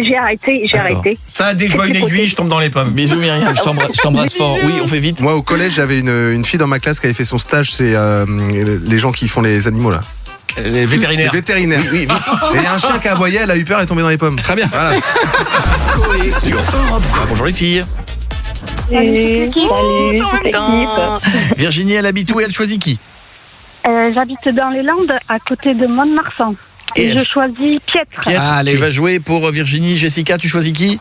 j'ai arrêté. Ça, dès que je vois une aiguille, je tombe dans les pommes. Bisous Myriam, je t'embrasse fort. Oui, on fait vite. Moi, au collège, j'avais une fille dans ma classe qui avait fait son stage, c'est les gens qui font les animaux là. Les vétérinaires. Les vétérinaires. Oui. Et il y a un chien qui a aboyé, elle a eu peur, elle est tombée dans les pommes. Très bien. Voilà. Sur Europe 2. Bonjour les filles. Salut. Virginie, elle habite où et elle choisit qui? J'habite dans les Landes, à côté de Mont-de-Marsan. Et je choisis Pietre. Tu vas jouer pour Virginie. Jessica, tu choisis qui?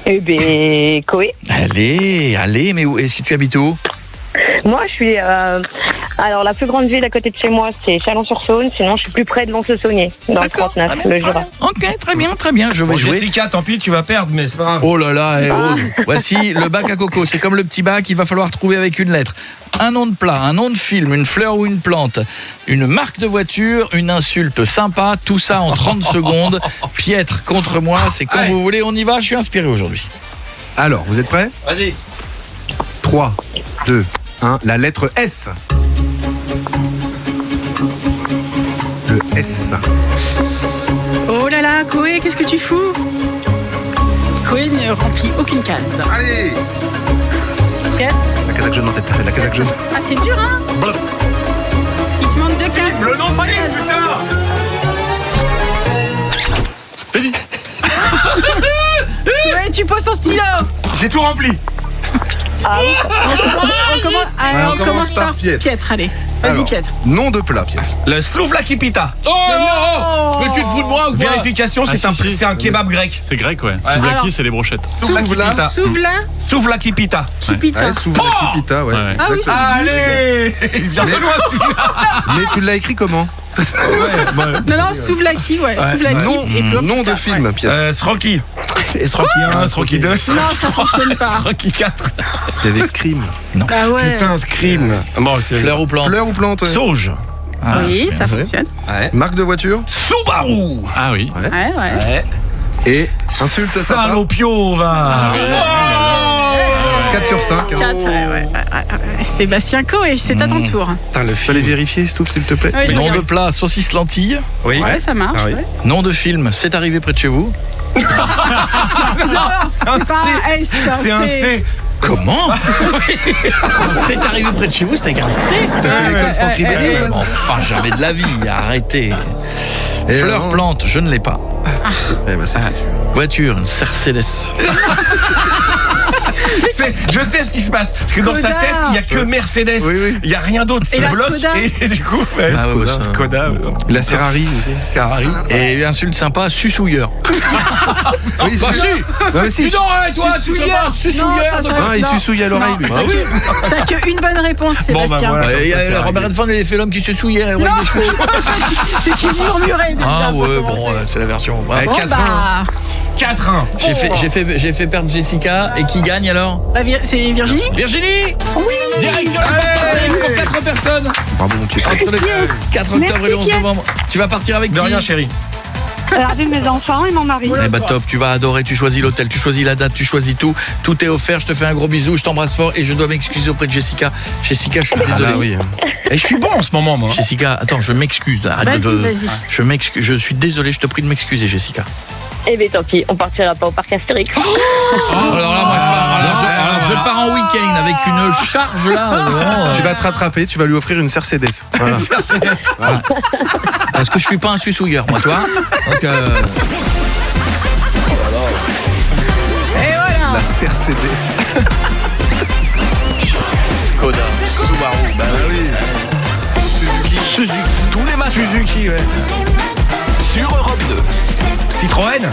Eh bien, Koé. Allez, mais où est-ce que tu habites où? Moi, je suis... alors, la plus grande ville à côté de chez moi, c'est Chalon-sur-Saône. Sinon, je suis plus près de Lons-le-Saunier, dans le 39, le Jura. Ok, très bien. Je vais jouer. Jessica, tant pis, tu vas perdre, mais c'est pas grave. Oh là là, Voici le bac à coco. C'est comme le petit bac, il va falloir trouver avec une lettre. Un nom de plat, un nom de film, une fleur ou une plante, une marque de voiture, une insulte sympa, tout ça en 30 secondes. Pietre contre moi, c'est quand vous voulez, on y va, je suis inspiré aujourd'hui. Alors, vous êtes prêts? Vas-y. 3, 2, 1, la lettre S. Le S. Oh là là, Koé, qu'est-ce que tu fous? Koé ne remplit aucune case. Allez. Pietre. La casaque jaune en tête, la casaque jaune. Ah, c'est dur, hein? Blop. Il te manque 2 cases. Le nom de famille, putain. Ouais, tu poses ton stylo. J'ai tout rempli. On commence par Pietre, allez. Vas-y, Alors, Pietre. Nom de plat, Pietre. Le Slouvlaki Pita. Oh mais tu te fous de moi ou quoi? Vérification, c'est un kebab grec. C'est grec, ouais. Slouvaki, c'est les brochettes. Souvlaki Pita. Kipita. Souvlaki Pita, ouais. Ah oui, allez. Viens de loin, celui-là. Mais tu l'as écrit comment? Non, Souvlaki, ouais. Souvlaki. Nom de film, Pietre. Sroki. Sroki 1, Sroki 2. Non, ça fonctionne pas. Sroki 4. Il y avait Scream. Non. Bah ouais. Putain, Scream. Fleur ou plante? Fleur ou plante? Sauge. Oui, ça fonctionne. Ouais. Marque de voiture? Subaru. Ah oui. Ouais. Et insulte sympa. Salopio, va. 4 sur 5. 4, ouais. Sébastien Coé, c'est à ton tour. Fallait vérifier, Stouff, s'il te plaît. Oui, Nom de plat, saucisse lentille. Oui. Ouais, ça marche. Ah oui. Ouais. Nom de film, c'est arrivé près de chez vous. C'est un C. C'est un C. Comment? C'est arrivé près de chez vous, c'était avec un C. T'as fait l'école Franck Ribéry? Enfin, jamais de la vie, arrêtez. Fleur plante, je ne l'ai pas. C'est Voiture, une Mercedes. Je sais ce qui se passe. Parce que dans sa tête, il n'y a que Mercedes. Il n'y a rien d'autre. Et Il la bloque. Skoda. Et du coup, Skoda. La Ferrari aussi. Ferrari. Et une insulte sympa, sussouilleur. Oui, Bah si. Non, mais si. Dis donc, toi, tu sais pas, sussouilleur. Il sussouille à l'oreille, lui. Bah oui. T'as qu'une bonne réponse, Sébastien. Il y a Robert Redford, il a fait l'homme qui se souillait à l'oreille des chevaux. C'est qu'il murmurait déjà. Ah ouais, bon, c'est la version. 4-1. J'ai fait perdre Jessica. Et qui gagne alors? C'est Virginie? Virginie! Oui! Direction le pour 4 personnes. Bravo, mon pied. Entre le 4 octobre et le 11 novembre. Tu vas partir avec qui? De rien, chérie. Avec mes enfants et mon mari. Eh bah top, tu vas adorer, tu choisis l'hôtel, tu choisis la date, tu choisis tout. Tout est offert, je te fais un gros bisou, je t'embrasse fort et je dois m'excuser auprès de Jessica. Jessica, je suis désolé. Ah oui. Et je suis bon en ce moment, moi. Jessica, attends, je m'excuse. Vas-y. Je m'excuse, je suis désolé, je te prie de m'excuser, Jessica. Eh bien, tant pis, on partira pas au parc Astérix. Alors là, moi, je pars en week-end avec une charge là. Tu vas te rattraper, tu vas lui offrir une Mercedes. Voilà. Voilà. Parce que je suis pas un sussouilleur, moi, toi. Donc, Et voilà. La Mercedes. Skoda, Subaru, bah oui. Suzuki. Tous les matchs Suzuki, ouais. Sur Europe 2. Citroën.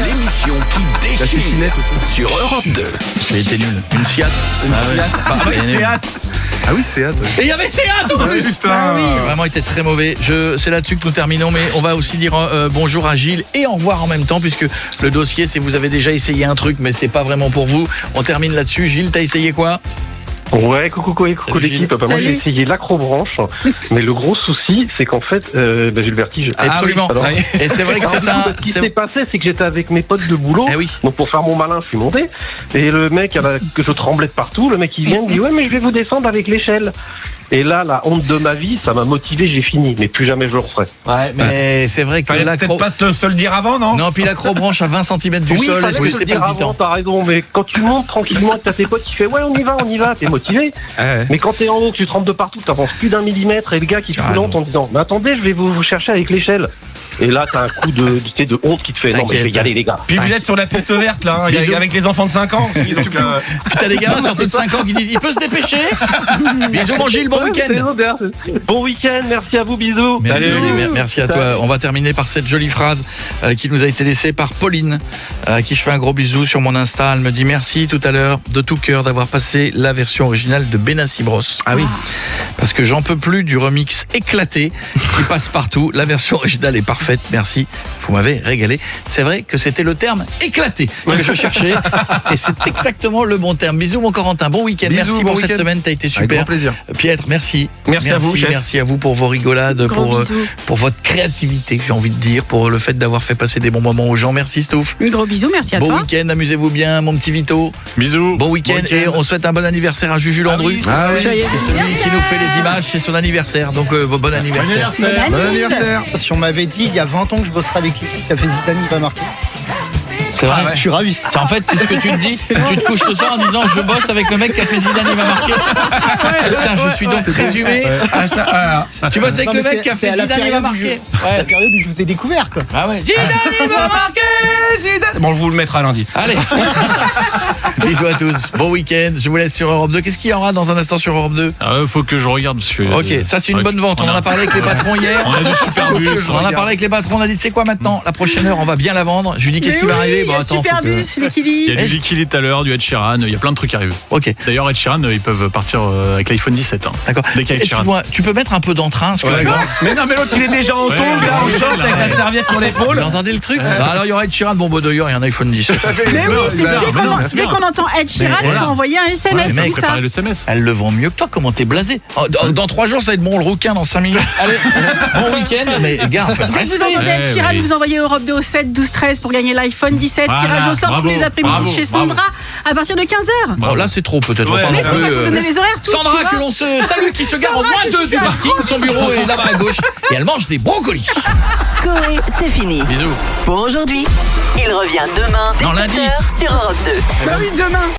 L'émission qui La déchire Cicinette aussi. sur Europe 2. C'était nul. Une Seat. Seat. Ah oui, Seat. Et il y avait Seat en plus. Putain. Vraiment, il était très mauvais. C'est là-dessus que nous terminons, mais on va aussi dire bonjour à Gilles et au revoir en même temps, puisque le dossier, c'est vous avez déjà essayé un truc, mais c'est pas vraiment pour vous. On termine là-dessus. Gilles, t'as essayé quoi? Ouais, coucou l'équipe. Moi j'ai essayé l'acrobranche, mais le gros souci c'est qu'en fait j'ai le vertige. Absolument. Oui. Et c'est vrai que c'est un... Ce qui s'est passé, c'est que j'étais avec mes potes de boulot, oui. donc pour faire mon malin je suis monté, et le mec que je tremblais de partout, le mec il vient me dit ouais mais je vais vous descendre avec l'échelle. Et là, la honte de ma vie, ça m'a motivé, j'ai fini, mais plus jamais je le referai. Ouais, mais c'est vrai que fallait peut-être pas se le dire avant, non? Non, puis l'acrobranche à 20 cm du sol, est-ce que c'est palpitant? T'as raison, mais quand tu montes tranquillement et que t'as tes potes qui fait ouais on y va, t'es motivé. Mais quand t'es en haut, que tu trembles de partout, t'avances plus d'un millimètre et le gars qui te lente en disant mais attendez, je vais vous chercher avec l'échelle. Et là, t'as un coup de honte qui te fait non, mais je vais y aller, les gars. Puis vous êtes sur la piste verte, là, avec les enfants de 5 ans aussi. Donc, Puis t'as des gamins surtout de 5 ans qui disent il peut se dépêcher. Bisous, mon Gilles, bon week-end. Bon week-end, merci à vous, bisous. Merci à toi. On va terminer par cette jolie phrase qui nous a été laissée par Pauline, à qui je fais un gros bisou sur mon Insta. Elle me dit merci tout à l'heure de tout cœur d'avoir passé la version originale de Benassi Bros. Ah oui. Parce que j'en peux plus du remix éclaté qui passe partout. La version originale est parfaite. Merci, vous m'avez régalé. C'est vrai que c'était le terme éclaté que je cherchais et c'est exactement le bon terme. Bisous mon Corentin, bon week-end. Bisous, merci bon pour week-end. cette semaine, t'as été super. Avec grand plaisir. Pietre, merci. Merci à vous, chef. Merci à vous pour vos rigolades, pour votre créativité, j'ai envie de dire, pour le fait d'avoir fait passer des bons moments aux gens. Merci Stouff. Un gros bisou, merci à toi. Bon week-end, amusez-vous bien mon petit Vito. Bisous. Bon week-end et on souhaite un bon anniversaire à Juju Landru. C'est celui qui nous fait les images, c'est son anniversaire. Donc bon anniversaire. Bon anniversaire. Si on m'avait dit il y a 20 ans que je bosserais avec l'équipe qui a fait Zidane, il va marquer. C'est vrai, je suis ravi. En fait, c'est ce que tu te dis. Tu te couches ce soir en disant je bosse avec le mec qui a fait Zidane, il va marquer. Putain, je suis donc présumé. Tu bosses avec le mec qui a fait Zidane, il va marquer. La période où je vous ai découvert, quoi. Ah ouais. Zidane, il va marquer. Zidane. Bon, je vous le mettrai lundi. Allez. Bisous à tous. Bon week-end. Je vous laisse sur Europe 2. Qu'est-ce qu'il y aura dans un instant sur Europe 2? Faut que je regarde parce que. Ok, ça c'est une bonne vente. On en a parlé avec les patrons hier. On a du super bus. On en a parlé avec les patrons. On a dit c'est quoi maintenant? La prochaine heure, on va bien la vendre. Je lui dis qu'est-ce qui va arriver? Bon, attends. Super bus, Likili. Il y a du Likili tout à l'heure, du Ed Sheeran. Il y a plein de trucs qui arrivent. Ok. D'ailleurs, Ed Sheeran, ils peuvent partir avec l'iPhone 17. D'accord. Excuse-moi, tu peux mettre un peu d'entrain, ce que tu vois. Mais non, mais l'autre il est déjà en tongs, là, en short avec la serviette sur l'épaule. Vous entendez le truc? Alors il y aura Ed Sheeran. Bon, d'ailleurs, il y a un iPhone 10. Mais oui, dès qu'on entend Ed Sheeran, il faut envoyer un SMS. Ouais, ça. Le SMS. Elles le vont mieux que toi, comment t'es blasé. Dans 3 jours, ça va être bon le rouquin dans 5 minutes. Allez, bon week-end, mais gars, dès que vous entendez Ed Sheeran, vous envoyez Europe 2 au 7 12 13 pour gagner l'iPhone 17. Tirage au sort tous les après-midi chez Sandra à partir de 15h. Bon, là c'est trop peut-être. Mais c'est pas pour donner les horaires. Sandra que l'on se salue, qui se gare au -2 du parking, son bureau est là-bas à gauche et elle mange des brocolis. Coé, c'est fini. Bisous. Pour aujourd'hui, il revient demain dès 7h sur Europe 2. Bah oui, demain.